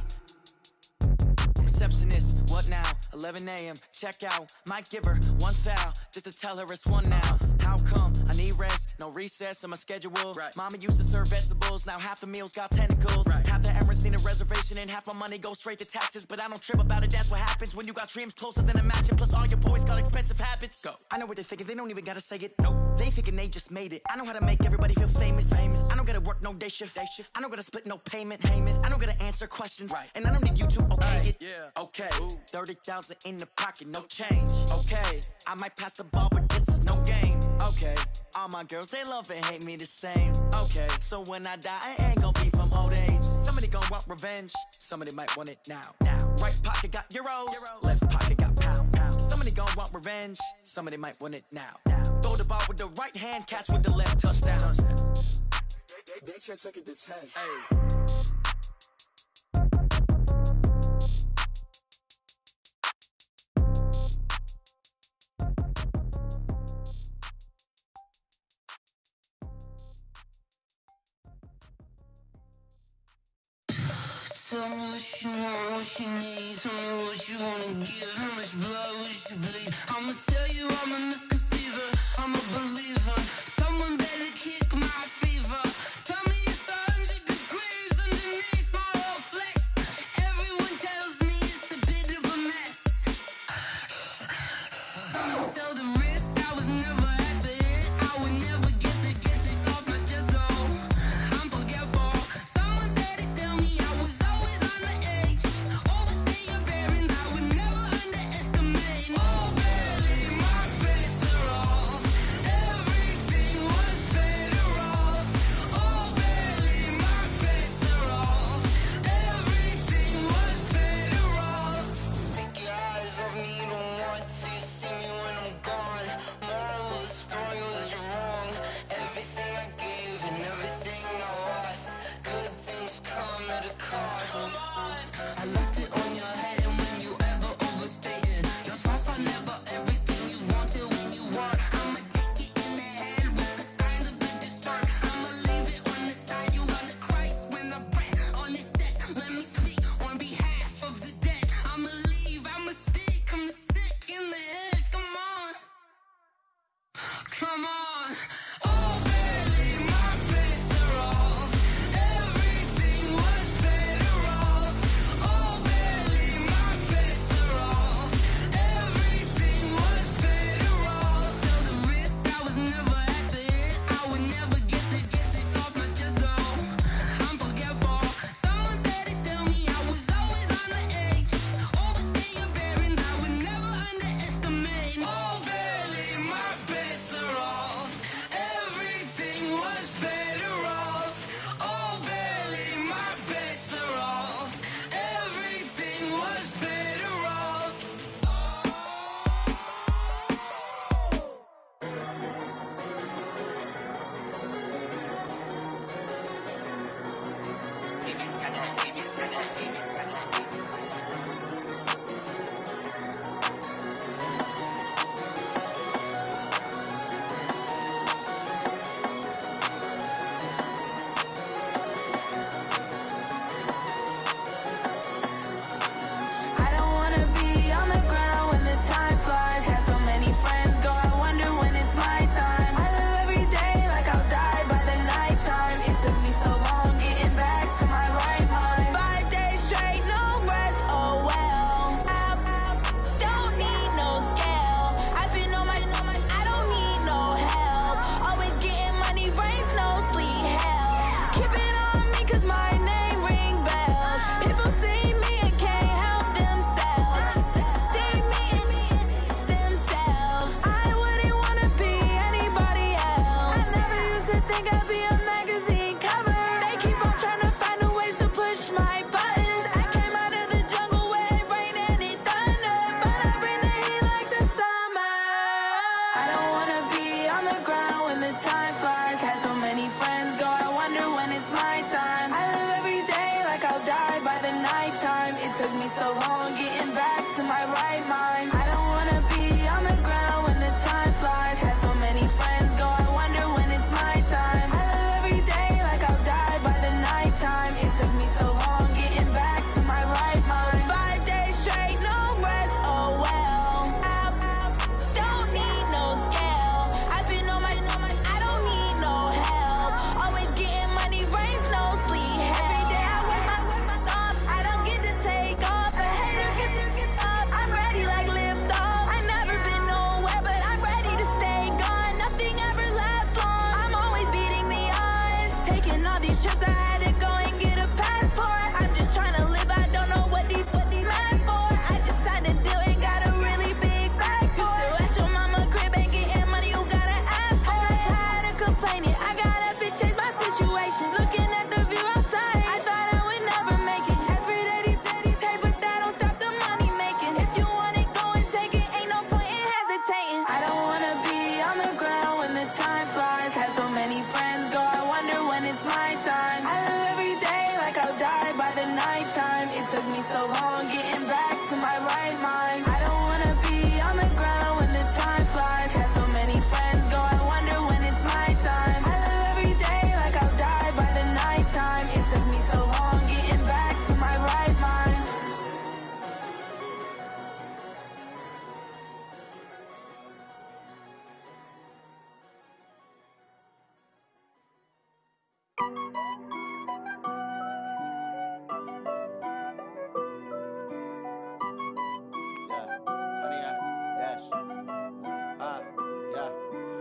Receptionist, what now? 11 a.m., check out. Might give her one foul, just to tell her it's one now. How come? I need rest, no recess in my schedule. Right. Mama used to serve vegetables, now half the meals got tentacles. Right. Half the Emirates need a reservation and half my money goes straight to taxes. But I don't trip about it, that's what happens when you got dreams closer than imagine. Plus all your boys got expensive habits. Go. I know what they're thinking, they don't even gotta say it. Nope. They thinking they just made it. I know how to make everybody feel famous. I don't gotta work no day shift. I don't gotta split no payment. I don't gotta answer questions. Right. And I don't need you to okay it. Yeah. Okay, 30,000 in the pocket, no change. Okay, I might pass the ball, but this is no game. Okay, all my girls, they love and hate me the same. Okay, so when I die, I ain't gon' be from old age. Somebody gon' want revenge, somebody might want it now. Right pocket got euros, left pocket got pounds. Somebody gon' want revenge, somebody might want it now. Throw the ball with the right hand, catch with the left, touchdown. They can't take it to 10. Hey. Tell me what you want, what you need. Tell me what you wanna give. How much blood would you bleed? I'ma tell you I'm a misconceiver, I'm a believer. Someone better kick my fever. Tell me it's 100 degrees underneath my whole flesh. Everyone tells me it's a bit of a mess. I'ma tell the risk I was never at the end. I would never get the off my chest though. I'm forgetful. Someone better tell me I was always on the edge. Overstay your bearings, I would never underestimate. Oh barely, my bets are off. Everything was better off. Oh barely, my bets are off. Everything was better off. Take your eyes off me, you don't want to see me when I'm gone. Moral of the story was you're wrong. Everything I gave and everything I lost. Good things come at a cost. I left it on your head, and when you ever overstated, your thoughts are never everything you wanted when you want. I'ma take it in the head with the signs of the distort. I'ma leave it on the side. You wanna Christ when I breath on this set. Let me speak on behalf of the dead. I'ma leave, I'ma speak. I'm the sick in the head. Come on, come on. Oh, barely, my bets are off. Everything was better off. Oh, barely, my bets are off. Everything was better off. Tell the risk I was never at the end. I would never get it off my chest though. I'm forgetful. Someone better tell me I was always on the edge. Overstay your bearings, I would never underestimate. Oh, barely, my bets are off. Everything was better off. Oh, barely, my bets are off. Everything was better off. I don't wanna be on the ground when the time flies. Had so many friends go, I wonder when it's my time. I live every day like I'll die by the nighttime. It took me so long getting back to my right mind. 5 days straight, no rest, oh well. I don't need no scale. I've been on my, I don't need no help. Always getting money, rain, snow, sleet, hell. Keep it on me 'cause my name ring bells. People see me and can't help themselves. See me themselves. I wouldn't wanna be anybody else. I never used to think I'd be a magazine cover. They keep on trying to find a ways to push my buttons. I came out of the jungle where it rained and it thundered, but I bring the heat like the summer. I don't wanna be on the ground when the time flies. Had so many friends go, I wonder when it's my time. I live every day like I'll die by the nighttime. It took me so long getting back to my right mind. I don't wanna be on the ground when the time these trips, I had to go and get a passport. I'm just trying to live, I don't know what these mad for. I just signed a deal and got a really big bag for it. You still at your mama crib and getting money, you gotta ask for it. I'm tired of complaining, I gotta bitch change my situation. Looking at the view outside, I thought I would never make it. Every day these take, but that don't stop the money making. If you want it, go and take it, ain't no point in hesitating. I don't wanna be on the ground when the time flies. Had so many friends go, I wonder when it's my time. I live every day like I'll die by the nighttime. It took me so long getting back to my right mind. I don't wanna be on the ground when the time flies. Had so many friends go, I wonder when it's my time. I live every day like I'll die by the nighttime. It took me so long getting back to my right mind.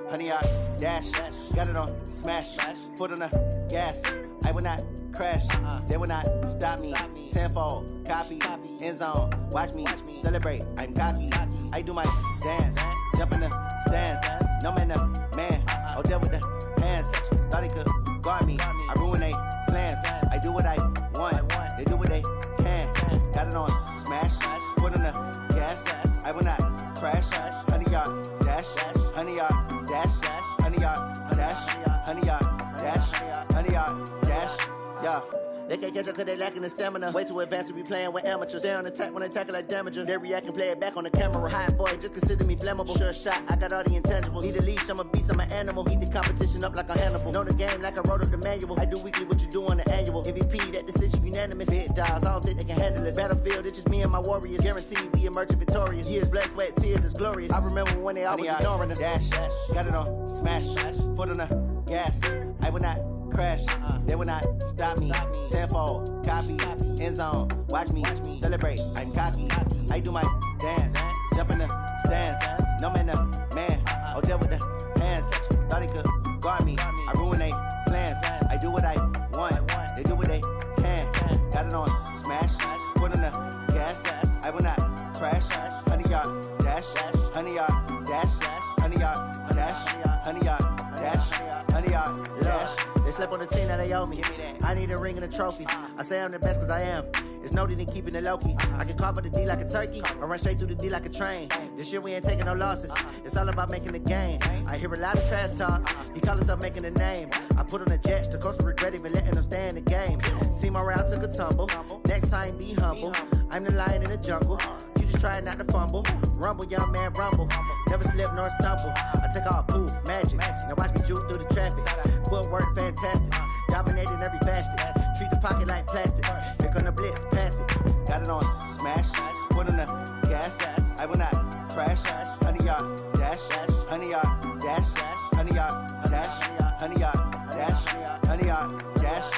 Honey, I dash, got it on smash, foot on the gas. I will not crash, they will not stop me. Tenfold, copy, end zone, watch me celebrate. I'm cocky, I do my dance, jump in the stands. No man, the man, oh deal with the hands. Thought he could guard me, I ruin they plans. I do what I want, they do what they can. Got it on smash, foot on the gas. I will not crash, honey, y'all dash, honey, y'all dash, honey, y'all dash, honey, y'all dash, honey, y'all dash, yeah. They can't catch up cause they lacking the stamina. Way too advanced to be playing with amateurs. Stay on attack when I tackle like damager. They react and play it back on the camera. Hot boy, just consider me flammable. Sure shot, I got all the intangibles. Need a leash, I'm a beast, I'm an animal. Eat the competition up like a Hannibal. Know the game like I wrote up the manual. I do weekly what you do on the annual. MVP, that decision unanimous. Big dials, I don't think they can handle it. Battlefield, it's just me and my warriors. Guaranteed we emerging victorious. Years, blood, sweat, tears, it's glorious. I remember when they always ignoring us. Dash, got it on smash, foot on the gas. I will not crash, they will not stop me. Tenfold, copy, end zone, watch me celebrate. I'm cocky, I do my dance, jump in the stands. No man, the man, oh deal with the hands. Thought he could guard me, I ruin they plans. I do what I want, they do what they can. Got it on smash, foot on the gas. I will not crash, honey, y'all dash, honey, y'all dash, honey, y'all dash, honey, y'all dash, honey, y'all dash. They slept on the team that they owe me. I need a ring and a trophy. I say I'm the best cause I am. It's no need in keeping it low-key. I can carve up the D like a turkey or run straight through the D like a train. This year we ain't taking no losses. It's all about making the game. I hear a lot of trash talk. He call himself making a name. I put on the Jets. The coach will regret even letting them stay in the game. Team morale took a tumble. Next time be humble. I'm the lion in the jungle. You just try not to fumble. Rumble, young man, rumble. Never slip nor stumble. I take off, poof, magic. Now watch me juke through the traffic. Footwork fantastic. Dominating every facet. Treat the pocket like plastic. Here come the blitz, pass it. Got it on smash. Foot on the gas. I will not crash. Honey, y'all dash. Honey, y'all dash. Honey, y'all dash. Honey, y'all dash. Honey, y'all dash.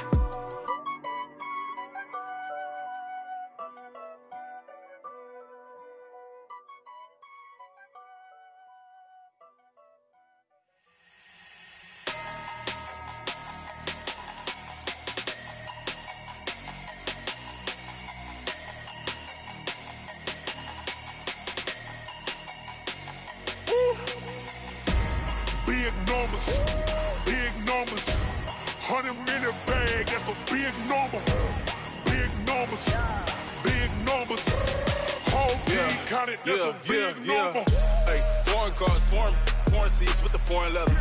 Big numbers, 100-minute bag, that's a big number. Big numbers, whole team counted, that's a big number. Hey, foreign cars, foreign seats with the foreign leather.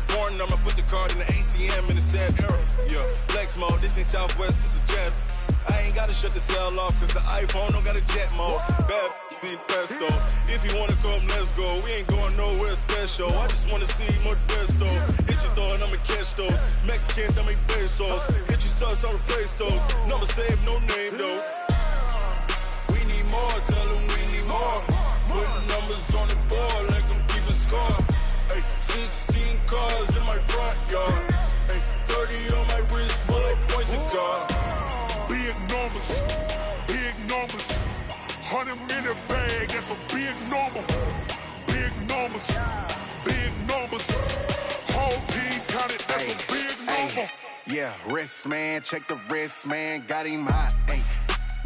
Foreign number, put the card in the ATM in the sad era. Yeah, flex mode, this ain't Southwest, this a jet. I ain't gotta shut the cell off, cause the iPhone don't got a jet mode. Bad be pesto. If you wanna come, let's go. We ain't going nowhere special. I just wanna see Modesto. Hit your thought, I'ma catch those. Mexican, I make pesos. Hit your sauce, I'll replace those. Number saved, no name though. We need more, tell them we need more. Putting numbers on the board like I'm keeping score. Hey, 16 cars in my front yard. Hey, 30 on my wrist, while I point to God. Big numbers, 100-minute bag, that's a big number. Big numbers, whole team counted, that's a big number. Yeah, wrist, man, check the wrist, man, got him hot. Ay,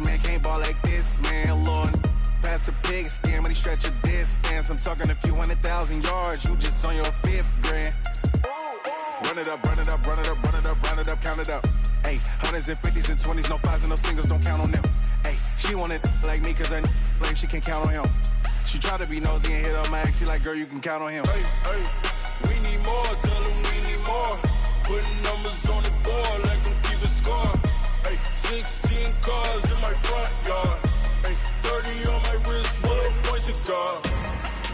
man, can't ball like this, man, Lord. Past the pig skin when he stretch a distance. I'm talking a few 100,000 yards, you just on your 5th grand. Run it up, run it up, run it up, run it up, run it up, count it up. Ay, hundreds and 50s and 20s, no 5s and no singles, don't count on them. Ay, she want it like me, cause her lame, she can't count on him. She try to be nosy and hit up my ex, she like, girl, you can count on him. Hey, hey, we need more, tell them we need more. Putting numbers on the board, like them keep a score. Hey, 16 cars in my front yard. Hey, 30 on my wrist, one point to guard.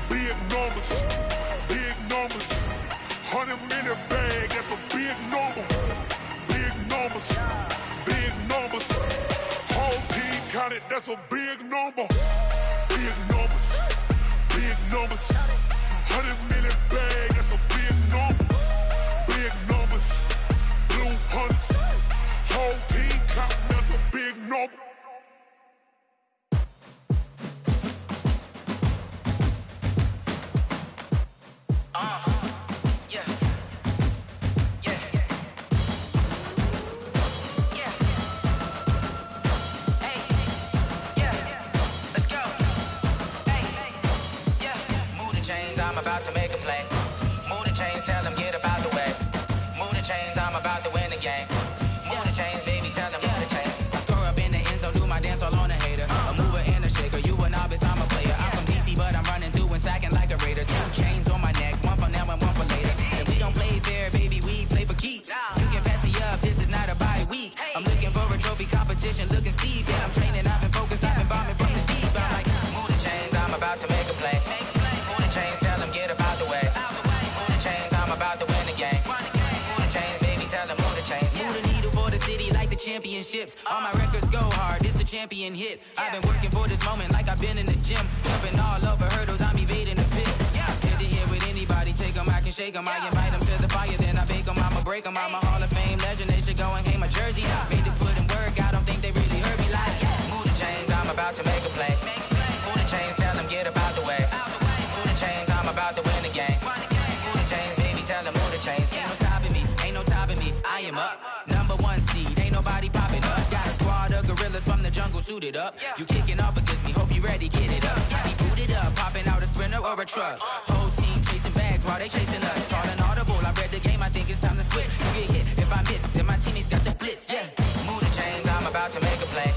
Big numbers, 100-minute bag, that's a big number. Big numbers, whole team counted, that's a big number. Big numbers, 100-minute bag, that's a big number. Big numbers, blue hunts, whole team counting, that's a big number. I'm about to make a play. Move the chains, tell them get about the way. Move the chains, I'm about to win the game. Move the chains, baby, tell them move the chains. I score up in the end zone, do my dance all on a hater. A mover and a shaker, you a novice, I'm a player. I'm from DC, but I'm running through and sacking like a raider. 2 chains on my neck, one for now and one for later. And we don't play fair, baby, we play for keeps. You can pass me up, this is not a bye week. I'm looking for a trophy competition, looking steep. And I'm training, I've been focused, I've been bombing from the deep. I'm like, move the chains, I'm about to make a play. Move the chains, tell them get about the way. Move the chains, I'm about to win the game. Move the chains, baby, tell them move the chains. Move the needle for the city like the championships. All my records go hard, this a champion hit. I've been working for this moment like I've been in the gym. Jumping all over hurdles, I'm evading the pit. Hit it here with anybody, take them, I can shake them. I invite them to the fire, then I bake them, I'ma break them. I'm a Hall of Fame legend, they should go and hang my jersey. Made to put in work, I don't think they really heard me like. Move the chains, I'm about to make a play. Move the chains, tell them get about the way. Move the chains, I'm about to win the game. Move the chains, baby, tell them move the chains. Ain't no stopping me, ain't no topping me, I am up. Number 1 seed, ain't nobody popping up. Got a squad of gorillas from the jungle suited up. You kicking off against me, hope you ready, get it up. Got me booted up, popping out a Sprinter or a truck. Whole team chasing bags while they chasing us. Calling audible, I read the game, I think it's time to switch. You get hit, if I miss, then my teammates got the blitz, yeah. Move the chains, I'm about to make a play.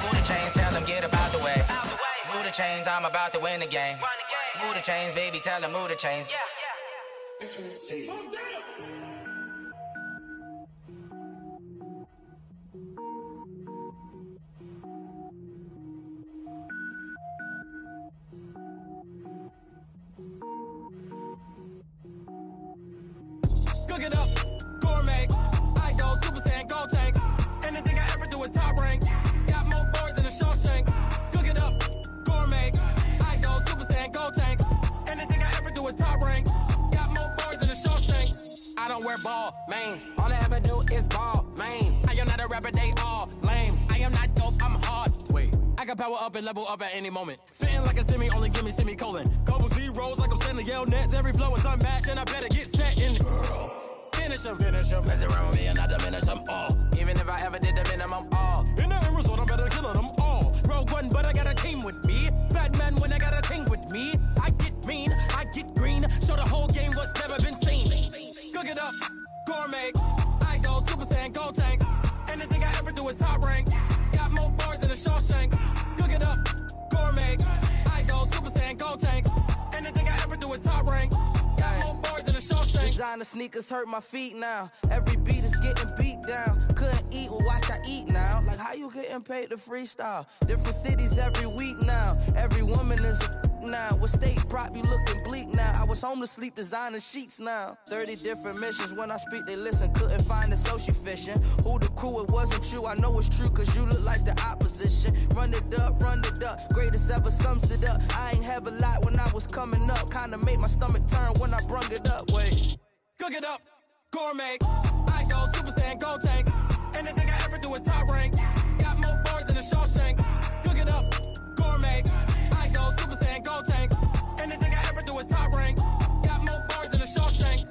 Move the chains, tell them get about the way. Move the chains, I'm about to win the game. Move the chains, baby, tell them move the chains. Cook it up, gourmet. I go Super Saiyan, go tank. Anything I ever do is top rank. Got more boys than a Shawshank. Cook it up, gourmet. I go Super Saiyan, go tank. Anything I ever do is top rank. Got more boys than a Shawshank. I don't wear ball mains. All I ever do is ball main. I am not a rapper, they all lame. I am not dope, I'm hard. Wait, I can power up and level up at any moment. Spitting like a semi, only give me semicolon. Couple zeros like I'm sending yell nets. Every flow is unmatched and I better get set in. Finish them. Mess around with me and I diminish them all. Even if I ever did the minimum all. In the end result, I better kill them all. Rogue One, but I got a team with me. Batman when I got a team with me. I get mean, I get green. Show the whole game what's never been seen. Cook it up, gourmet. I go Super Saiyan, go tank. Anything I ever do is top rank. Got more bars than a Shawshank. Cook it up, gourmet. I go Super Saiyan, go tank. Anything I ever do is top rank. Got more bars than a Shawshank. Designer sneakers hurt my feet now. Every beat is getting beat down. Couldn't eat, well watch I eat now. Like how you getting paid to freestyle? Different cities every week now. Every woman is a now. With state prop, you looking bleak now. I was home to sleep, designer sheets now. 30 different missions. When I speak, they listen. Couldn't find it, so she fishing. Who the crew? It wasn't you. I know it's true, cause you look like the opposition. Run it up. Greatest ever sums it up. I ain't have a lot when I was coming up. Kinda made my stomach turn when I brung it up. Wait. Cook it up, gourmet. I go Super Saiyan, go tank. Anything I ever do is top rank. Got more bars than a Shawshank. Cook it up, gourmet. I go Super Saiyan, go tank. Anything I ever do is top rank. Got more bars than a Shawshank.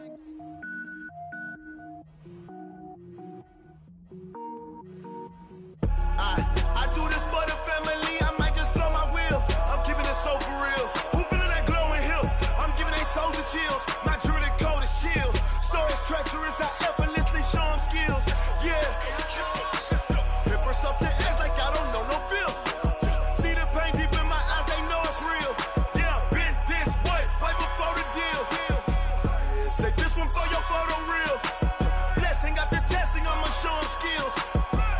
chills. My jewelry code is chill. Stories treacherous, I effortlessly show them skills. Yeah. Paper stuff the edge like I don't know no feel. See the pain deep in my eyes, they know it's real. Yeah, been this way, right before the deal. Say this one for your photo real. Blessing after testing, I'ma show them skills.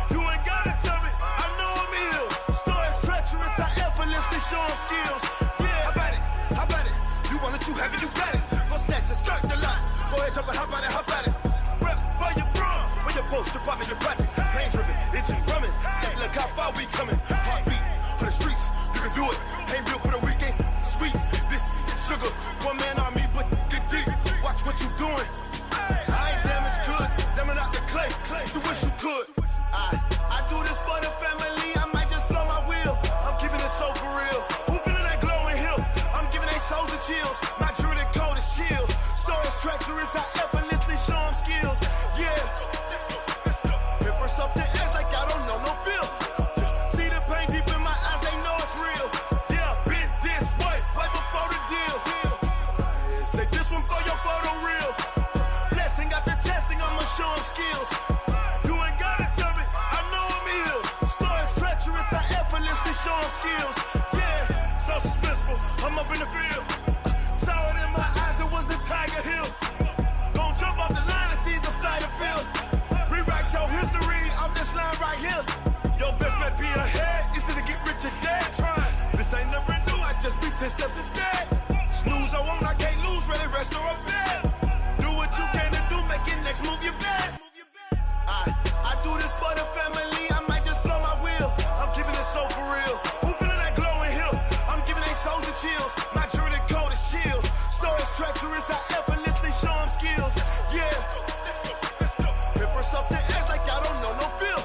You ain't gotta tell me, I know I'm ill. Stories treacherous, I effortlessly show them skills. Yeah, how about it? You want it, you have it, you got it. Go snatch it, skirt the lot. Go ahead, jump it, how about it? Rep for your bro, when you're post to pop in your projects. Pain driven, itching, drumming. Hey, look how far we coming. Heartbeat for the streets, you can do it. Ain't built for the weekend, sweet. This is sugar, one man army, but get deep. Watch what you doing. I ain't damaged goods, damn it out the clay. You wish you could. I do this for the family, I might just blow my wheel. I'm keeping it so for real. Who feeling that glowing hill? I'm giving they souls the chills. My jewelry code is chill. Stories treacherous, I effortlessly show them skills. Yeah. Paper stuff the edge like I don't know no feel. See the pain deep in my eyes, they know it's real. Yeah, been this way, right before the deal. Say this one for your photo real. Blessing after testing, I'ma show them skills. You ain't gotta tell me, I know I'm ill. Stories treacherous, I effortlessly show them skills. Yeah, so suspenseful, I'm up in the field. Saw it in my eyes, it was the Tiger Hill. Gon' jump off the line and see the flight of field. Rewrite your history off this line right here. Your best bet be ahead, easy to get rich or dead trying. This ain't never new, I just be 10 steps instead. Snooze I won't, I can't lose, really rest or a bed. Do what you can to do, make your next move your best. I do this for the family, I might just blow my wheel. I'm keeping it so for real. Who feeling that glowing hill? I'm giving they souls the chills. My jewelry code is chill. Stories treacherous, I effortlessly show them skills. Yeah. Paper stuff the edge like I don't know no feel.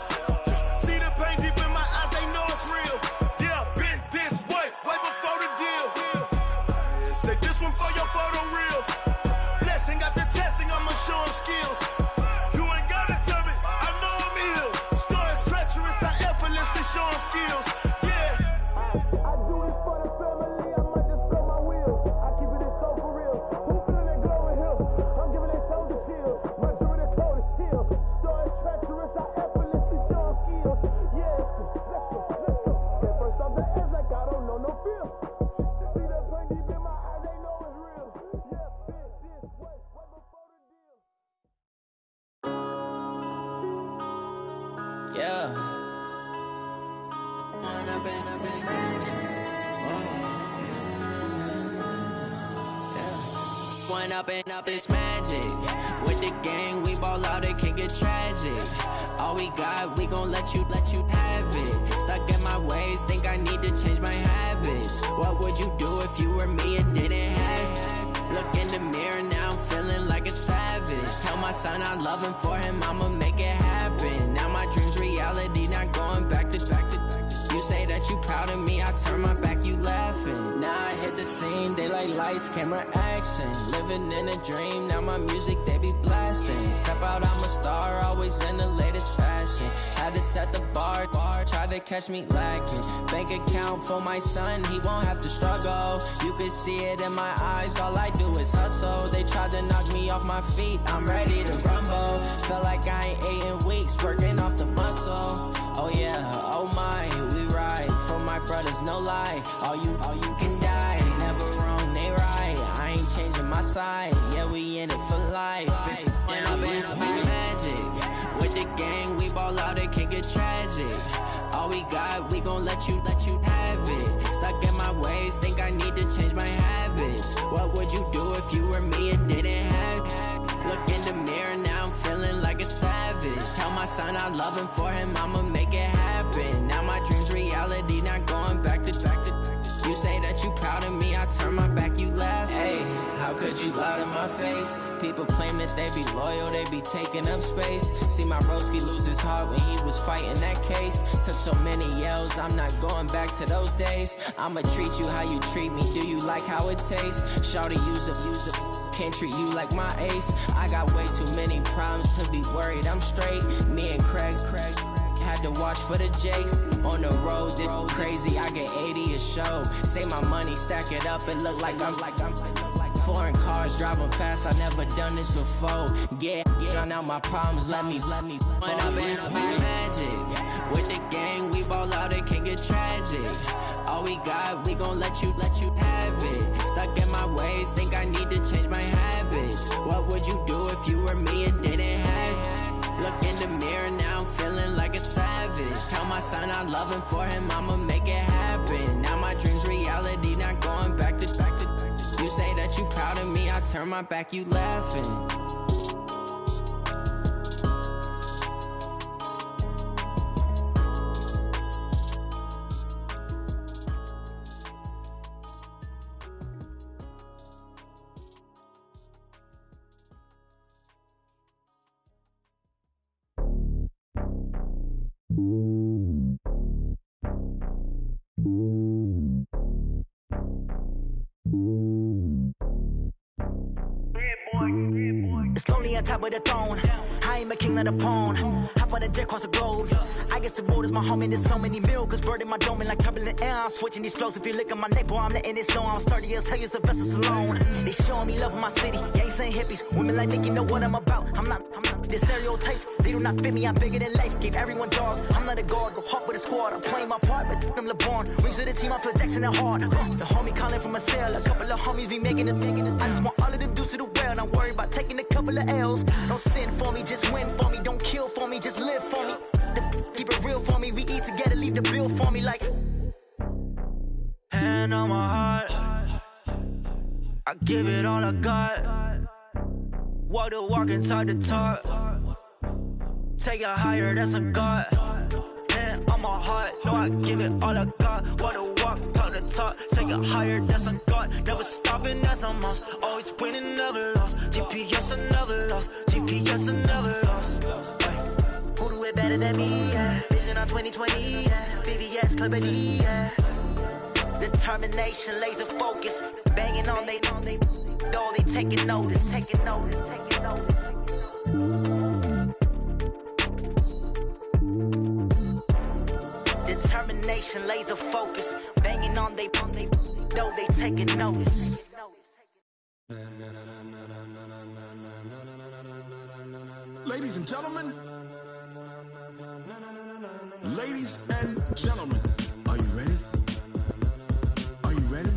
See the pain deep in my eyes, they know it's real. Yeah, been this way, right before the deal. Say this one for your photo real. Blessing after testing, I'ma show them skills. You ain't gotta tell me, I know I'm ill. Stories treacherous, I effortlessly show them skills. Yeah. I do this for the family, I might just blow my wheel. I keep it so for real. Who feeling that glowing hill? I'm giving they souls the chills. My jewelry code is chill. Stories treacherous, I effortlessly show them skills. Yeah, let's go. Get first off the edge like I don't know no feel. See the pain deep in my eyes, they know it's real. Yeah, been this way, right before the deal. Yeah. One up and up is magic. With the gang, we ball out, it can get tragic. All we got, we gon' let you have it. Stuck in my ways, think I need to change my habits. What would you do if you were me and didn't have it? Look in the mirror, now I'm feeling like a savage. Tell my son I love him, for him I'ma make it happen. Now my dream's reality, not going back to. You say that you proud of me, I turn my back, you laughing. Now I hit the scene, they like lights, camera, action. Living in a dream, now my music, they be blasting. Step out, I'm a star, always in the latest fashion. Had to set the bar, try to catch me lacking. Bank account for my son, he won't have to struggle. You can see it in my eyes, all I do is hustle. They tried to knock me off my feet, I'm ready to rumble. Feel like I ain't ate in weeks, working off the muscle. Oh yeah, oh my, we ride for my brothers, no lie. All you can die, never wrong, they right. I ain't changing my side, yeah, we in it for life. When up and up is magic. With the gang, we ball out, it can get tragic. All we got, we gon' let you have it. Stuck in my ways, think I need to change my habits. What would you do if you were me and didn't have it? Look in the mirror, now I'm feeling like a savage. Tell my son I love him, for him I'ma make it happen. Now my dream's reality, not going back to. You say that you proud of me, I turn my back, you laugh. Hey, how could you lie to my face? People claim that they be loyal, they be taking up space. See my broski lose his heart when he was fighting that case. Took so many yells, I'm not going back to those days. I'ma treat you how you treat me, do you like how it tastes? Shawty, use it. Can't treat you like my ace. I got way too many problems to be worried, I'm straight. Me and Craig had to watch for the Jakes. On the road, this crazy, I get 80 a show. Say my money, stack it up, it look like I'm Foreign cars, driving fast, I never done this before. Get on out my problems, let me. When I've been magic. With the gang, we ball out, it can get tragic. All we got, we gon' let you have it. Stuck in my ways, think I need to change my habits. What would you do if you were me and didn't have it? Look in the mirror, now I'm feeling like a savage. Tell my son I love him, for him I'ma make it happen. Now my dream's reality, not going back to. You say that you proud of me, I turn my back, you laughing. It's lonely on top of the throne. I ain't a king of the pawn. Hop on a jet across the globe. I guess the world is my home and there's so many miracles burning my dome and like turbulent air. I'm switching these flows. If you look at my neck, boy, I'm letting it slow. I'm sturdy as hell, as a vessel alone. They showing me love in my city. Gangs ain't hippies. Women like Nicky know what I'm about. I'm not. The stereotypes, they do not fit me. I'm bigger than life. Gave everyone jobs. I'm not a guard. Go hard with a squad. I'm playing my part, but I'm LeBron. Rings of the team, I feel Jackson and hard. The homie calling from a cell. A couple of homies be making it. I just want all of them dudes to the well. Not worry about taking a couple of L's. Don't sin for me, just win for me. Don't kill for me, just live for me. Keep it real for me. We eat together, leave the bill for me like. Hand on my heart, I give it all I got. Walk the walk and talk the talk. Take it higher, that's a God. Hand on my heart, no, I give it all I got. Walk the walk, talk the talk. Take it higher, that's a God. Never stopping, that's a must. Always winning, never lost. GPS, I never lost. GPS, I never lost. Who do it better than me? Yeah. Vision on 2020, yeah. VVS, Clarity, yeah. Determination, laser focus. Banging on they door, they taking notice. Determination, laser focus. Banging on they door, they taking notice. Ladies and gentlemen, ladies and gentlemen, are you ready? Are you ready?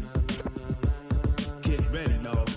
Get ready, dog.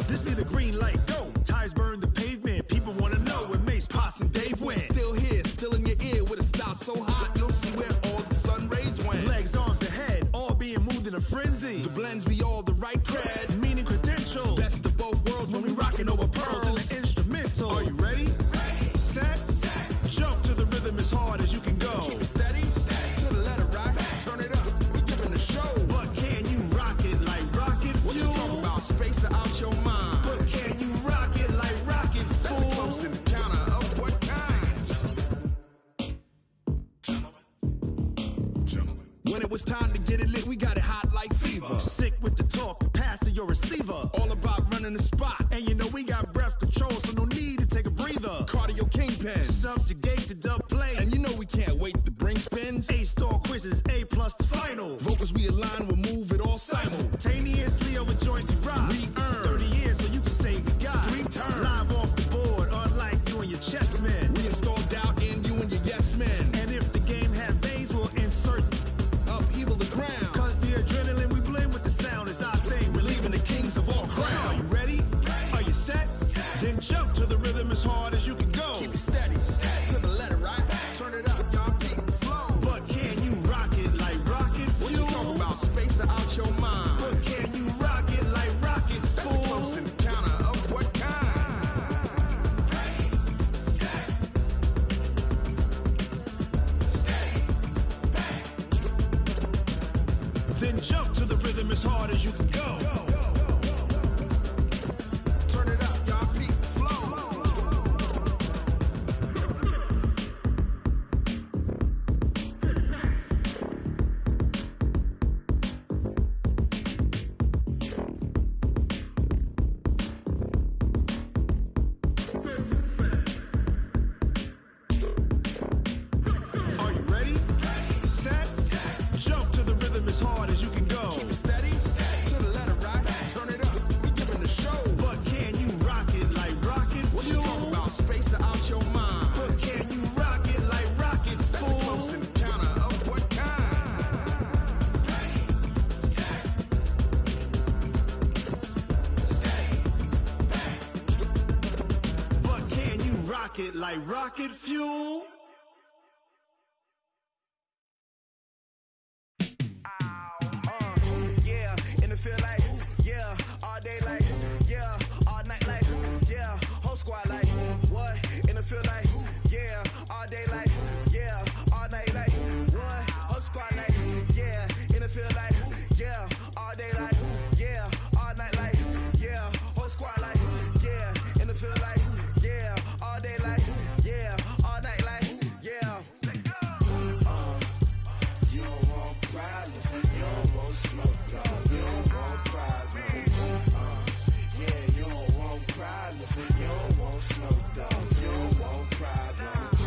This be the green light, go. Tires burn the pavement. People wanna know where Mace, Posse, and Dave went. Still here, still in your ear with a style so hot, you'll see where all the sun rays went. Legs, arms, the head, all being moved in a frenzy. The blends be all the right cred, meaning credentials. Best of both worlds when we rockin' over pearls in the instrumental. Are you ready? Set, jump to the rhythm as hard as you can go. Keep it steady, to the letter right, turn it up, we giving the show. But can you rock it like rocket fuel? What you talking about, space or out your mind? But can you rock it like rockets, fool? That's a close encounter of what kind? Gentlemen. When it was time to get it lit, we got it hot like fever. Sick with the talk, pass to your receiver. All about running the spot. And you know we got breath control, so no need to take a breather. Cardio kingpin, subjugate the dub play. And you know we can't wait to bring spins. A-star quizzes, A+ the final. Vocals we align, we'll move it all simultaneously over joints we rock. We earn 30 years so you can say we got 3 turns. Live off the board, unlike you and your chess men. We install doubt in you and your yes men. And if the game had veins, we'll insert upheaval the ground. Cause the adrenaline we blend with the sound is our thing. Relieving the kings of all crowns. Are you ready? Are you set? Then jump to the rhythm as hard as you can go. Keep it steady, to the rocket like rocket fuel. Yeah, and it feel like, yeah, all day like, yeah, all night like, yeah, whole squad like, what? And it feel like, yeah, all day like, yeah, all night like, what? Whole squad like, yeah, and it feel like, yeah, all day like, yeah, all night like, yeah, whole squad like, yeah, and it feel like, yeah, all day like, yeah, all night like, yeah. You don't want problems, you don't want smoke, dog. You don't want problems. Yeah, you don't want problems, you don't want smoke, dog. You don't want problems.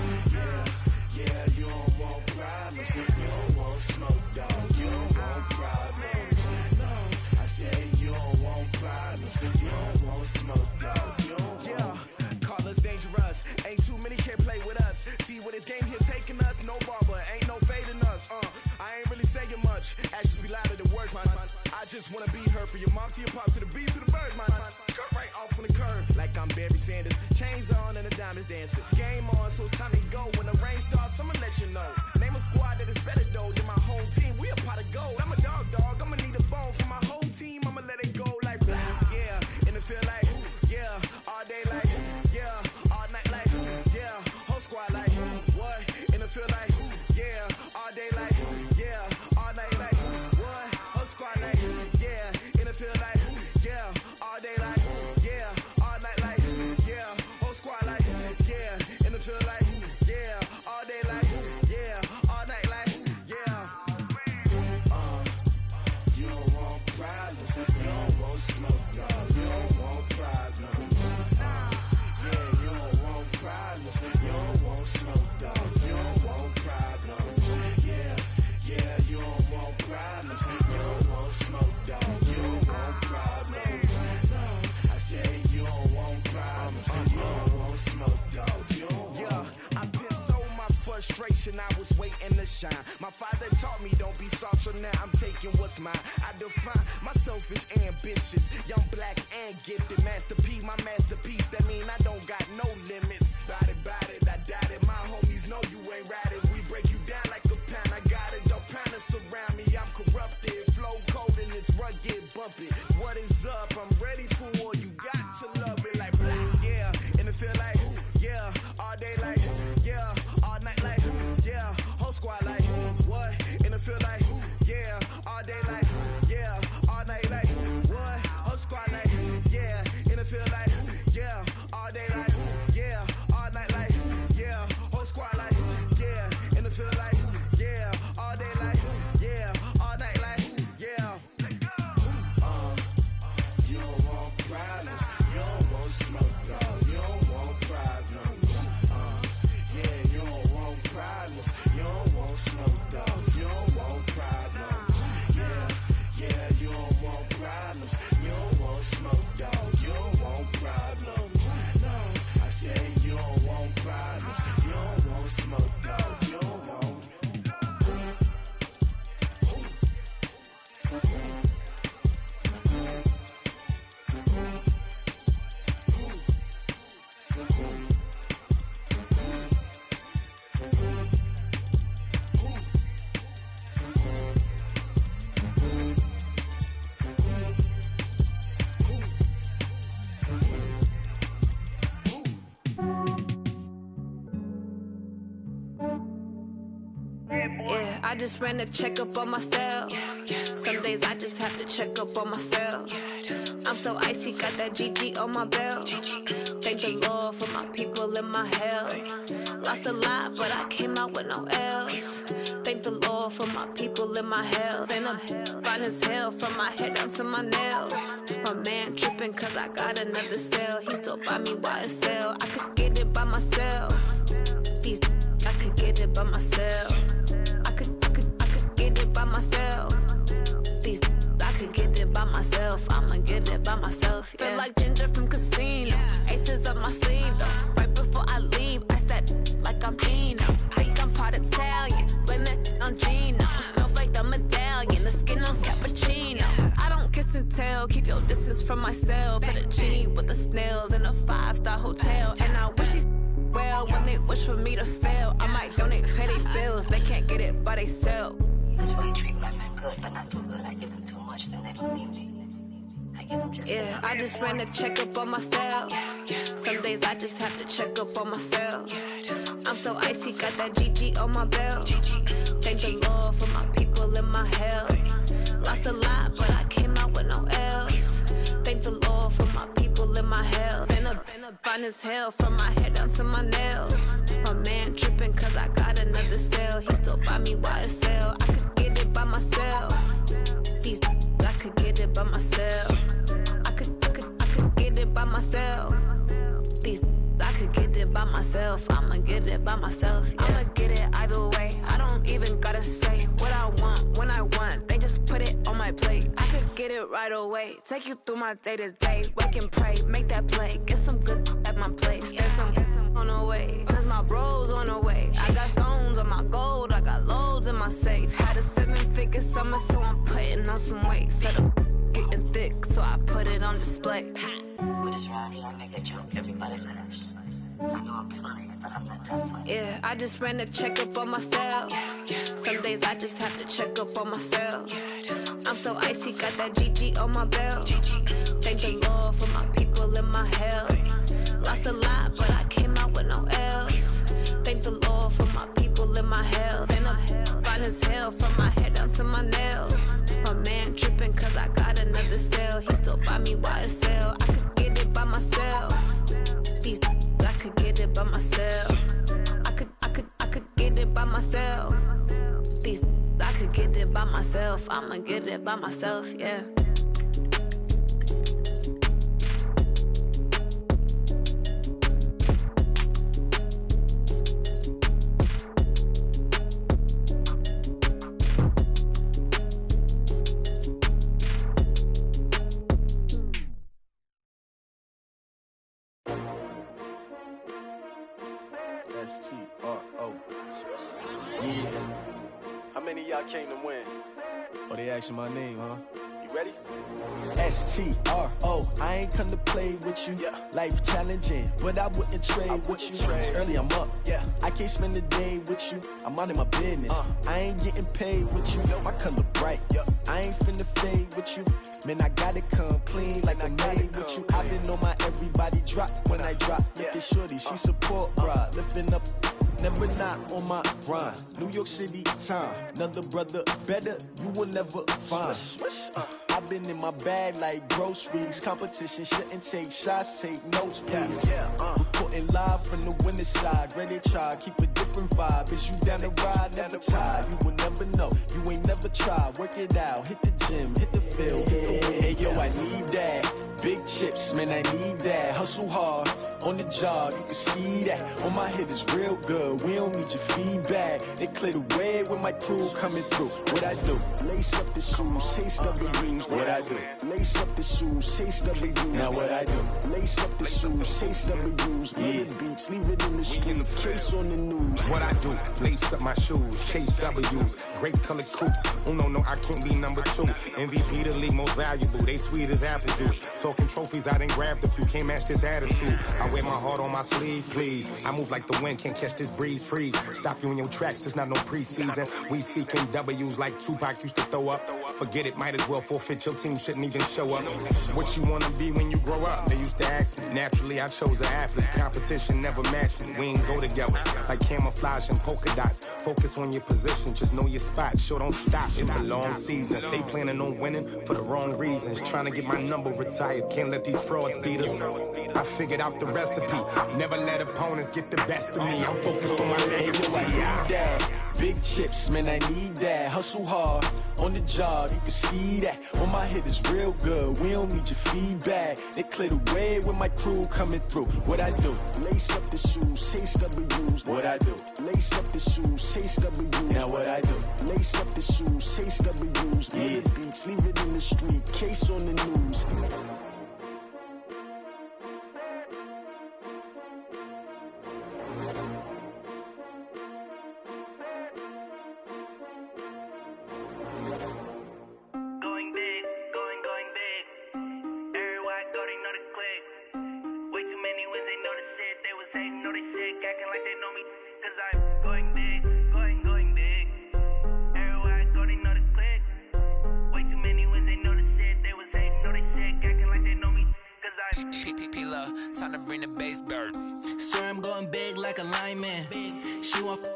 Yeah, you don't want problems, you don't want smoke, dog. You don't want problems. No, I say you don't want problems, you don't want smoke, dog. You don't want. Call us dangerous. Ain't too many can play with us. See where this game here taking us. No barber, ain't no fading us. I ain't really saying much. Actions be louder than words, man. I just wanna be heard from your mom to your pop to the bees to the birds, man. Cut right off on the curb like I'm Barry Sanders. Chains on and the diamonds dancing. Game on, so it's time to go. When the rain starts, I'ma let you know. Name a squad that is better though than my home team. We a pot of gold. I'm a dog. I'ma need a bone for my whole team. I'ma let it go like blah. Yeah, and it feel like, yeah, all day like, yeah, all night like, yeah, whole squad like, what? And it feel like, yeah, all day like, yeah, all night like, what? Whole squad like, yeah, and it feel like, yeah, all day like, yeah, all night like, yeah, whole squad like, yeah, and it feel like, yeah, all day like, yeah, all night like, yeah. You don't want problems, you don't want smoke, dog. You don't want problems. Yeah, you don't want problems, you don't want smoke, dog. You don't want problems. Yeah, you don't want problems, you don't want smoke, dog. You don't want problems. No, I say you don't want problems, you don't want smoke, dog. You don't want. Yeah, I put so my frustration, I was waiting to shine. My father taught me don't be soft, so now I'm taking what's mine. I define myself as ambitious, young, black, and gifted. Master P, my masterpiece, that mean I don't got no limits. Bout it, I doubt it. My homies know you ain't ratted. We break you down like a pound, I got it. Don't panic surround me, I'm corrupted. Flow cold and it's rugged, bump it. What is up? I'm ready for war, you got to love it like blah. Yeah, and it feel like, yeah, all day like, yeah, all night like, yeah, whole squad like, what? And it feel like, yeah, all day like, yeah, all night like, what? Whole squad like, yeah, and it feel like, yeah, all day like, yeah, all night like, yeah, whole squad like, yeah, and it feel like, yeah, all day like, yeah, all night like, yeah. You don't want problems, you don't want smoke, dog. You don't want problems. Yeah, you don't want problems, you don't want smoke, dog. You don't want problems. Yeah, you don't want problems, you don't want smoke, dog. You don't want problems. No, I say you don't want problems, you don't want smoke, dog. You don't want. Yeah, I just ran a checkup on myself. Some days I just have to check up on myself. I'm so icy, got that GG on my belt. Thank the Lord for my people and my health. Lost a lot, but I came out with no else. Thank the Lord for my people and my health. And I'm fine as hell from my head down to my nails. My man tripping cause I got another cell. He still buy me YSL. I could get it by myself. These I could get it by myself. I could get it by myself. These I could get it by myself. I'ma get it by myself. Yeah. Feel like Ginger from Casino. Aces up my sleeve though. Right before I leave, I said like I'm Dino. Think I'm part Italian. Blame it on Gino. Snowflake the medallion. The skin on cappuccino. I don't kiss and tell. Keep your distance from myself. At a genie with the snails in a 5-star hotel. And I wish he's well. much for me to fail. I might donate, pay their bills. They can't get it by they self. That's why I treat my men good, but not too good. I give them too much, then they don't need me. I give them just enough. I just ran a checkup on myself. Some days I just have to check up on myself. I'm so icy, got that GG on my belt. Thank the Lord for my people in my health. Lost a lot, but I came out with no else. Thank the Lord for my people in my health. Been a fine as hell from my head down to my nails. My man tripping cause I got another sale. He still buy me YSL. I could get it by myself. These I could get it by myself. I could get it by myself. These I could get it by myself. I'ma get it by myself. Yeah. I'ma get it either way. I don't even gotta say what I want when I want. They just put it on my plate. I could get it right away. Take you through my day to day. Wake and pray, make that play. Get some good at my place. There's some on the way. Cause my bros on the way. I got stones on my gold. I got loads in my safe. Had a 7-figure summer, so I'm putting on some weight. Set up getting thick, so I put it on display. With this round here, I make a joke, everybody laughs. I know I'm funny, but I'm not that funny. Yeah, I just ran a checkup on myself. Some days I just have to check up on myself. I'm so icy, got that GG on my belt. Thank the Lord for my people in my health. Lost a lot, but I came out with no else. Thank the Lord for my people in my health. And I'm fine as hell from my head down to my nails. My man tripping cause I got another sale. He still buy me YSL. I could get it by myself. These I could get it by myself. I could get it by myself. These I could get it by myself. I'ma get it by myself, yeah. S-T-R-O. Yeah. How many of y'all came to win? Oh, they asking my name, huh? You ready? S-T-R-O. I ain't come to play with you. Yeah. Life challenging, but I wouldn't trade with you. It's early, I'm up. Yeah. I can't spend the day with you. I'm minding my business. I ain't getting paid with you. My color bright. I ain't finna fade with you. Man, I gotta come clean like I made with you. I've been on my everybody drop when I drop. Look at shorty, she support, bruh. Lifting up. Never not on my grind. New York City time. Another brother better, you will never find. I've been in my bag like groceries. Competition shouldn't take shots, take notes, please. Reporting live from the winning side. Ready to try, keep a different vibe. Is you down the ride, never tired. You will never know, you ain't never tried. Work it out, hit the gym, hit the field, hit the wind. Hey yo, I need that. Big chips, man, I need that. Hustle hard, on the job, you can see that. On my head is real good, we don't need your feedback. They clear the way with my crew coming through. What I do? Lace up the shoes, chase W's. What I do? Lace up the shoes, chase W's. Now what I do? Lace up the shoes, chase W's. Yeah. Beats, leave it in the street, case on the news. What I do? Lace up my shoes, chase W's. Great colored coops. Oh no, I can't be number 2. MVP the league most valuable. They sweet as apple juice. Talking trophies, I done grabbed a few. Can't match this attitude. I wear my heart on my sleeve, please. I move like the wind, can't catch this breeze. Freeze. Stop you in your tracks. There's not no preseason. We seeking W's like Tupac used to throw up. Forget it, might as well forfeit. Your team shouldn't even show up. What you wanna be when you grow up? They used to ask me. Naturally, I chose an athlete. Competition never matched me. We ain't go together like camouflage and polka dots. Focus on your position, just know your spot. Sure, don't stop. It's a long season. They planning on winning for the wrong reasons. Trying to get my number retired. Can't let these frauds beat us. I figured out the recipe. Never let opponents get the best of me. I'm focused on my legacy. I need that. Big chips, man, I need that. Hustle hard, on the job, you can see that. On my head is real good, we don't need your feedback. They clear the way with my crew coming through. What I do? Lace up the shoes, chase W's. What I do? Lace up the shoes, chase W's. Now what I do? Lace up the shoes, chase W's. Yeah. Beats, leave it in the street, case on the news. Acting like they know me, cause I'm going big, going big. Everywhere I go, they know the click. Way too many wins, they know the shit. They was hating, know they sick, acting like they know me, cause I'm P-Love, time to bring the bass bird. Swear I'm going big like a lineman. She want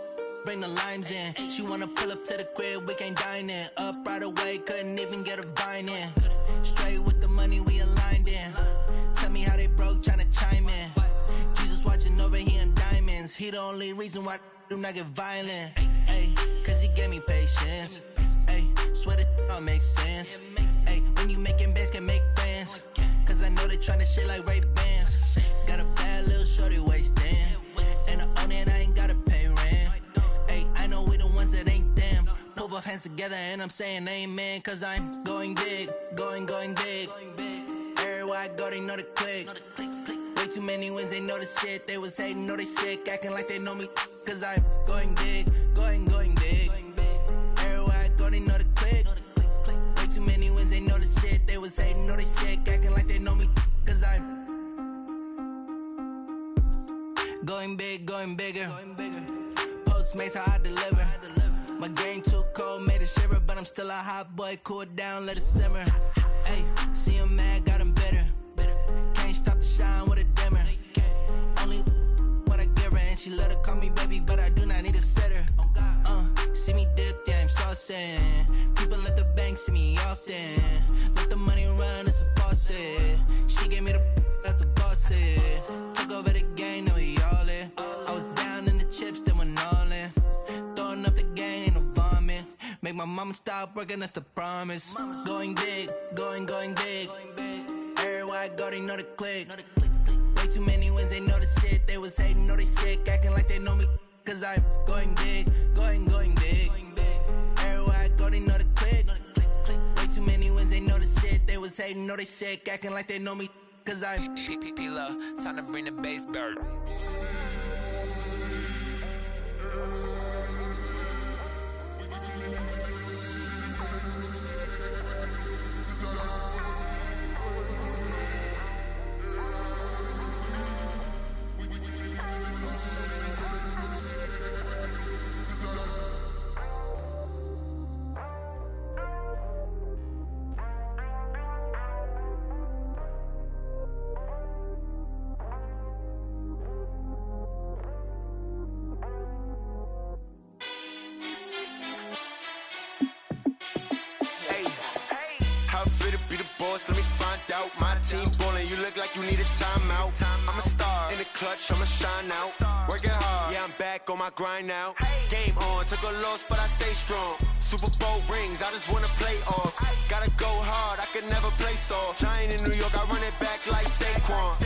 bring the limes in. She wanna pull up to the crib, we can't dine in. Up right away, couldn't even get a vine in. Straight with the money, we aligned in. Tell me how they broke, tryna chime in. Jesus watching over, he in diamonds. He the only reason why I do not get violent. Ay, cause he gave me patience. Ay, swear that all makes sense. Ay, when you making bands, can make friends. Cause I know they tryna shit like Ray-Bans. Got a bad little shorty wasting. And I own it, I ain't gotta pay rent. Ay, I know we the ones that ain't them. Put both hands together and I'm saying amen. Cause I'm going big, going big. Everywhere I go, they know the click. Way too many wins, they know the shit. They was hating, know they sick, acting like they know me. Cause I'm going big, going big. Everywhere I go, they know the click. Way too many wins, they know the shit. They was hating, know they sick, acting like they know me. Cause I'm going big, going bigger. Postmates how I deliver. My game too cold, made it shiver, but I'm still a hot boy. Cool it down, let it simmer. Hey, see him mad, got him bitter. Can't stop the shine with a dimmer. Only what I give her, and she let her call me baby, but I do not need a sitter. See me dip, yeah, I'm saucing. People at the bank see me often. Let the money run, it's a faucet. She gave me the that's a faucet. Took over the game, now we all in. I was down in the chips, then went all in. Throwing up the game, ain't no vomit. Make my mama stop working, that's the promise. Going big, going big. Everywhere I go, they know the click. Way too many wins, they know the shit. They was hating, know they sick, acting like they know me. Cause I'm going big, going big. Everywhere I go, they know the click. Way too many wins, they know the shit. They was hating, know they sick, acting like they know me. Cause I'm P-Love, time to bring the bass bird. Let me find out. My team ballin', you look like you need a timeout. I'm a star in the clutch, I'ma shine out. Working hard, yeah, I'm back on my grind now. Game on, took a loss, but I stay strong. Super Bowl rings, I just wanna play off. Gotta go hard, I could never play soft. Giant in New York, I run it back like Saquon.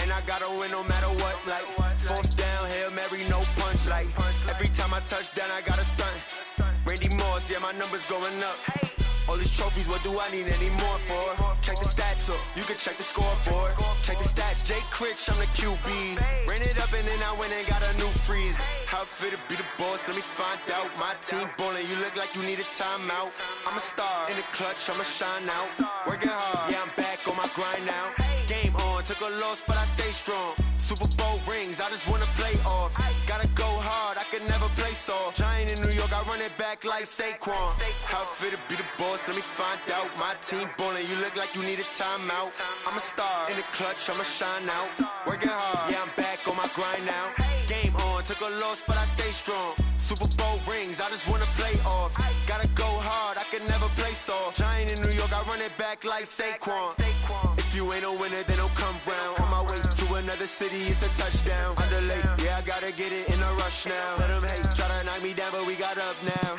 And I gotta win no matter what, like fourth down, Hail Mary, no punch. Like every time I touch down, I gotta stunt. Randy Moss, yeah, my numbers going up. All these trophies, what do I need any more for? Check the stats up, you can check the scoreboard. Check the stats, Jay Critch, I'm the QB. Ran it up and then I went and got a new freeze. How it feel to be the boss, let me find out. My team ballin', you look like you need a timeout. I'm a star in the clutch, I'ma shine out. Working hard, yeah, I'm back on my grind now. Game on, took a loss, but I stay strong. Super Bowl rings, I just wanna play off. Gotta go hard, I could never play soft. Giant in New York, I run it back like Saquon. How it feel to be the boss, let me find out. My team ballin', you look like you need a timeout. I'm a star in the clutch, I'ma shine out. Working hard, yeah, I'm back on my grind now. Game on, took a loss, but I stay strong. Super Bowl rings, I just wanna play off. Gotta go hard, I could never play soft. Giant in New York, I run it back like Saquon. If you ain't a winner, then don't come round. On my way to another city, it's a touchdown. Underlay, yeah, I gotta get it in a rush now. Let them hate, try to knock me down, but we got up now.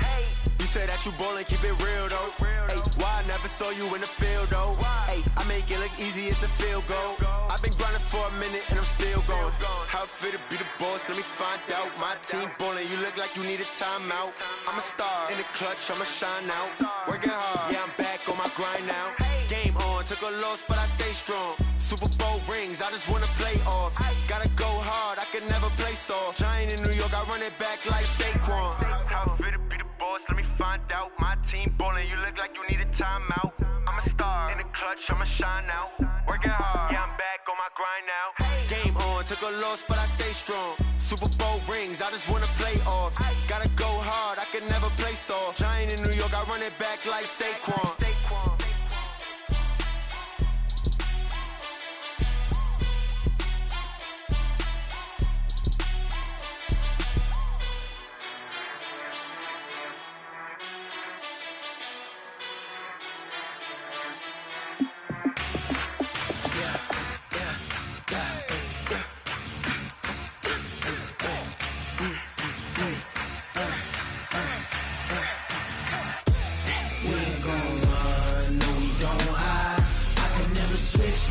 You said that you ballin', keep it real though. Hey, why I never saw you in the field though? Hey, I make it look easy, it's a field goal. I've been grinding for a minute and I'm still going. How it feel to be the boss, let me find out. My team ballin', you look like you need a timeout. I'm a star in the clutch, I'ma shine out. Working hard, yeah, I'm back on my grind now. Game on, took a loss, but I stay strong. Super Bowl rings, I just wanna play off. Gotta go hard, I could never play soft. Giant in New York, I run it back like Saquon. How it feel to be the boss, let me find out. My team ballin', you look like you need a timeout. I'm a star in the clutch, I'ma shine out. Working hard, yeah, I'm back on my grind now. Game on, took a loss, but I stay strong. Super Bowl I just wanna play off. Gotta go hard, I can never play soft. Giant in New York, I run it back like Saquon.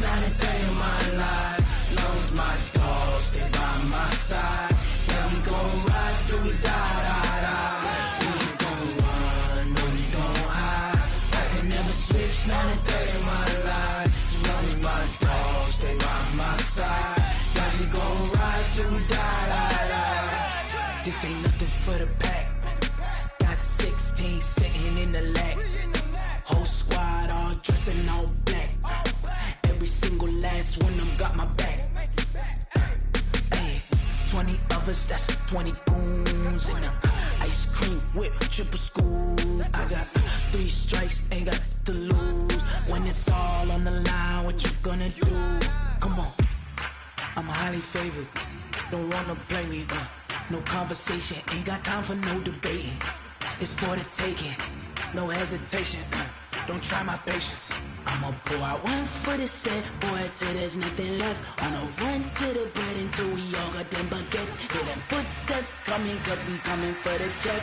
Not a day in my life. Long as my dogs stay by my side. Yeah, we gon' ride till we die, die, die. We ain't gon' run, no, we don't hide. I can never switch, not a day in my life. As long as my dogs stay by my side. Yeah, we gon' ride till we die, die, die. This ain't nothing for the pack. Got 16 sitting in the lag. Whole squad all dressing all black. Every single last one of them got my back. Hey, 20 of us, that's 20 goons in the ice cream whip, triple scoop. I got 3 strikes, ain't got to lose. When it's all on the line, what you gonna do? Come on, I'm highly favored. Don't wanna play me, no conversation, ain't got time for no debating. It's for the taking, no hesitation. Don't try my patience. I'ma pour out one for the set, boy, till there's nothing left. On a run to the bread until we all got them baguettes. Hear them footsteps coming, cause we coming for the check.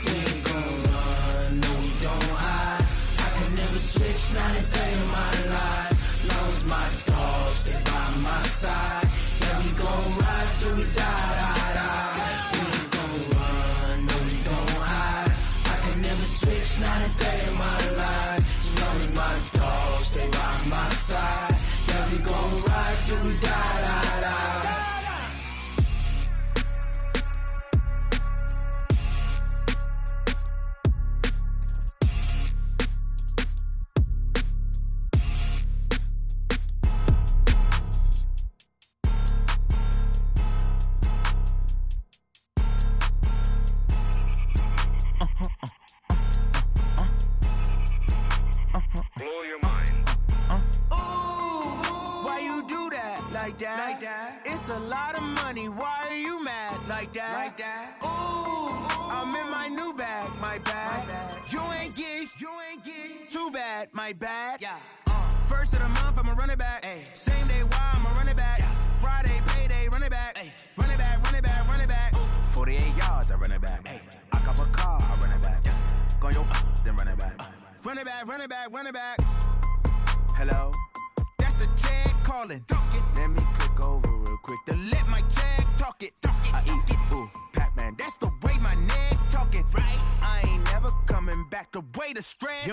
We ain't gon' run, no, we don't hide. I can never switch, not a day in my life. Long as my dogs stay by my side. Yeah, we gon' ride till we die, die, die. We ain't gon' run, no, we don't hide. I can never switch, not a day in my life. As long as my dogs stay by my side. Yeah, we gon' ride till we die, die, die. Like that. It's a lot of money. Why are you mad like that? Like that. Ooh, I'm in my new bag. My bad. You ain't getting too bad. My bad. Yeah. First of the month, I'ma run it back. Ay. Same day, why I'ma run it back. Yeah. Friday, payday, run it back. Ay. Run it back, run it back, run it back. 48 yards, I run it back. Ay. I cop a car, I run it back. Yeah. Go yo, then run it back. Run it back, run it back, run it back. Hello? That's the check calling. Let me click over real quick to let my check talk it. I eat it, ooh, Pac-Man. That's the way my neck talking. Right? I ain't never coming back the way the stress.